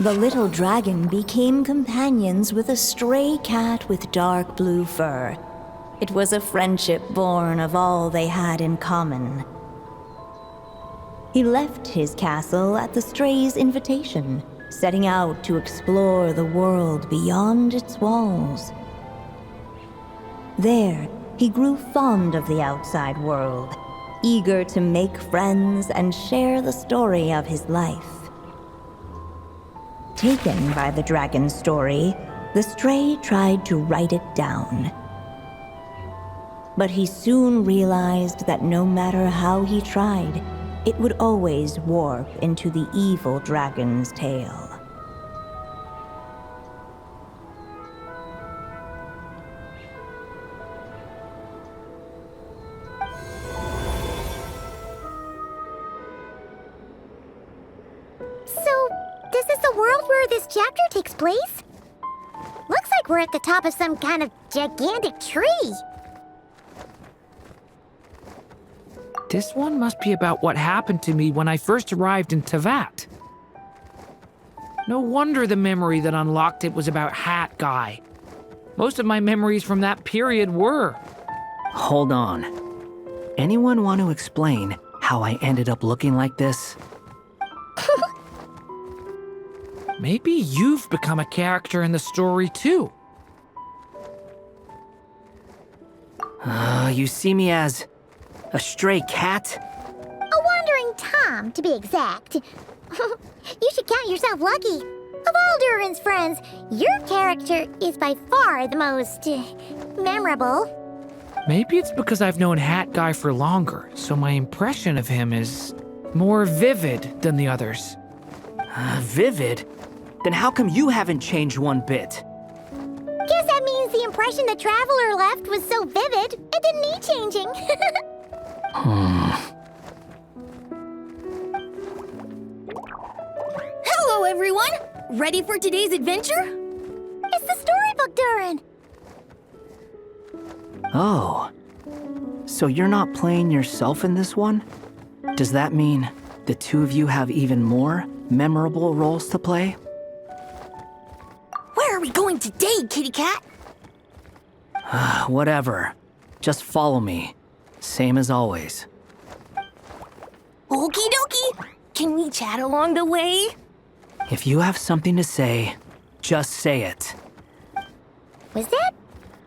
The little dragon became companions with a stray cat with dark blue fur. It was a friendship born of all they had in common. He left his castle at the stray's invitation, setting out to explore the world beyond its walls. There, he grew fond of the outside world, eager to make friends and share the story of his life. Taken by the dragon's story, the stray tried to write it down. But he soon realized that no matter how he tried, it would always warp into the evil dragon's tale. Is this the world where this chapter takes place? Looks like we're at the top of some kind of gigantic tree. This one must be about what happened to me when I first arrived in Teyvat. No wonder the memory that unlocked it was about Hat Guy. Most of my memories from that period were. Hold on. Anyone want to explain how I ended up looking like this? Maybe you've become a character in the story too. You see me as a stray cat? A wandering Tom, to be exact. You should count yourself lucky. Of all Durin's friends, your character is by far the most memorable. Maybe it's because I've known Hat Guy for longer, so my impression of him is more vivid than the others. Vivid? Then how come you haven't changed one bit? Guess that means the impression the Traveler left was so vivid, it didn't need changing. Hello, everyone! Ready for today's adventure? It's the storybook, Durin! Oh. So you're not playing yourself in this one? Does that mean the two of you have even more memorable roles to play? Where are we going today, kitty cat? Whatever. Just follow me. Same as always. Okie dokie! Can we chat along the way? If you have something to say, just say it. Was that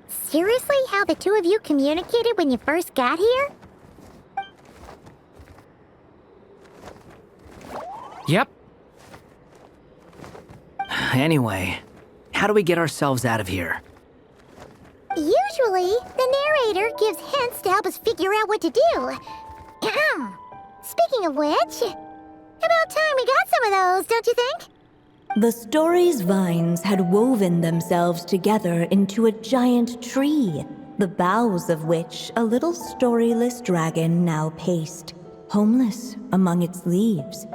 seriously how the two of you communicated when you first got here? Yep. Anyway, how do we get ourselves out of here? Usually, the narrator gives hints to help us figure out what to do. Speaking of which, about time we got some of those, don't you think? The story's vines had woven themselves together into a giant tree, the boughs of which a little storyless dragon now paced, homeless among its leaves.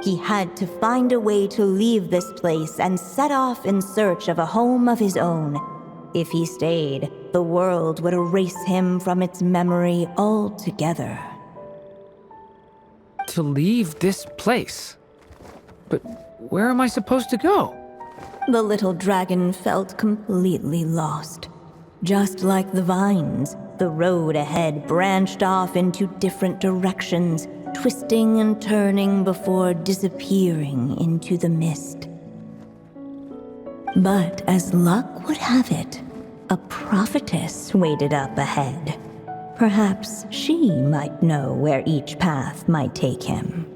He had to find a way to leave this place and set off in search of a home of his own. If he stayed, the world would erase him from its memory altogether. To leave this place? But where am I supposed to go? The little dragon felt completely lost. Just like the vines, the road ahead branched off into different directions, twisting and turning before disappearing into the mist. But as luck would have it, a prophetess waited up ahead. Perhaps she might know where each path might take him.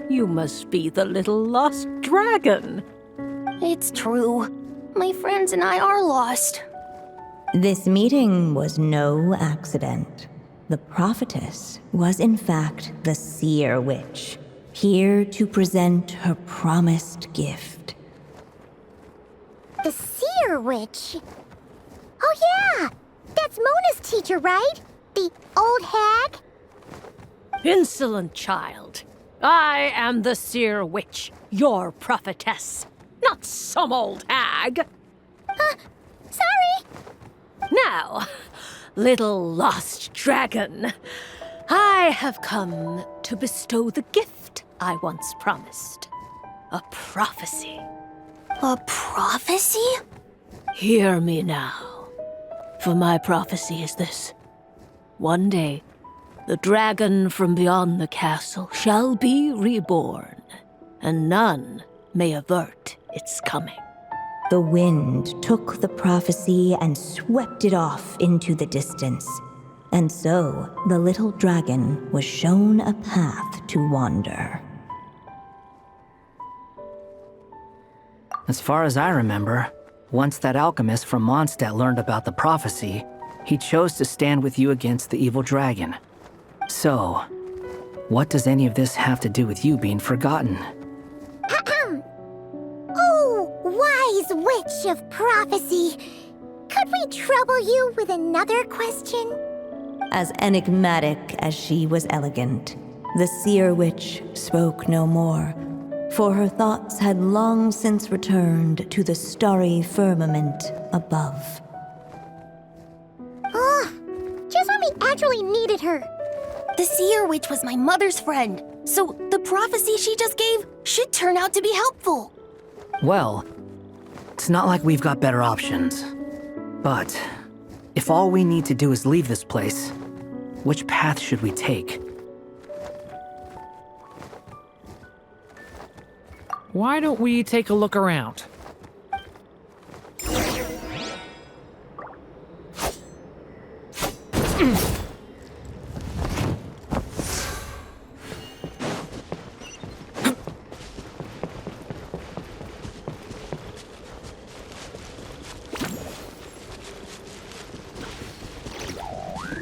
You must be the little lost dragon. It's true. My friends and I are lost. This meeting was no accident. The prophetess was in fact the seer witch, here to present her promised gift. The seer witch? Oh yeah! That's Mona's teacher, right? The old hag? Insolent child. I am the Seer Witch, your prophetess, not some old hag. Sorry! Now, little lost dragon, I have come to bestow the gift I once promised. A prophecy. A prophecy? Hear me now, for my prophecy is this. One day, the dragon from beyond the castle shall be reborn, and none may avert its coming. The wind took the prophecy and swept it off into the distance. And so, the little dragon was shown a path to wander. As far as I remember, once that alchemist from Mondstadt learned about the prophecy, he chose to stand with you against the evil dragon. So, what does any of this have to do with you being forgotten? Oh, wise witch of prophecy! Could we trouble you with another question? As enigmatic as she was elegant, the Seer Witch spoke no more, for her thoughts had long since returned to the starry firmament above. Just when we actually needed her. The Seer Witch was my mother's friend, so the prophecy she just gave should turn out to be helpful. Well, it's not like we've got better options. But if all we need to do is leave this place, which path should we take? Why don't we take a look around?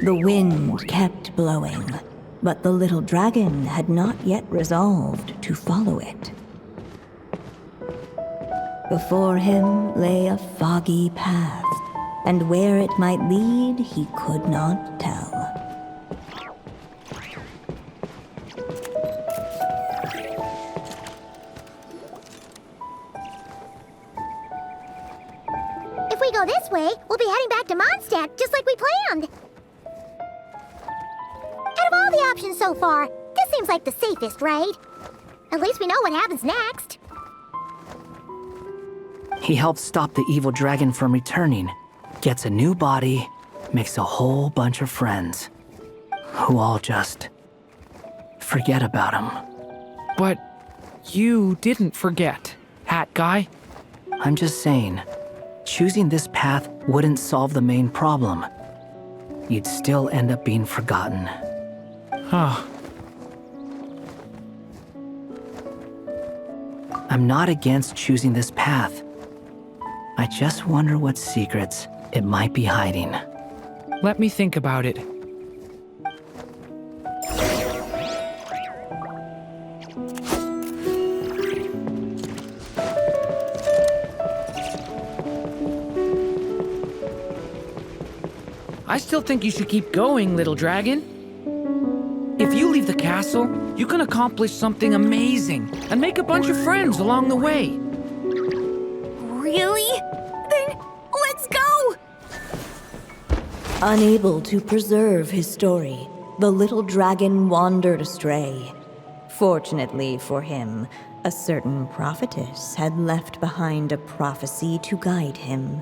The wind kept blowing, but the little dragon had not yet resolved to follow it. Before him lay a foggy path, and where it might lead he could not tell. If we go this way, we'll be heading back to Mondstadt, just like we planned. Out of all the options so far, this seems like the safest, right? At least we know what happens next. He helps stop the evil dragon from returning, gets a new body, makes a whole bunch of friends, who all just forget about him. But you didn't forget, Hat Guy. I'm just saying, choosing this path wouldn't solve the main problem. You'd still end up being forgotten. Huh. I'm not against choosing this path. I just wonder what secrets it might be hiding. Let me think about it. I still think you should keep going, little dragon. If you leave the castle, you can accomplish something amazing and make a bunch of friends along the way. Really? Then let's go! Unable to preserve his story, the little dragon wandered astray. Fortunately for him, a certain prophetess had left behind a prophecy to guide him.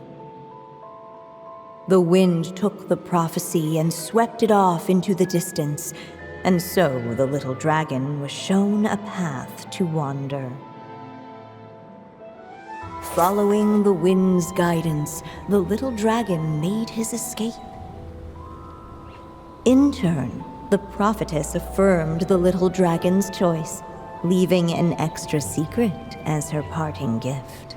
The wind took the prophecy and swept it off into the distance, and so the little dragon was shown a path to wander. Following the wind's guidance, the little dragon made his escape. In turn, the prophetess affirmed the little dragon's choice, leaving an extra secret as her parting gift.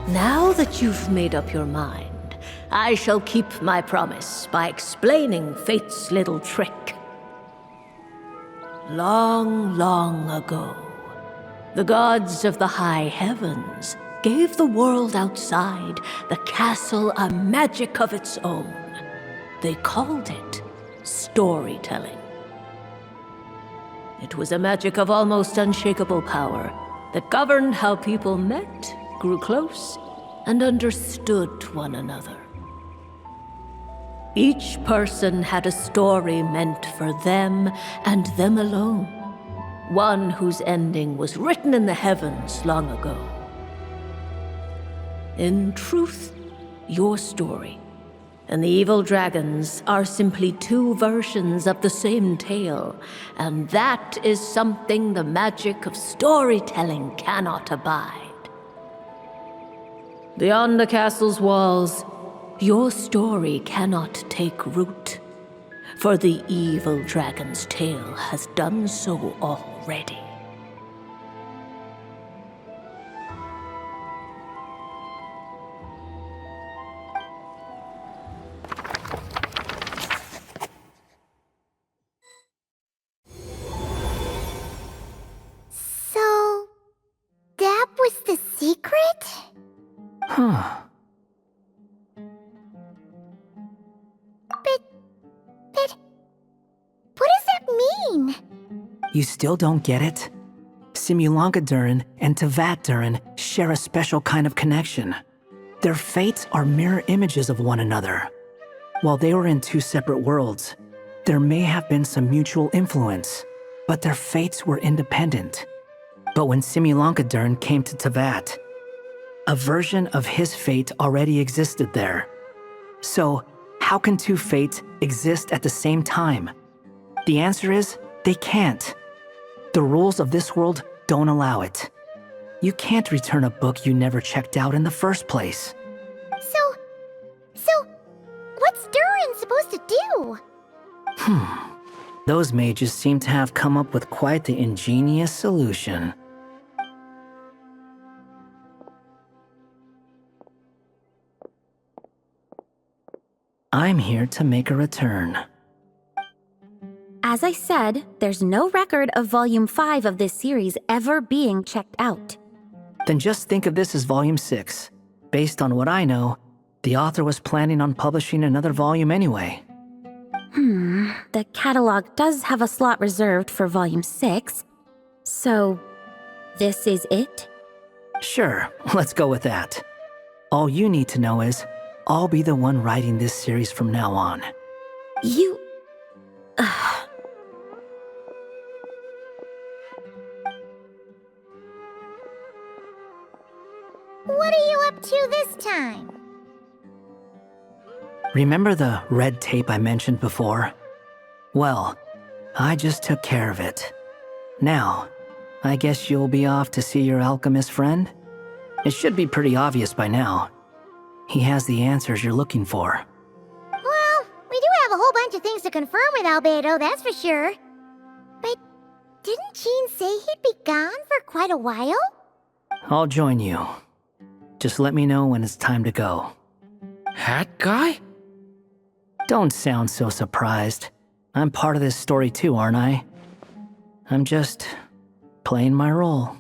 Now that you've made up your mind, I shall keep my promise by explaining fate's little trick. Long, long ago, the gods of the high heavens gave the world outside the castle a magic of its own. They called it storytelling. It was a magic of almost unshakable power that governed how people met, grew close, and understood one another. Each person had a story meant for them and them alone, one whose ending was written in the heavens long ago. In truth, your story and the evil dragons are simply two versions of the same tale, and that is something the magic of storytelling cannot abide. Beyond the castle's walls, your story cannot take root, for the evil dragon's tale has done so already. So, that was the secret? Huh. But what does that mean? You still don't get it? Simulanka Durin and Tevat Durin share a special kind of connection. Their fates are mirror images of one another. While they were in two separate worlds, there may have been some mutual influence, but their fates were independent. But when Simulanka Durin came to Tevat, a version of his fate already existed there. So, how can two fates exist at the same time? The answer is, they can't. The rules of this world don't allow it. You can't return a book you never checked out in the first place. So, what's Durin supposed to do? Those mages seem to have come up with quite the ingenious solution. I'm here to make a return. As I said, there's no record of Volume 5 of this series ever being checked out. Then just think of this as Volume 6. Based on what I know, the author was planning on publishing another volume anyway. The catalog does have a slot reserved for Volume 6. So, this is it? Sure, let's go with that. All you need to know is, I'll be the one writing this series from now on. You... What are you up to this time? Remember the red tape I mentioned before? Well, I just took care of it. Now, I guess you'll be off to see your alchemist friend? It should be pretty obvious by now. He has the answers you're looking for. Well, we do have a whole bunch of things to confirm with Albedo, that's for sure. But didn't Jean say he'd be gone for quite a while? I'll join you. Just let me know when it's time to go. Hat guy? Don't sound so surprised. I'm part of this story too, aren't I? I'm just playing my role.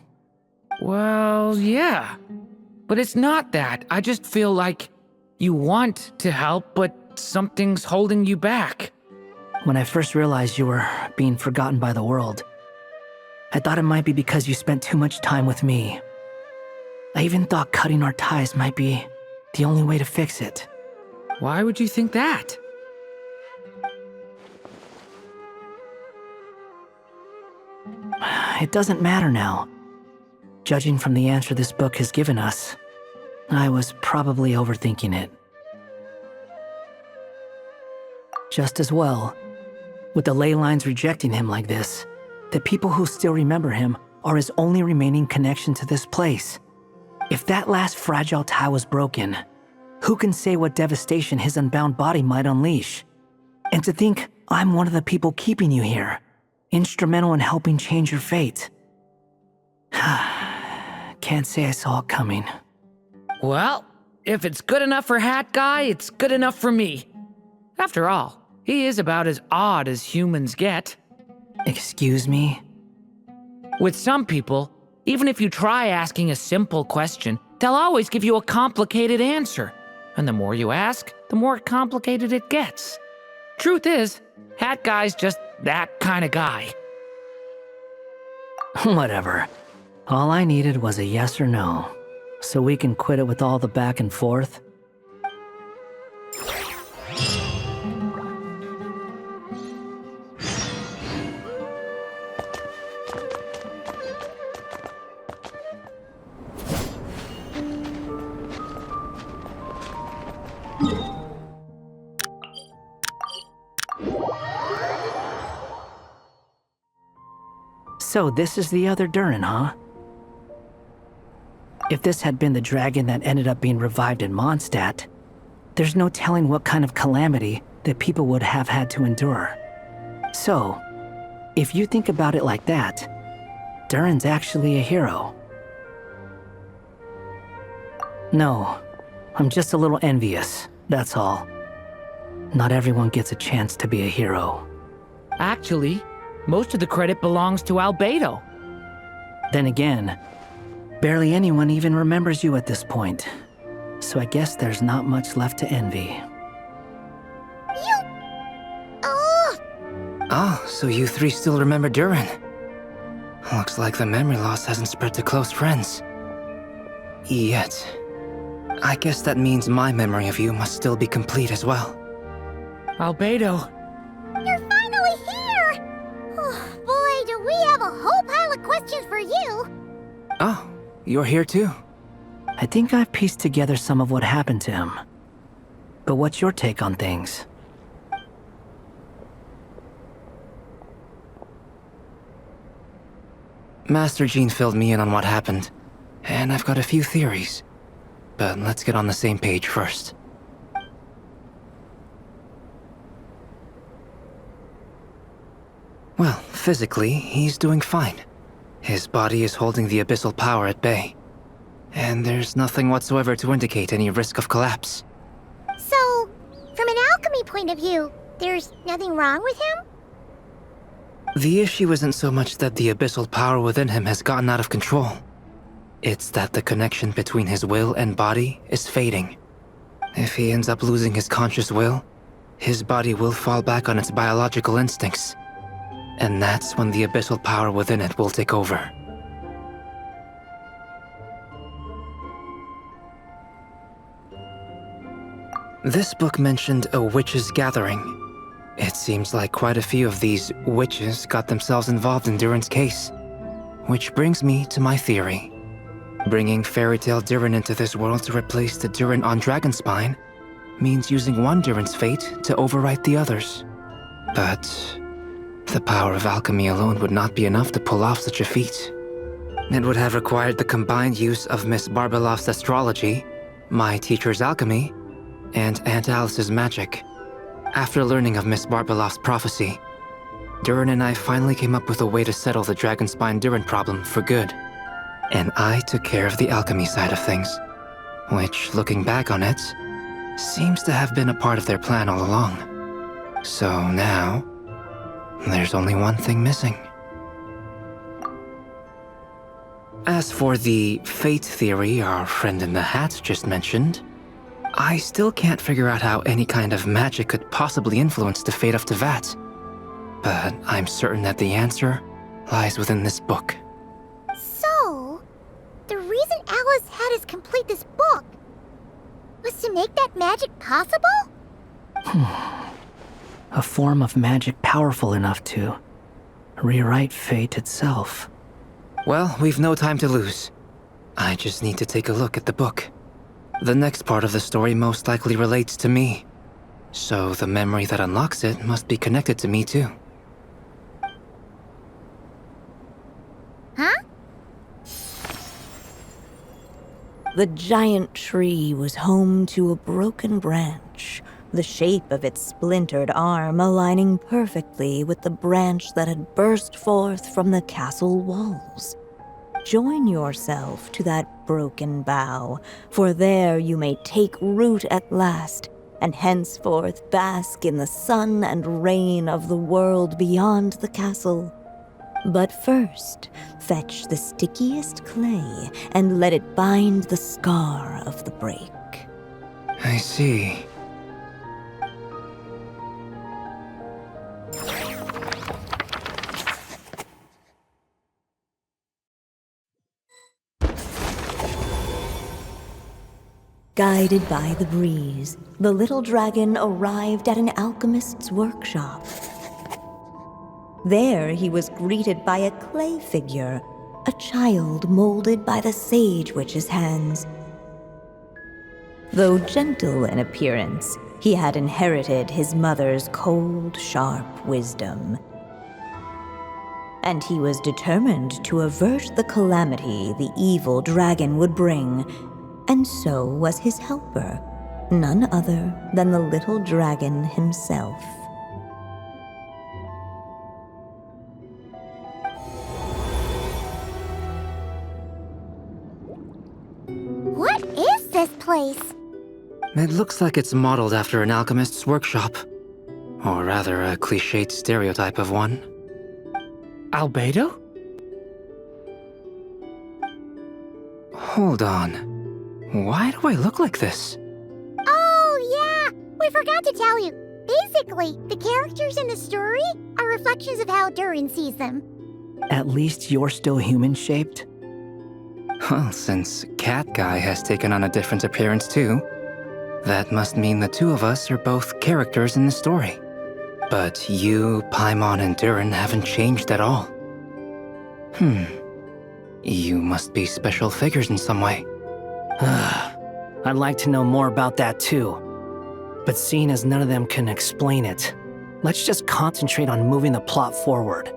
Well, yeah. But it's not that. I just feel like you want to help, but something's holding you back. When I first realized you were being forgotten by the world, I thought it might be because you spent too much time with me. I even thought cutting our ties might be the only way to fix it. Why would you think that? It doesn't matter now. Judging from the answer this book has given us, I was probably overthinking it. Just as well, with the ley lines rejecting him like this, the people who still remember him are his only remaining connection to this place. If that last fragile tie was broken, who can say what devastation his unbound body might unleash? And to think I'm one of the people keeping you here, instrumental in helping change your fate. Can't say I saw it coming. Well, if it's good enough for Hat Guy, it's good enough for me. After all, he is about as odd as humans get. Excuse me? With some people, even if you try asking a simple question, they'll always give you a complicated answer. And the more you ask, the more complicated it gets. Truth is, Hat Guy's just that kind of guy. Whatever. All I needed was a yes or no, so we can quit it with all the back and forth. So this is the other Durin, huh? If this had been the dragon that ended up being revived in Mondstadt, there's no telling what kind of calamity that people would have had to endure. So, if you think about it like that, Durin's actually a hero. No, I'm just a little envious, that's all. Not everyone gets a chance to be a hero. Actually, most of the credit belongs to Albedo. Then again, barely anyone even remembers you at this point. So I guess there's not much left to envy. Oh, so you three still remember Durin? Looks like the memory loss hasn't spread to close friends. Yet. I guess that means my memory of you must still be complete as well. Albedo. You're finally here! Oh, boy, do we have a whole pile of questions for you! Oh, you're here too? I think I've pieced together some of what happened to him. But what's your take on things? Master Jean filled me in on what happened, and I've got a few theories. But let's get on the same page first. Well, physically, he's doing fine. His body is holding the abyssal power at bay. And there's nothing whatsoever to indicate any risk of collapse. So, from an alchemy point of view, there's nothing wrong with him? The issue isn't so much that the abyssal power within him has gotten out of control. It's that the connection between his will and body is fading. If he ends up losing his conscious will, his body will fall back on its biological instincts. And that's when the abyssal power within it will take over. This book mentioned a witches' gathering. It seems like quite a few of these witches got themselves involved in Durin's case. Which brings me to my theory. Bringing fairy tale Durin into this world to replace the Durin on Dragonspine means using one Durin's fate to overwrite the others. But the power of alchemy alone would not be enough to pull off such a feat. It would have required the combined use of Miss Barbeloff's astrology, my teacher's alchemy, and Aunt Alice's magic. After learning of Miss Barbeloff's prophecy, Durin and I finally came up with a way to settle the Dragonspine Durin problem for good. And I took care of the alchemy side of things, which, looking back on it, seems to have been a part of their plan all along. So now, there's only one thing missing. As for the fate theory our friend in the hat just mentioned, I still can't figure out how any kind of magic could possibly influence the fate of Tevat. But I'm certain that the answer lies within this book. So, the reason Alice had us complete this book was to make that magic possible? A form of magic powerful enough to rewrite fate itself. Well, we've no time to lose. I just need to take a look at the book. The next part of the story most likely relates to me. So the memory that unlocks it must be connected to me too. Huh? The giant tree was home to a broken branch, the shape of its splintered arm aligning perfectly with the branch that had burst forth from the castle walls. Join yourself to that broken bough, for there you may take root at last, and henceforth bask in the sun and rain of the world beyond the castle. But first, fetch the stickiest clay and let it bind the scar of the break. I see. Guided by the breeze, the little dragon arrived at an alchemist's workshop. There he was greeted by a clay figure, a child molded by the Sage Witch's hands. Though gentle in appearance, he had inherited his mother's cold, sharp wisdom. And he was determined to avert the calamity the evil dragon would bring, and so was his helper, none other than the little dragon himself. What is this place? It looks like it's modeled after an alchemist's workshop. Or rather, a cliched stereotype of one. Albedo? Hold on. Why do I look like this? Oh, yeah! We forgot to tell you. Basically, the characters in the story are reflections of how Durin sees them. At least you're still human-shaped? Well, since Cat Guy has taken on a different appearance too, that must mean the two of us are both characters in the story. But you, Paimon, and Durin haven't changed at all. You must be special figures in some way. I'd like to know more about that too. But seeing as none of them can explain it, let's just concentrate on moving the plot forward.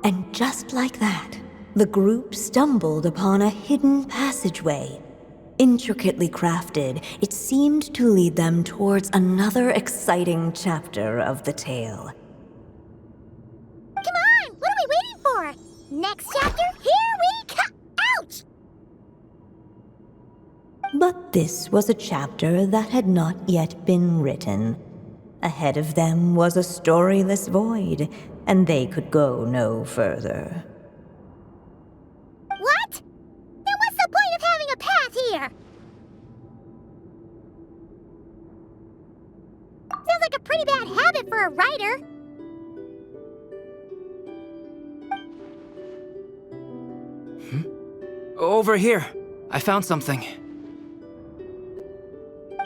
And just like that, the group stumbled upon a hidden passageway. Intricately crafted, it seemed to lead them towards another exciting chapter of the tale. Come on! What are we waiting for? Next chapter, here we come! Ouch! But this was a chapter that had not yet been written. Ahead of them was a storyless void, and they could go no further. What? Then what's the point of having a path here? Sounds like a pretty bad habit for a writer. Over here. I found something.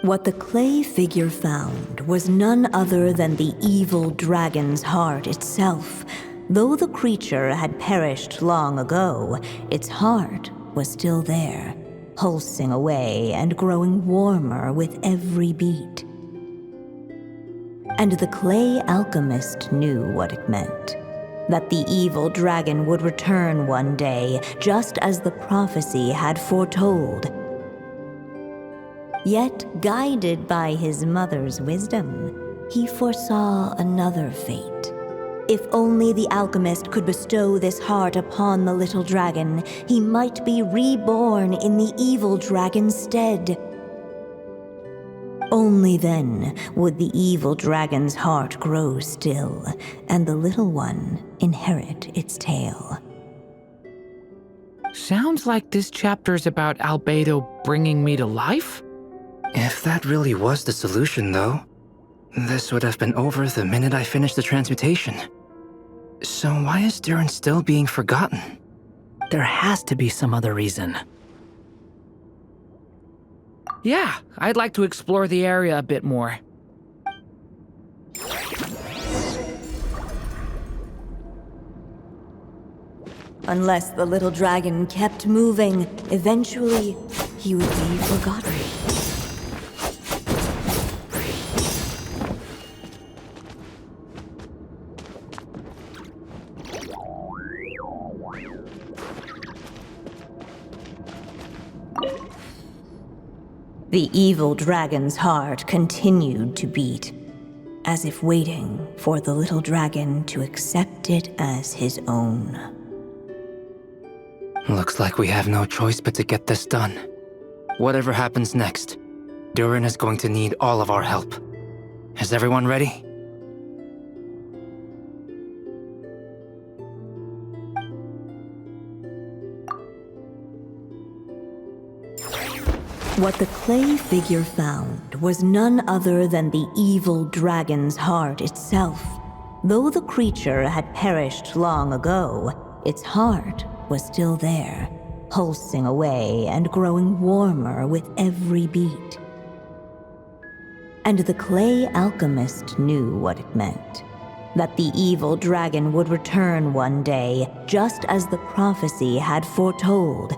What the clay figure found was none other than the evil dragon's heart itself. Though the creature had perished long ago, its heart was still there, pulsing away and growing warmer with every beat. And the clay alchemist knew what it meant. That the evil dragon would return one day, just as the prophecy had foretold. Yet, guided by his mother's wisdom, he foresaw another fate. If only the alchemist could bestow this heart upon the little dragon, he might be reborn in the evil dragon's stead. Only then would the evil dragon's heart grow still, and the little one inherit its tale. Sounds like this chapter's about Albedo bringing me to life? If that really was the solution, though, this would have been over the minute I finished the transmutation. So why is Durin still being forgotten? There has to be some other reason. Yeah, I'd like to explore the area a bit more. Unless the little dragon kept moving, eventually he would be forgotten. The evil dragon's heart continued to beat, as if waiting for the little dragon to accept it as his own. Looks like we have no choice but to get this done. Whatever happens next, Durin is going to need all of our help. Is everyone ready? What the clay figure found was none other than the evil dragon's heart itself. Though the creature had perished long ago, its heart was still there, pulsing away and growing warmer with every beat. And the clay alchemist knew what it meant. That the evil dragon would return one day, just as the prophecy had foretold.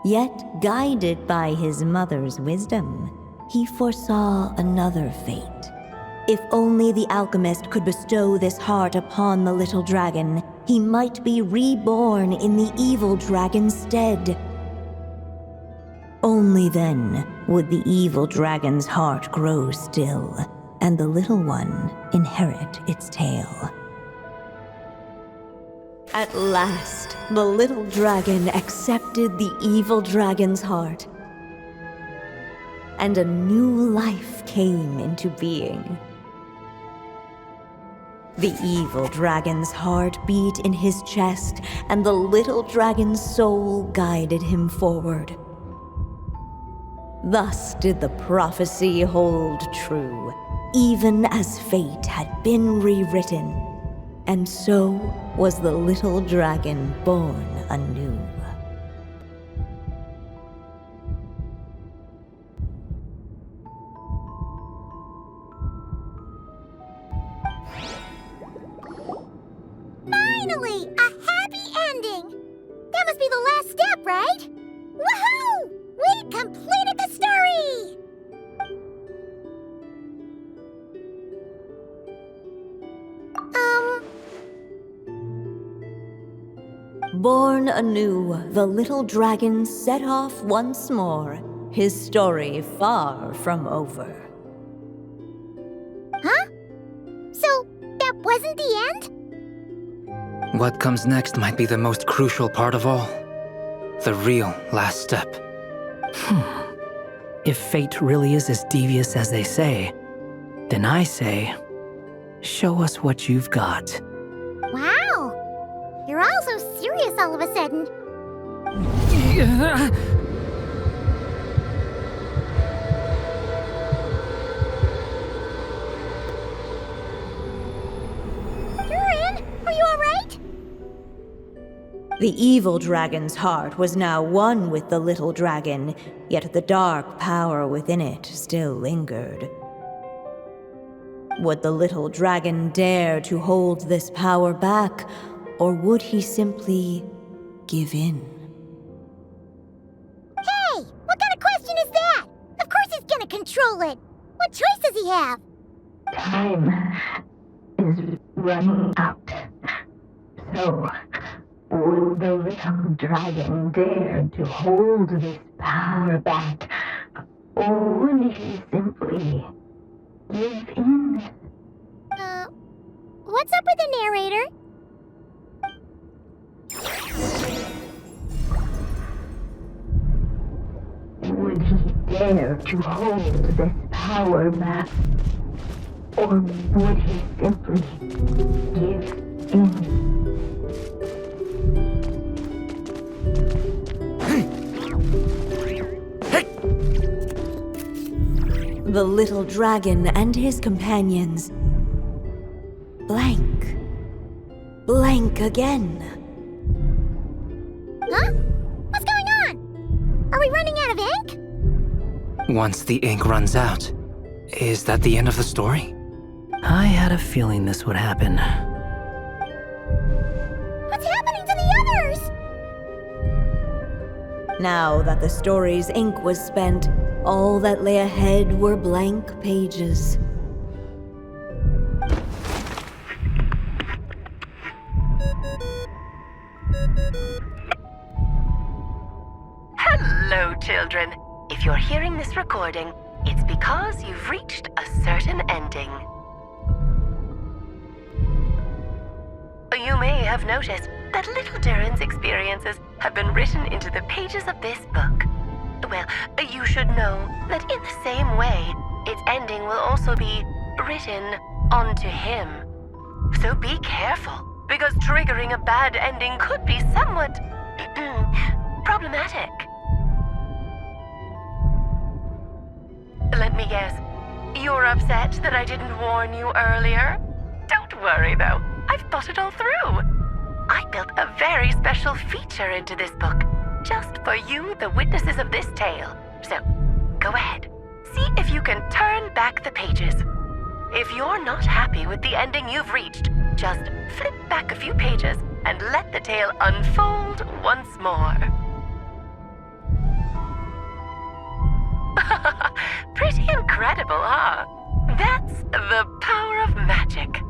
Yet, guided by his mother's wisdom, he foresaw another fate. If only the alchemist could bestow this heart upon the little dragon, he might be reborn in the evil dragon's stead. Only then would the evil dragon's heart grow still, and the little one inherit its tale. At last, the little dragon accepted the evil dragon's heart, and a new life came into being. The evil dragon's heart beat in his chest, and the little dragon's soul guided him forward. Thus did the prophecy hold true, even as fate had been rewritten. And so was the little dragon born anew. Finally! A happy ending! That must be the last step, right? Woohoo! We completed the story! Born anew, the little dragon set off once more, his story far from over. Huh? So, that wasn't the end? What comes next might be the most crucial part of all. The real last step. If fate really is as devious as they say, then I say, show us what you've got. Wow! You're all so serious all of a sudden. Durin, are you alright? The evil dragon's heart was now one with the little dragon, yet the dark power within it still lingered. Would the little dragon dare to hold this power back, or would he simply give in? Hey! What kind of question is that? Of course he's gonna control it! What choice does he have? Time is running out. So, would the little dragon dare to hold this power back, or would he simply give in? What's up with the narrator? Would he dare to hold this power back, or would he simply give in? The little dragon and his companions blank. Blank again. Huh? What's going on? Are we running out of ink? Once the ink runs out, is that the end of the story? I had a feeling this would happen. What's happening to the others? Now that the story's ink was spent, all that lay ahead were blank pages. Hello, children. If you're hearing this recording, it's because you've reached a certain ending. You may have noticed that little Durin's experiences have been written into the pages of this book. Well, you should know that in the same way, its ending will also be written onto him. So be careful, because triggering a bad ending could be somewhat problematic. Let me guess. You're upset that I didn't warn you earlier? Don't worry, though. I've thought it all through. I built a very special feature into this book, just for you, the witnesses of this tale. So, go ahead. See if you can turn back the pages. If you're not happy with the ending you've reached, just flip back a few pages and let the tale unfold once more. Pretty incredible, huh? That's the power of magic.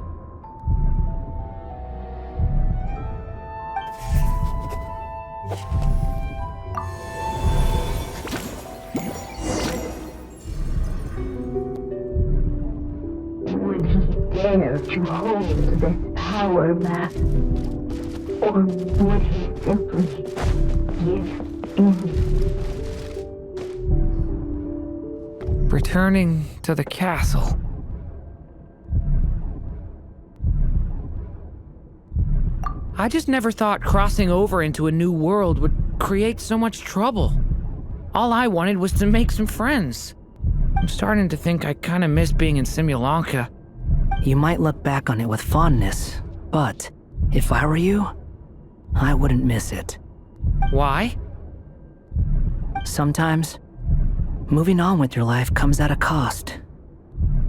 Would he dare to hold this power map? Or would he simply give in? Returning to the castle. I just never thought crossing over into a new world would create so much trouble. All I wanted was to make some friends. I'm starting to think I kind of miss being in Simulanka. You might look back on it with fondness, but if I were you, I wouldn't miss it. Why? Sometimes, moving on with your life comes at a cost.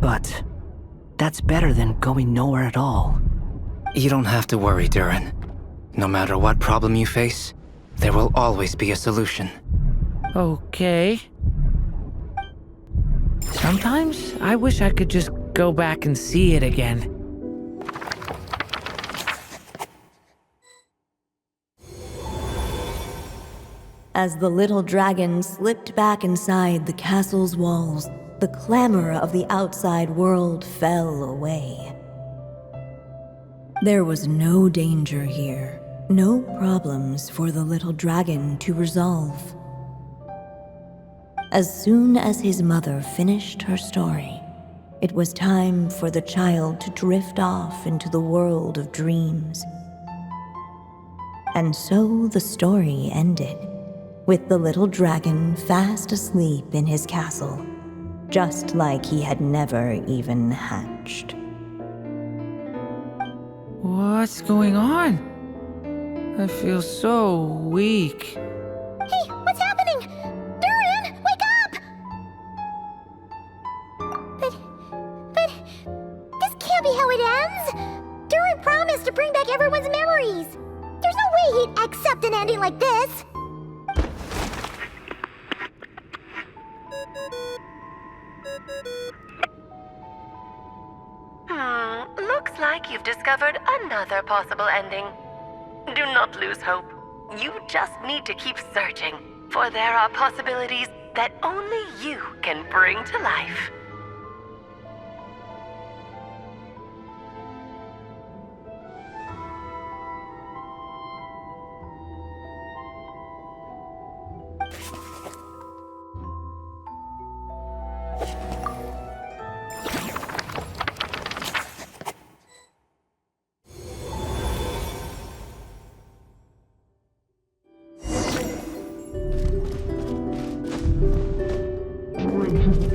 But that's better than going nowhere at all. You don't have to worry, Durin. No matter what problem you face, there will always be a solution. Okay. Sometimes I wish I could just go back and see it again. As the little dragon slipped back inside the castle's walls, the clamor of the outside world fell away. There was no danger here, no problems for the little dragon to resolve. As soon as his mother finished her story, it was time for the child to drift off into the world of dreams. And so the story ended, with the little dragon fast asleep in his castle, just like he had never even hatched. What's going on? I feel so weak. Hey, what's happening? Durin, wake up! But, this can't be how it ends. Durin promised to bring back everyone's memories. There's no way he'd accept an ending like this. Looks like you've discovered another possible ending. Do not lose hope. You just need to keep searching, for there are possibilities that only you can bring to life.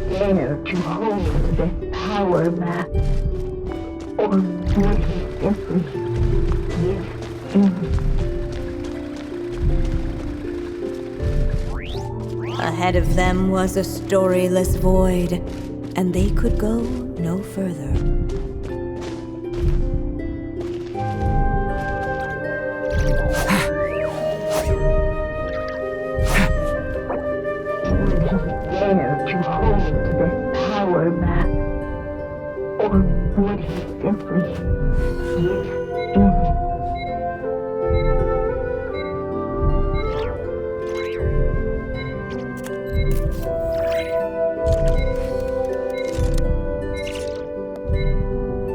Dare to hold this power map? Or would he simply give in? Ahead of them was a storyless void, and they could go no further. Dare to hold this power map? Or would he simply give in?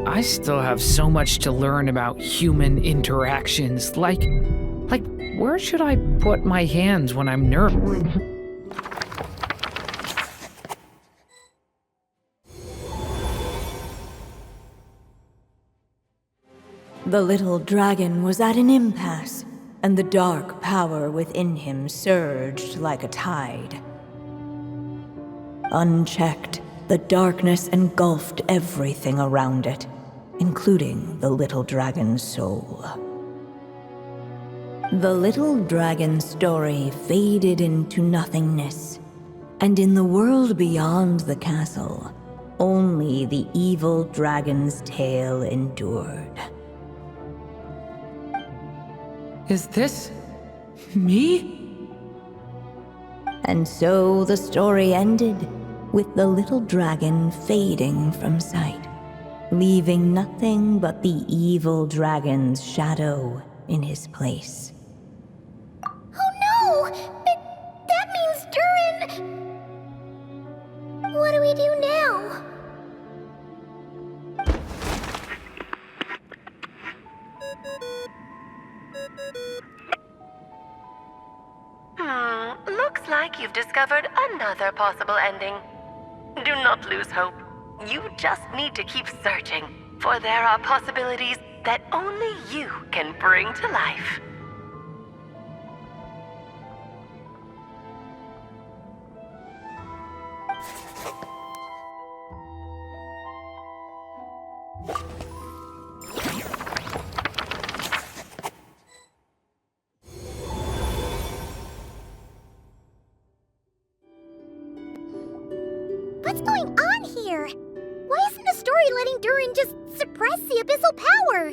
I still have so much to learn about human interactions. Like, where should I put my hands when I'm nervous? The little dragon was at an impasse, and the dark power within him surged like a tide. unchecked, the darkness engulfed everything around it, including the little dragon's soul. The little dragon's story faded into nothingness, and in the world beyond the castle, only the evil dragon's tale endured. Is this me? And so the story ended, with the little dragon fading from sight, leaving nothing but the evil dragon's shadow in his place. Oh no! That means Durin! What do we do now? Looks like you've discovered another possible ending. Do not lose hope. You just need to keep searching, for there are possibilities that only you can bring to life. What's going on here? Why isn't the story letting Durin just suppress the abyssal power?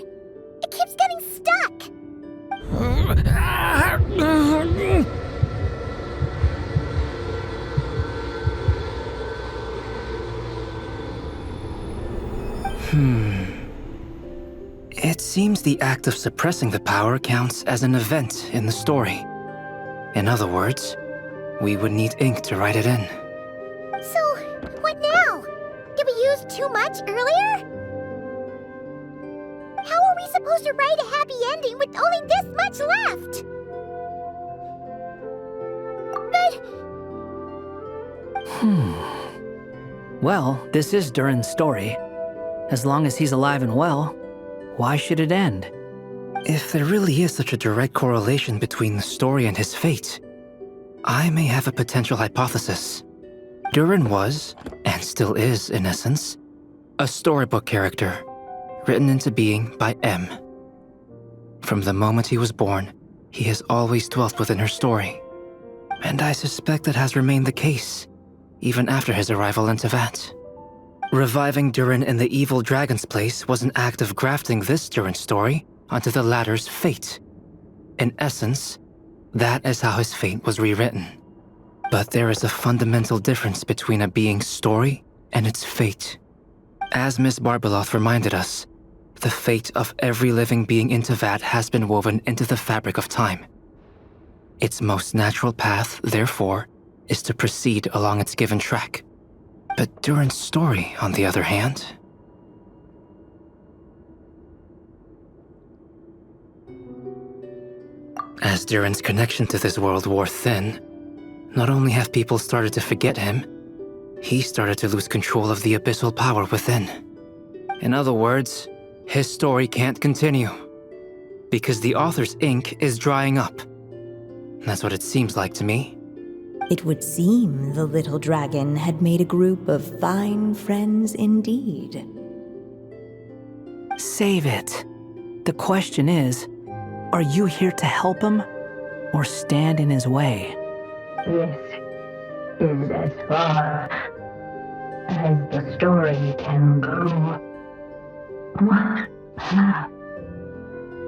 It keeps getting stuck. It seems the act of suppressing the power counts as an event in the story. In other words, we would need ink to write it in. So, what now? Did we use too much earlier? How are we supposed to write a happy ending with only this much left? But... Well, this is Durin's story. As long as he's alive and well, why should it end? If there really is such a direct correlation between the story and his fate, I may have a potential hypothesis. Durin was, and still is in essence, a storybook character, written into being by M. From the moment he was born, he has always dwelt within her story. And I suspect that has remained the case, even after his arrival in Tevat. Reviving Durin in the evil dragon's place was an act of grafting this Durin story onto the latter's fate. In essence, that is how his fate was rewritten. But there is a fundamental difference between a being's story and its fate. As Miss Barbeloth reminded us, the fate of every living being in Tevat has been woven into the fabric of time. Its most natural path, therefore, is to proceed along its given track. But Durin's story, on the other hand... As Durin's connection to this world wore thin, not only have people started to forget him, he started to lose control of the abyssal power within. In other words, his story can't continue, because the author's ink is drying up. That's what it seems like to me. It would seem the little dragon had made a group of fine friends indeed. Save it. The question is, are you here to help him, or stand in his way? This is as far as the story can go. What path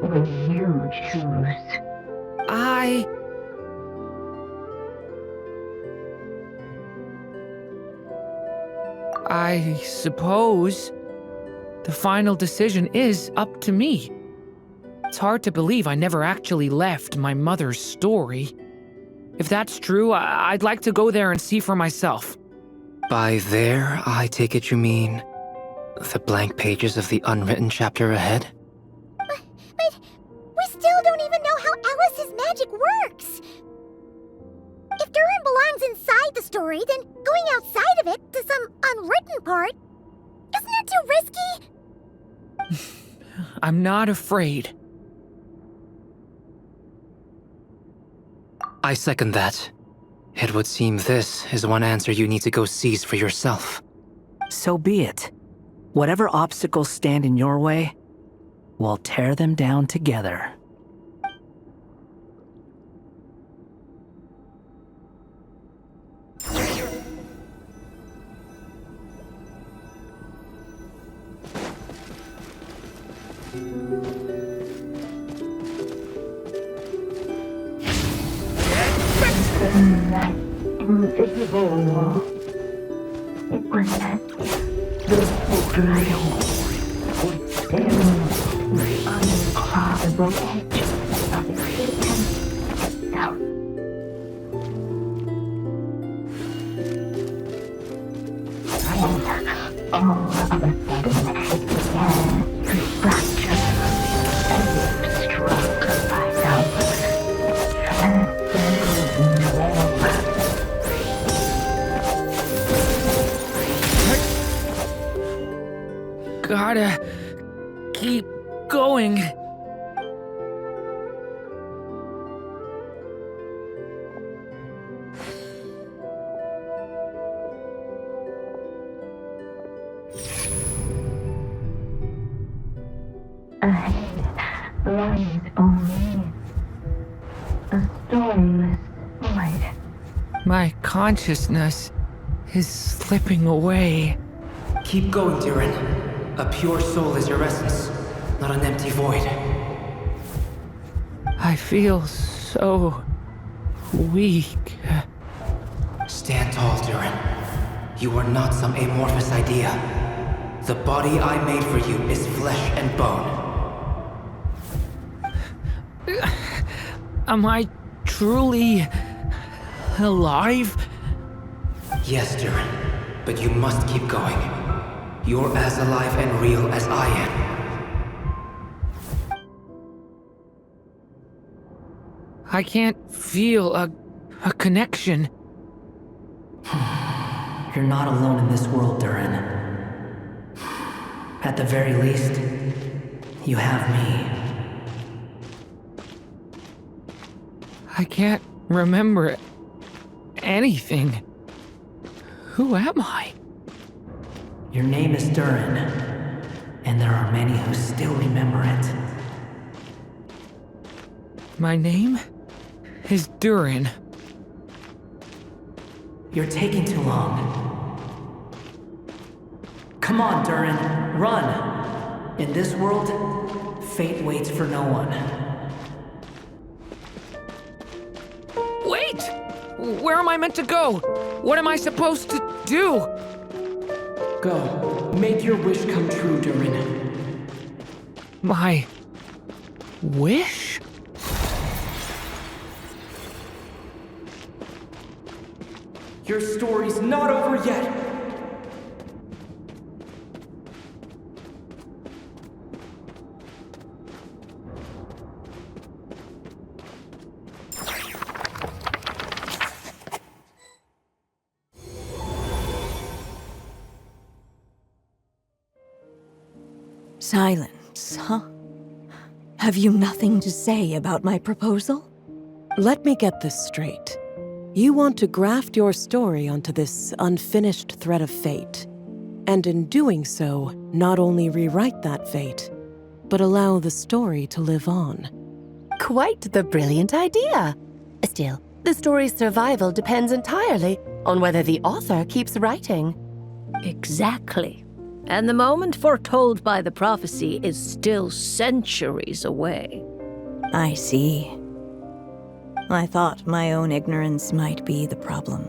will you choose? I suppose the final decision is up to me. It's hard to believe I never actually left my mother's story. If that's true, I'd like to go there and see for myself. By there, I take it you mean the blank pages of the unwritten chapter ahead? But we still don't even know how Alice's magic works. If Durin belongs inside the story, then going outside of it to some unwritten part, isn't it too risky? I'm not afraid. I second that. It would seem this is one answer you need to go seize for yourself. So be it. Whatever obstacles stand in your way, we'll tear them down together. That invisible wall, it was as if the dragon would stand the uncrossable edge of existence itself. And all of a sudden, it began to fracture as if struck by some Gotta keep going. Ahead lies only a stormless void. My consciousness is slipping away. Keep going, Durin. A pure soul is your essence, not an empty void. I feel so weak. Stand tall, Durin. You are not some amorphous idea. The body I made for you is flesh and bone. Am I truly alive? Yes, Durin, but you must keep going. You're as alive and real as I am. I can't feel a connection. You're not alone in this world, Durin. At the very least, you have me. I can't remember anything. Who am I? Your name is Durin, and there are many who still remember it. My name is Durin. You're taking too long. Come on, Durin, run! In this world, fate waits for no one. Wait! Where am I meant to go? What am I supposed to do? Go. Make your wish come true, Durin. My wish? Your story's not over yet. Silence, huh? Have you nothing to say about my proposal? Let me get this straight. You want to graft your story onto this unfinished thread of fate, and in doing so, not only rewrite that fate, but allow the story to live on. Quite the brilliant idea. Still, the story's survival depends entirely on whether the author keeps writing. Exactly. And the moment foretold by the prophecy is still centuries away. I see. I thought my own ignorance might be the problem.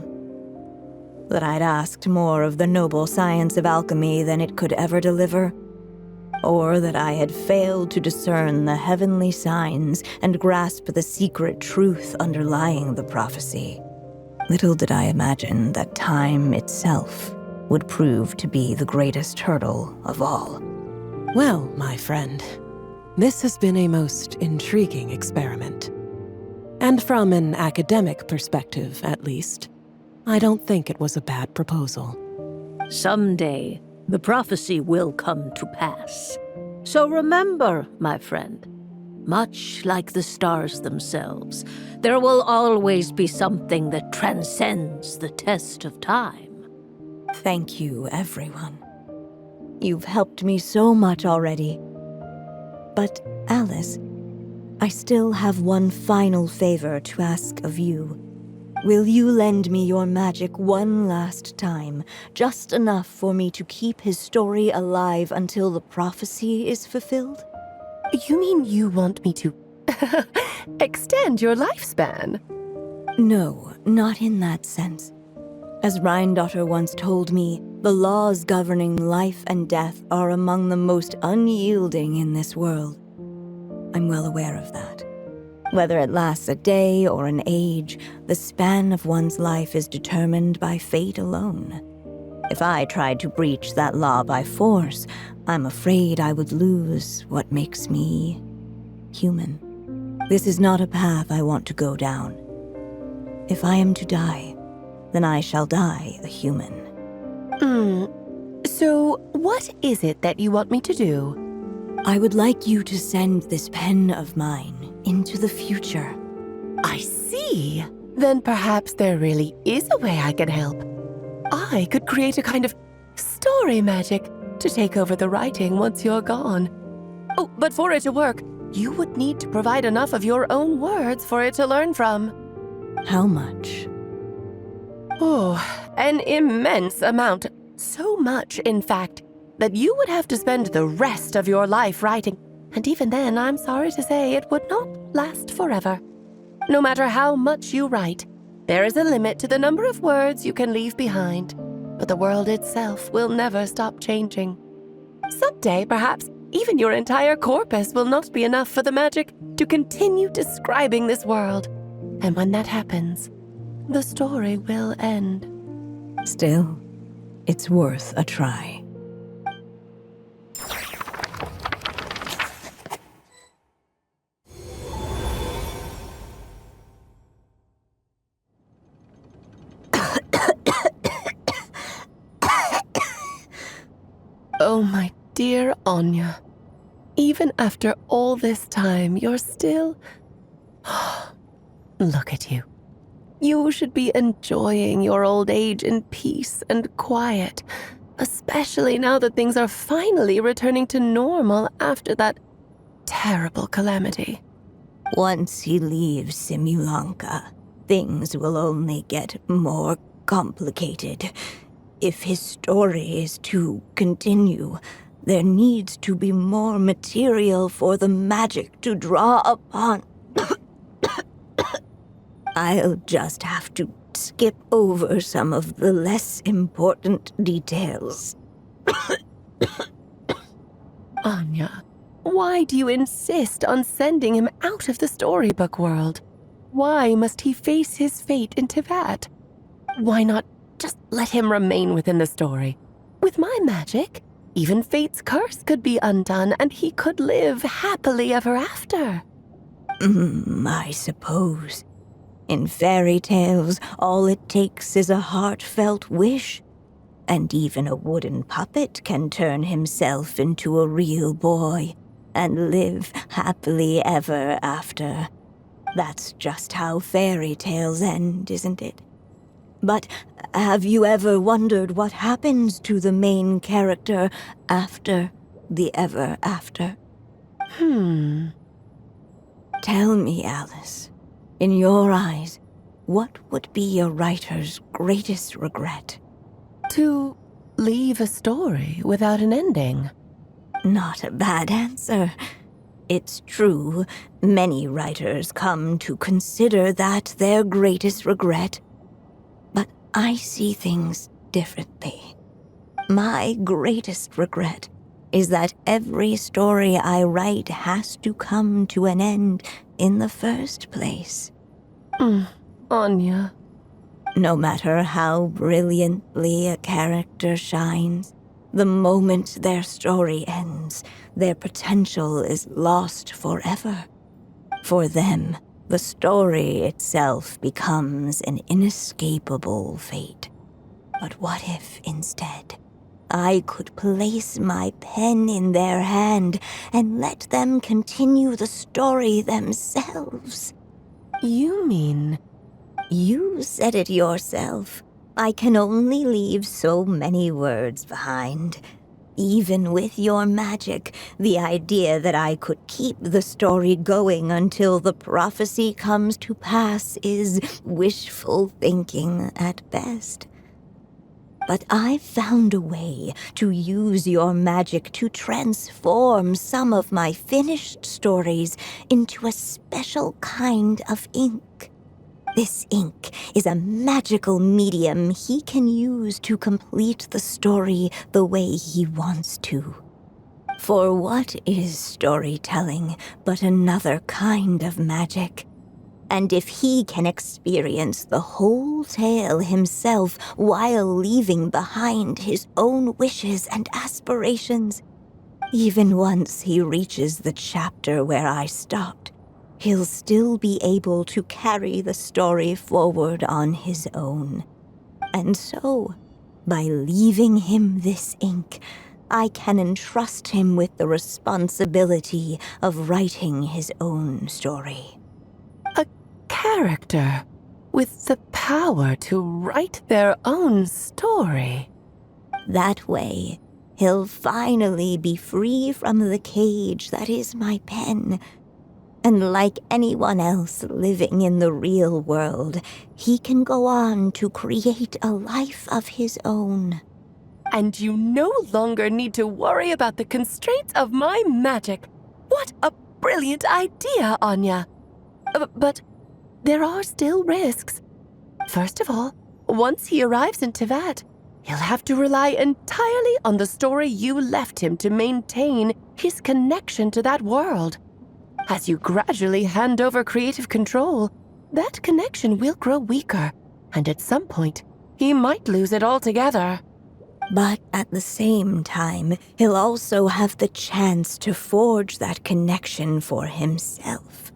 That I'd asked more of the noble science of alchemy than it could ever deliver. Or that I had failed to discern the heavenly signs and grasp the secret truth underlying the prophecy. Little did I imagine that time itself would prove to be the greatest hurdle of all. Well, my friend, this has been a most intriguing experiment. And from an academic perspective, at least, I don't think it was a bad proposal. Someday, the prophecy will come to pass. So remember, my friend, Much like the stars themselves, there will always be something that transcends the test of time. Thank you, everyone. You've helped me so much already. But, Alice, I still have one final favor to ask of you. Will you lend me your magic one last time, just enough for me to keep his story alive until the prophecy is fulfilled? You mean you want me to extend your lifespan? No, not in that sense. As Rheindotter once told me, the laws governing life and death are among the most unyielding in this world. I'm well aware of that. Whether it lasts a day or an age, the span of one's life is determined by fate alone. If I tried to breach that law by force, I'm afraid I would lose what makes me human. This is not a path I want to go down. If I am to die, then I shall die a human. So what is it that you want me to do? I would like you to send this pen of mine into the future. I see. Then perhaps there really is a way I can help. I could create a kind of story magic to take over the writing once you're gone. Oh, but for it to work, you would need to provide enough of your own words for it to learn from. How much? Oh, an immense amount. So much, in fact, that you would have to spend the rest of your life writing. And even then, I'm sorry to say, it would not last forever. No matter how much you write, there is a limit to the number of words you can leave behind. But the world itself will never stop changing. Someday, perhaps, even your entire corpus will not be enough for the magic to continue describing this world. And when that happens, the story will end. Still, it's worth a try. Oh, my dear Anya. Even after all this time, you're still... Look at you. You should be enjoying your old age in peace and quiet, especially now that things are finally returning to normal after that terrible calamity. Once he leaves Simulanka, things will only get more complicated. If his story is to continue, there needs to be more material for the magic to draw upon. I'll just have to skip over some of the less important details. Anya, why do you insist on sending him out of the storybook world? Why must he face his fate into that? Why not just let him remain within the story? With my magic, even fate's curse could be undone and he could live happily ever after. I suppose. In fairy tales, all it takes is a heartfelt wish. And even a wooden puppet can turn himself into a real boy and live happily ever after. That's just how fairy tales end, isn't it? But have you ever wondered what happens to the main character after the ever after? Tell me, Alice, in your eyes, what would be a writer's greatest regret? To leave a story without an ending. Not a bad answer. It's true, many writers come to consider that their greatest regret. But I see things differently. My greatest regret is that every story I write has to come to an end in the first place. Anya. No matter how brilliantly a character shines, the moment their story ends, their potential is lost forever. For them, the story itself becomes an inescapable fate. But what if, instead, I could place my pen in their hand and let them continue the story themselves. You mean? You said it yourself. I can only leave so many words behind. Even with your magic, the idea that I could keep the story going until the prophecy comes to pass is wishful thinking at best. But I've found a way to use your magic to transform some of my finished stories into a special kind of ink. This ink is a magical medium he can use to complete the story the way he wants to. For what is storytelling but another kind of magic? And if he can experience the whole tale himself while leaving behind his own wishes and aspirations, even once he reaches the chapter where I stopped, he'll still be able to carry the story forward on his own. And so, by leaving him this ink, I can entrust him with the responsibility of writing his own story. A character with the power to write their own story. That way, he'll finally be free from the cage that is my pen. And like anyone else living in the real world, he can go on to create a life of his own. And you no longer need to worry about the constraints of my magic. What a brilliant idea, Anya. But there are still risks. First of all, once he arrives in Teyvat, he'll have to rely entirely on the story you left him to maintain his connection to that world. As you gradually hand over creative control, that connection will grow weaker, and at some point, he might lose it altogether. But at the same time, he'll also have the chance to forge that connection for himself.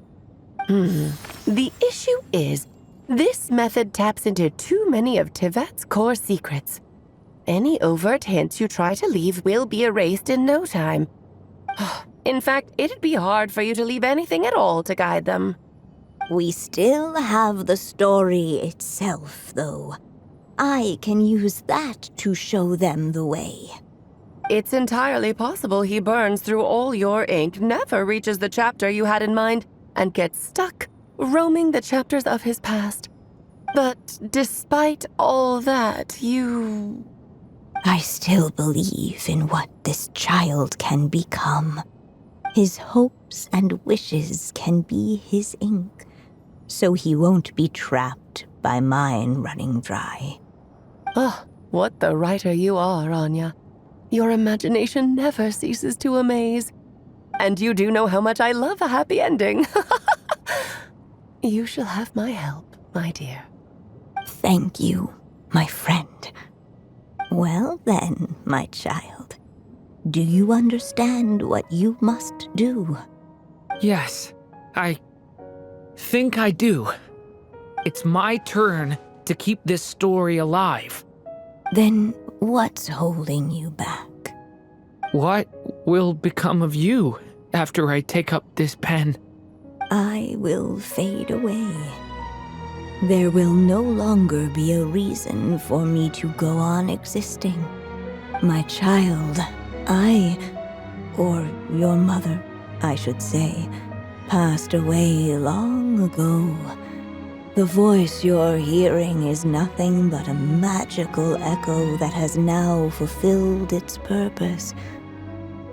The issue is, this method taps into too many of Teyvat's core secrets. Any overt hints you try to leave will be erased in no time. In fact, it'd be hard for you to leave anything at all to guide them. We still have the story itself, though. I can use that to show them the way. It's entirely possible he burns through all your ink, never reaches the chapter you had in mind, and gets stuck roaming the chapters of his past. But despite all that, I still believe in what this child can become. His hopes and wishes can be his ink, so he won't be trapped by mine running dry. Oh, what the writer you are, Anya. Your imagination never ceases to amaze. And you do know how much I love a happy ending. You shall have my help, my dear. Thank you, my friend. Well then, my child. Do you understand what you must do? Yes, I think I do. It's my turn to keep this story alive. Then what's holding you back? What will become of you after I take up this pen? I will fade away. There will no longer be a reason for me to go on existing. My child, or your mother, I should say, passed away long ago. The voice you're hearing is nothing but a magical echo that has now fulfilled its purpose.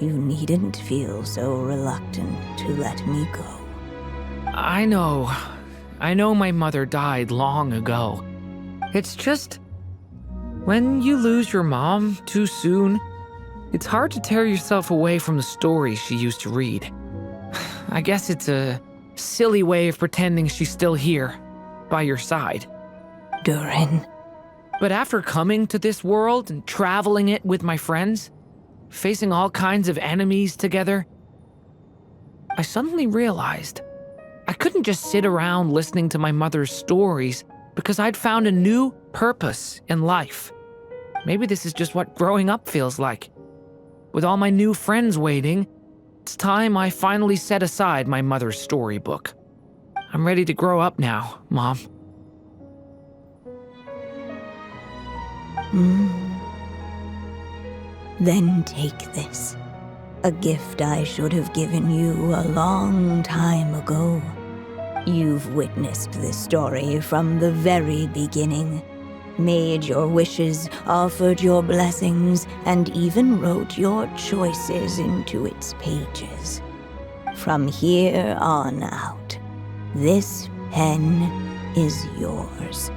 You needn't feel so reluctant to let me go. I know my mother died long ago. It's just, when you lose your mom too soon, it's hard to tear yourself away from the stories she used to read. I guess it's a silly way of pretending she's still here, by your side. Durin. But after coming to this world and traveling it with my friends, facing all kinds of enemies together, I suddenly realized I couldn't just sit around listening to my mother's stories because I'd found a new purpose in life. maybe this is just what growing up feels like. With all my new friends waiting, it's time I finally set aside my mother's storybook. I'm ready to grow up now, Mom. Then take this. A gift I should have given you a long time ago. You've witnessed this story from the very beginning. Made your wishes, offered your blessings, and even wrote your choices into its pages. From here on out, this pen is yours.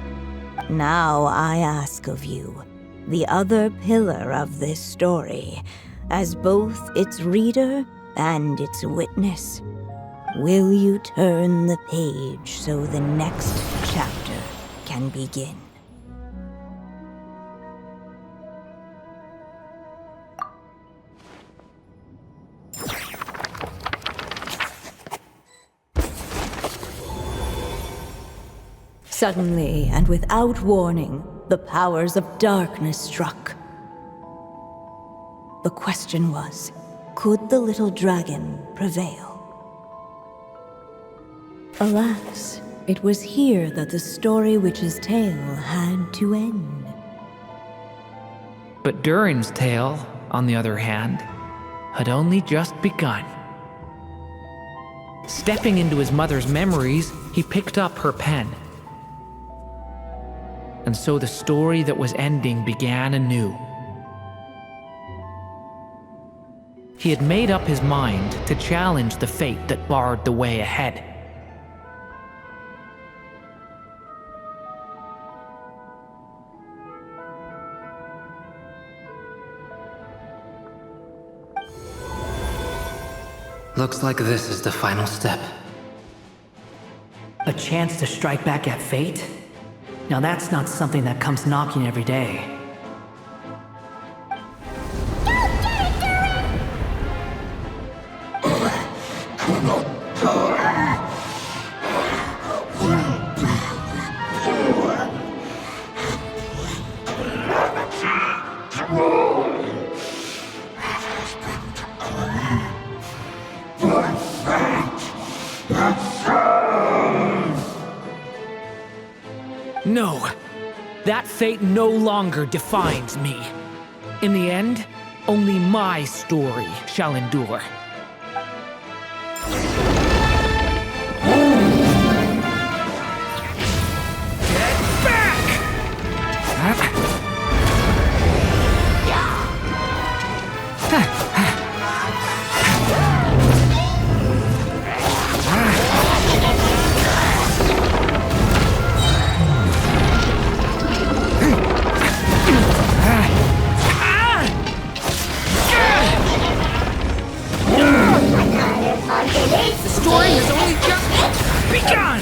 Now I ask of you, the other pillar of this story, as both its reader and its witness, will you turn the page so the next chapter can begin? Suddenly, and without warning, the powers of darkness struck. The question was, could the little dragon prevail? Alas, it was here that the story witch's tale had to end. But Durin's tale, on the other hand, had only just begun. Stepping into his mother's memories, he picked up her pen. And so the story that was ending began anew. He had made up his mind to challenge the fate that barred the way ahead. Looks like this is the final step. A chance to strike back at fate? Now that's not something that comes knocking every day. No, that fate no longer defines me. In the end, only my story shall endure. Get back! The story has only just begun!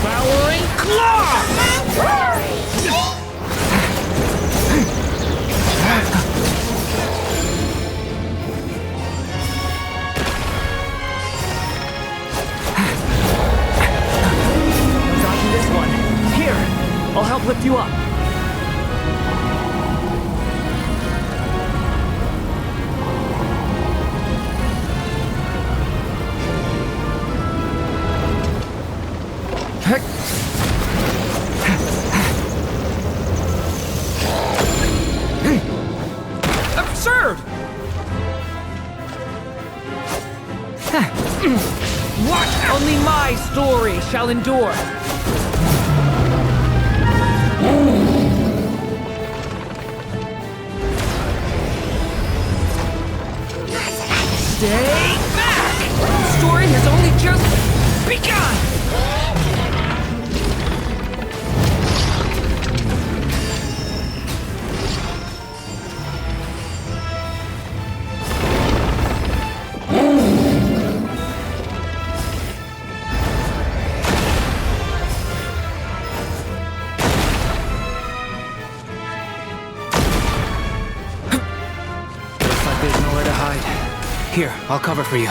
Devouring claw! Dodging this one. Here, I'll help lift you up. Absurd! What? Only my story shall endure. Stay back! The story has only just begun! Here, I'll cover for you.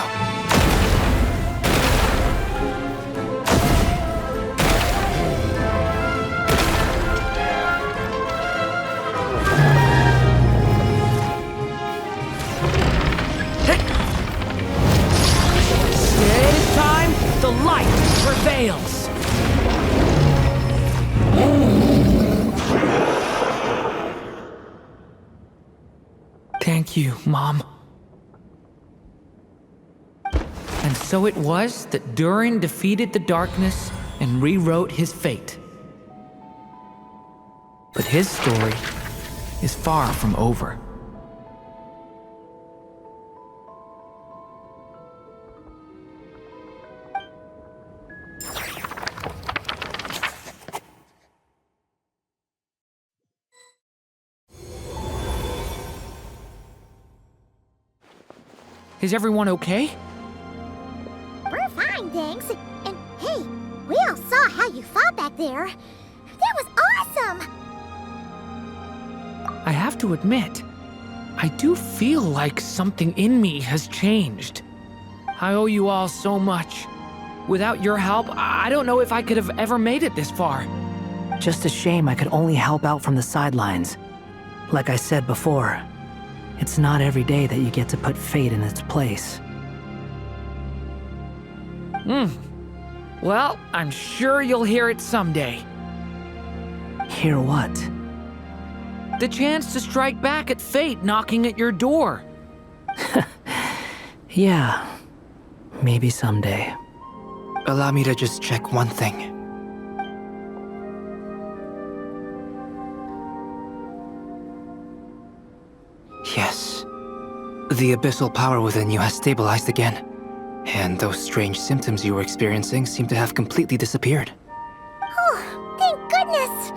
Thank you, Mom. And so it was that Durin defeated the darkness and rewrote his fate. But his story is far from over. Is everyone okay? We're fine, thanks. And hey, we all saw how you fought back there. That was awesome! I have to admit, I do feel like something in me has changed. I owe you all so much. Without your help, I don't know if I could have ever made it this far. Just a shame I could only help out from the sidelines. Like I said before, it's not every day that you get to put fate in its place. Well, I'm sure you'll hear it someday. Hear what? The chance to strike back at fate knocking at your door. Yeah, maybe someday. Allow me to just check one thing. Yes. The abyssal power within you has stabilized again. And those strange symptoms you were experiencing seem to have completely disappeared. Oh, thank goodness!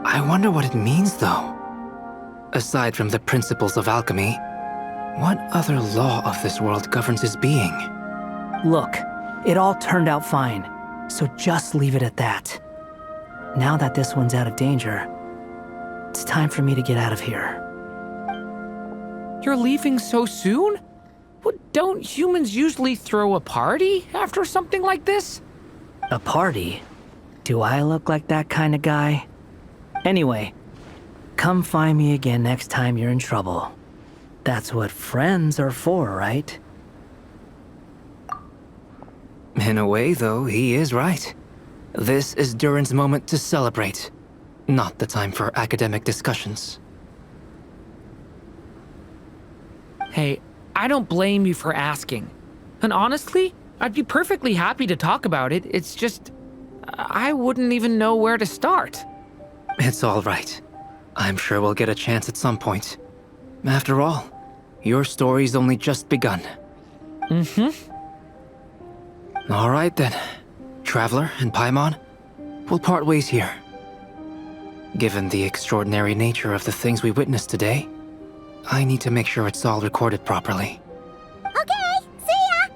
I wonder what it means, though. Aside from the principles of alchemy, what other law of this world governs his being? Look, it all turned out fine, so just leave it at that. Now that this one's out of danger, it's time for me to get out of here. You're leaving so soon? Don't humans usually throw a party after something like this? A party? Do I look like that kind of guy? Anyway, come find me again next time you're in trouble. That's what friends are for, right? In a way, though, he is right. This is Durin's moment to celebrate, not the time for academic discussions. Hey, I don't blame you for asking. And honestly, I'd be perfectly happy to talk about it. It's just, I wouldn't even know where to start. It's all right. I'm sure we'll get a chance at some point. After all, your story's only just begun. All right then. Traveler and Paimon, we'll part ways here. Given the extraordinary nature of the things we witnessed today, I need to make sure it's all recorded properly. Okay, see ya!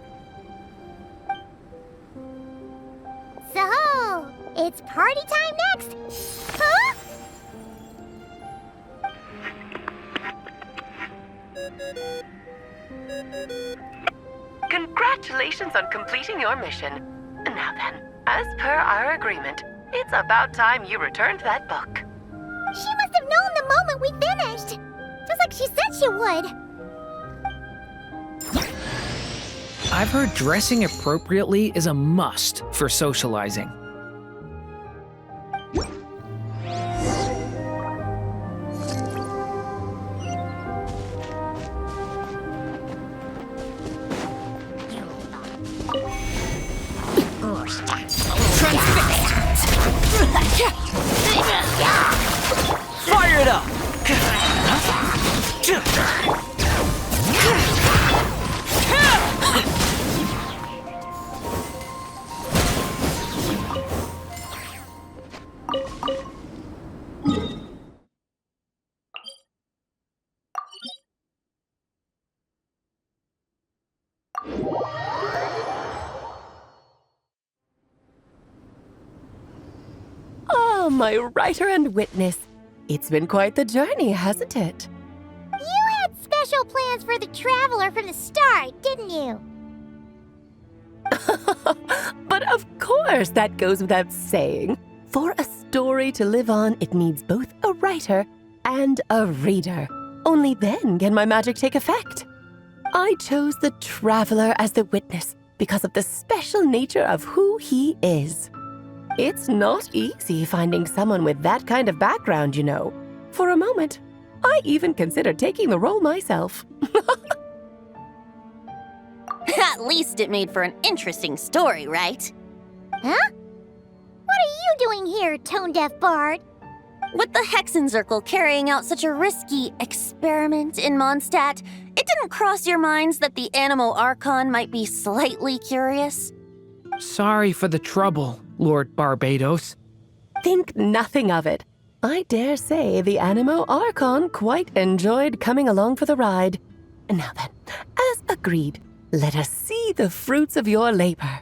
So, it's party time next? Huh? Congratulations on completing your mission. Now then, as per our agreement, it's about time you returned that book. She must have known the moment we finished! Just like she said she would! I've heard dressing appropriately is a must for socializing. Fire it up! Oh, my writer and witness. It's been quite the journey, hasn't it? You had special plans for the Traveler from the start, didn't you? But of course, that goes without saying. For a story to live on, it needs both a writer and a reader. Only then can my magic take effect. I chose the Traveler as the witness because of the special nature of who he is. It's not easy finding someone with that kind of background, you know. For a moment, I even considered taking the role myself. At least it made for an interesting story, right? Huh? What are you doing here, tone-deaf bard? With the Hexenzirkel carrying out such a risky experiment in Mondstadt, it didn't cross your minds that the Animo Archon might be slightly curious? Sorry for the trouble, Lord Barbados. Think nothing of it. I dare say the Animo Archon quite enjoyed coming along for the ride. Now then, as agreed, let us see the fruits of your labor.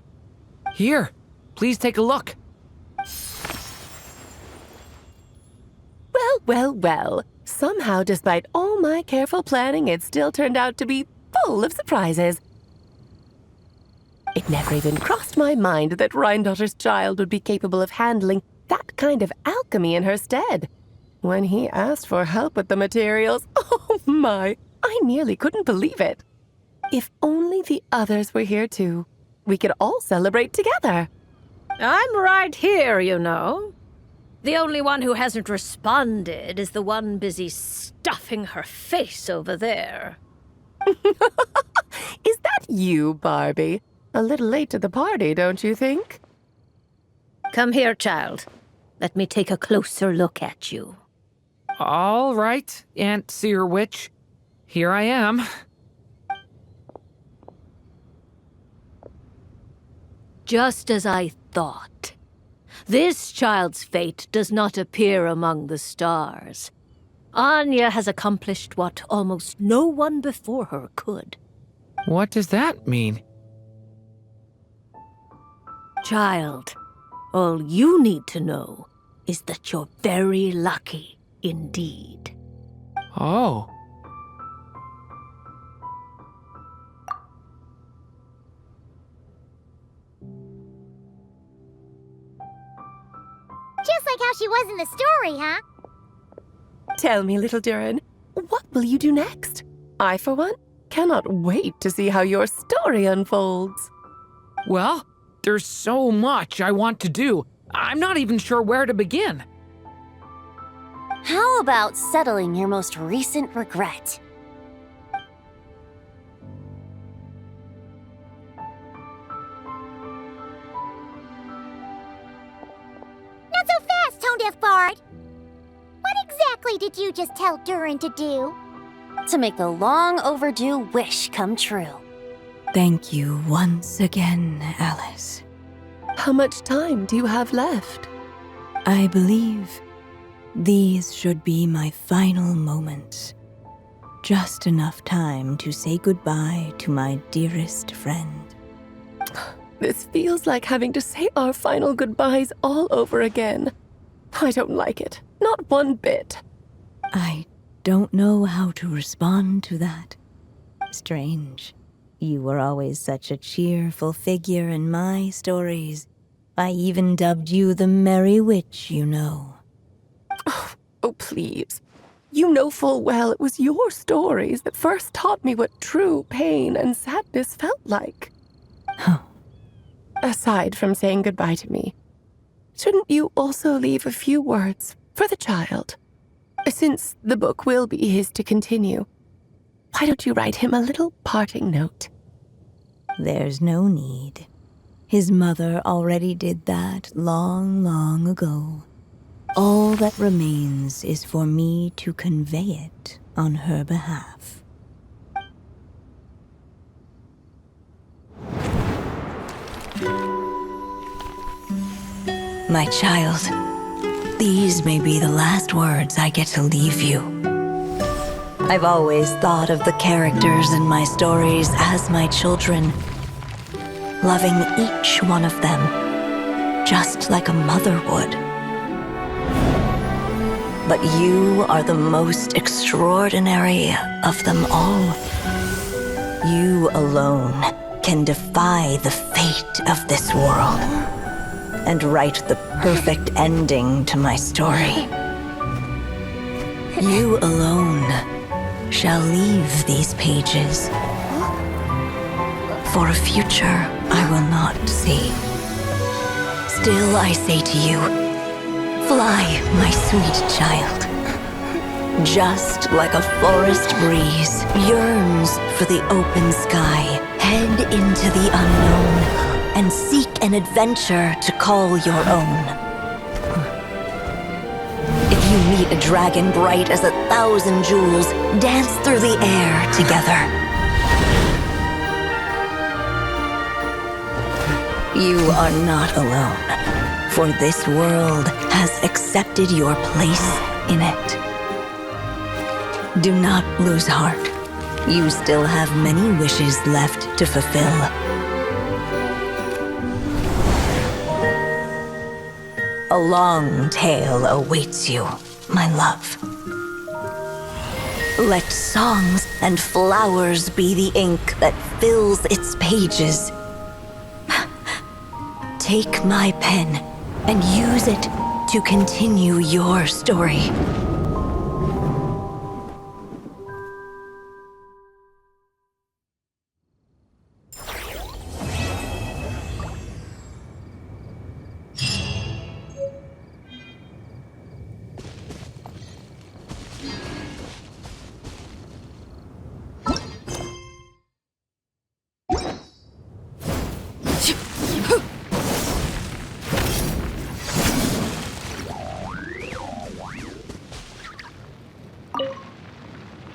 Here, please take a look. Well. Somehow, despite all my careful planning, it still turned out to be full of surprises. It never even crossed my mind that Rhindotter's child would be capable of handling that kind of alchemy in her stead. When he asked for help with the materials, oh my, I nearly couldn't believe it. If only the others were here too, we could all celebrate together. I'm right here, you know. The only one who hasn't responded is the one busy stuffing her face over there. Is that you, Barbie? A little late to the party, don't you think? Come here, child. Let me take a closer look at you. All right, Aunt Seer Witch. Here I am. Just as I thought. This child's fate does not appear among the stars. Anya has accomplished what almost no one before her could. What does that mean? Child, all you need to know is that you're very lucky indeed. Oh. Just like how she was in the story, huh? Tell me, little Durin, what will you do next? I, for one, cannot wait to see how your story unfolds. Well, there's so much I want to do. I'm not even sure where to begin. How about settling your most recent regret? Not so fast, tone-deaf bard! What exactly did you just tell Durin to do? To make the long overdue wish come true. Thank you once again, Alice. How much time do you have left? I believe these should be my final moments. Just enough time to say goodbye to my dearest friend. This feels like having to say our final goodbyes all over again. I don't like it. Not one bit. I don't know how to respond to that. Strange. You were always such a cheerful figure in my stories. I even dubbed you the Merry Witch, you know. Oh, please. You know full well it was your stories that first taught me what true pain and sadness felt like. Aside from saying goodbye to me, shouldn't you also leave a few words for the child? Since the book will be his to continue, why don't you write him a little parting note? There's no need. His mother already did that long, long ago. All that remains is for me to convey it on her behalf. My child, these may be the last words I get to leave you. I've always thought of the characters in my stories as my children, loving each one of them, just like a mother would. But you are the most extraordinary of them all. You alone can defy the fate of this world and write the perfect ending to my story. You alone shall leave these pages for a future I will not see. Still I say to you, fly, my sweet child. just like a forest breeze, yearns for the open sky. Head into the unknown and seek an adventure to call your own. If you meet a dragon bright as 1,000 jewels, dance through the air together. You are not alone, for this world has accepted your place in it. Do not lose heart. You still have many wishes left to fulfill. A long tale awaits you, my love. Let songs and flowers be the ink that fills its pages. Take my pen and use it to continue your story.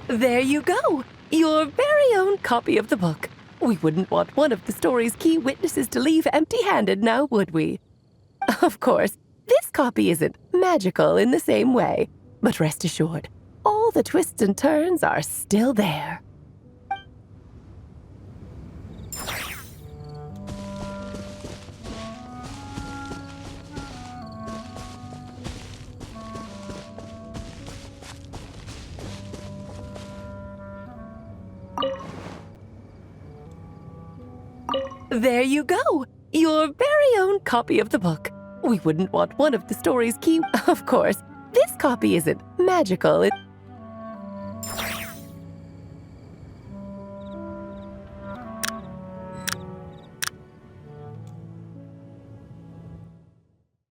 There you go! Your very own copy of the book. We wouldn't want one of the story's key witnesses to leave empty-handed now, would we? Of course, this copy isn't magical in the same way, but rest assured, all the twists and turns are still there. There you go! Your very own copy of the book. We wouldn't want one of the story's key... Of course, this copy isn't magical.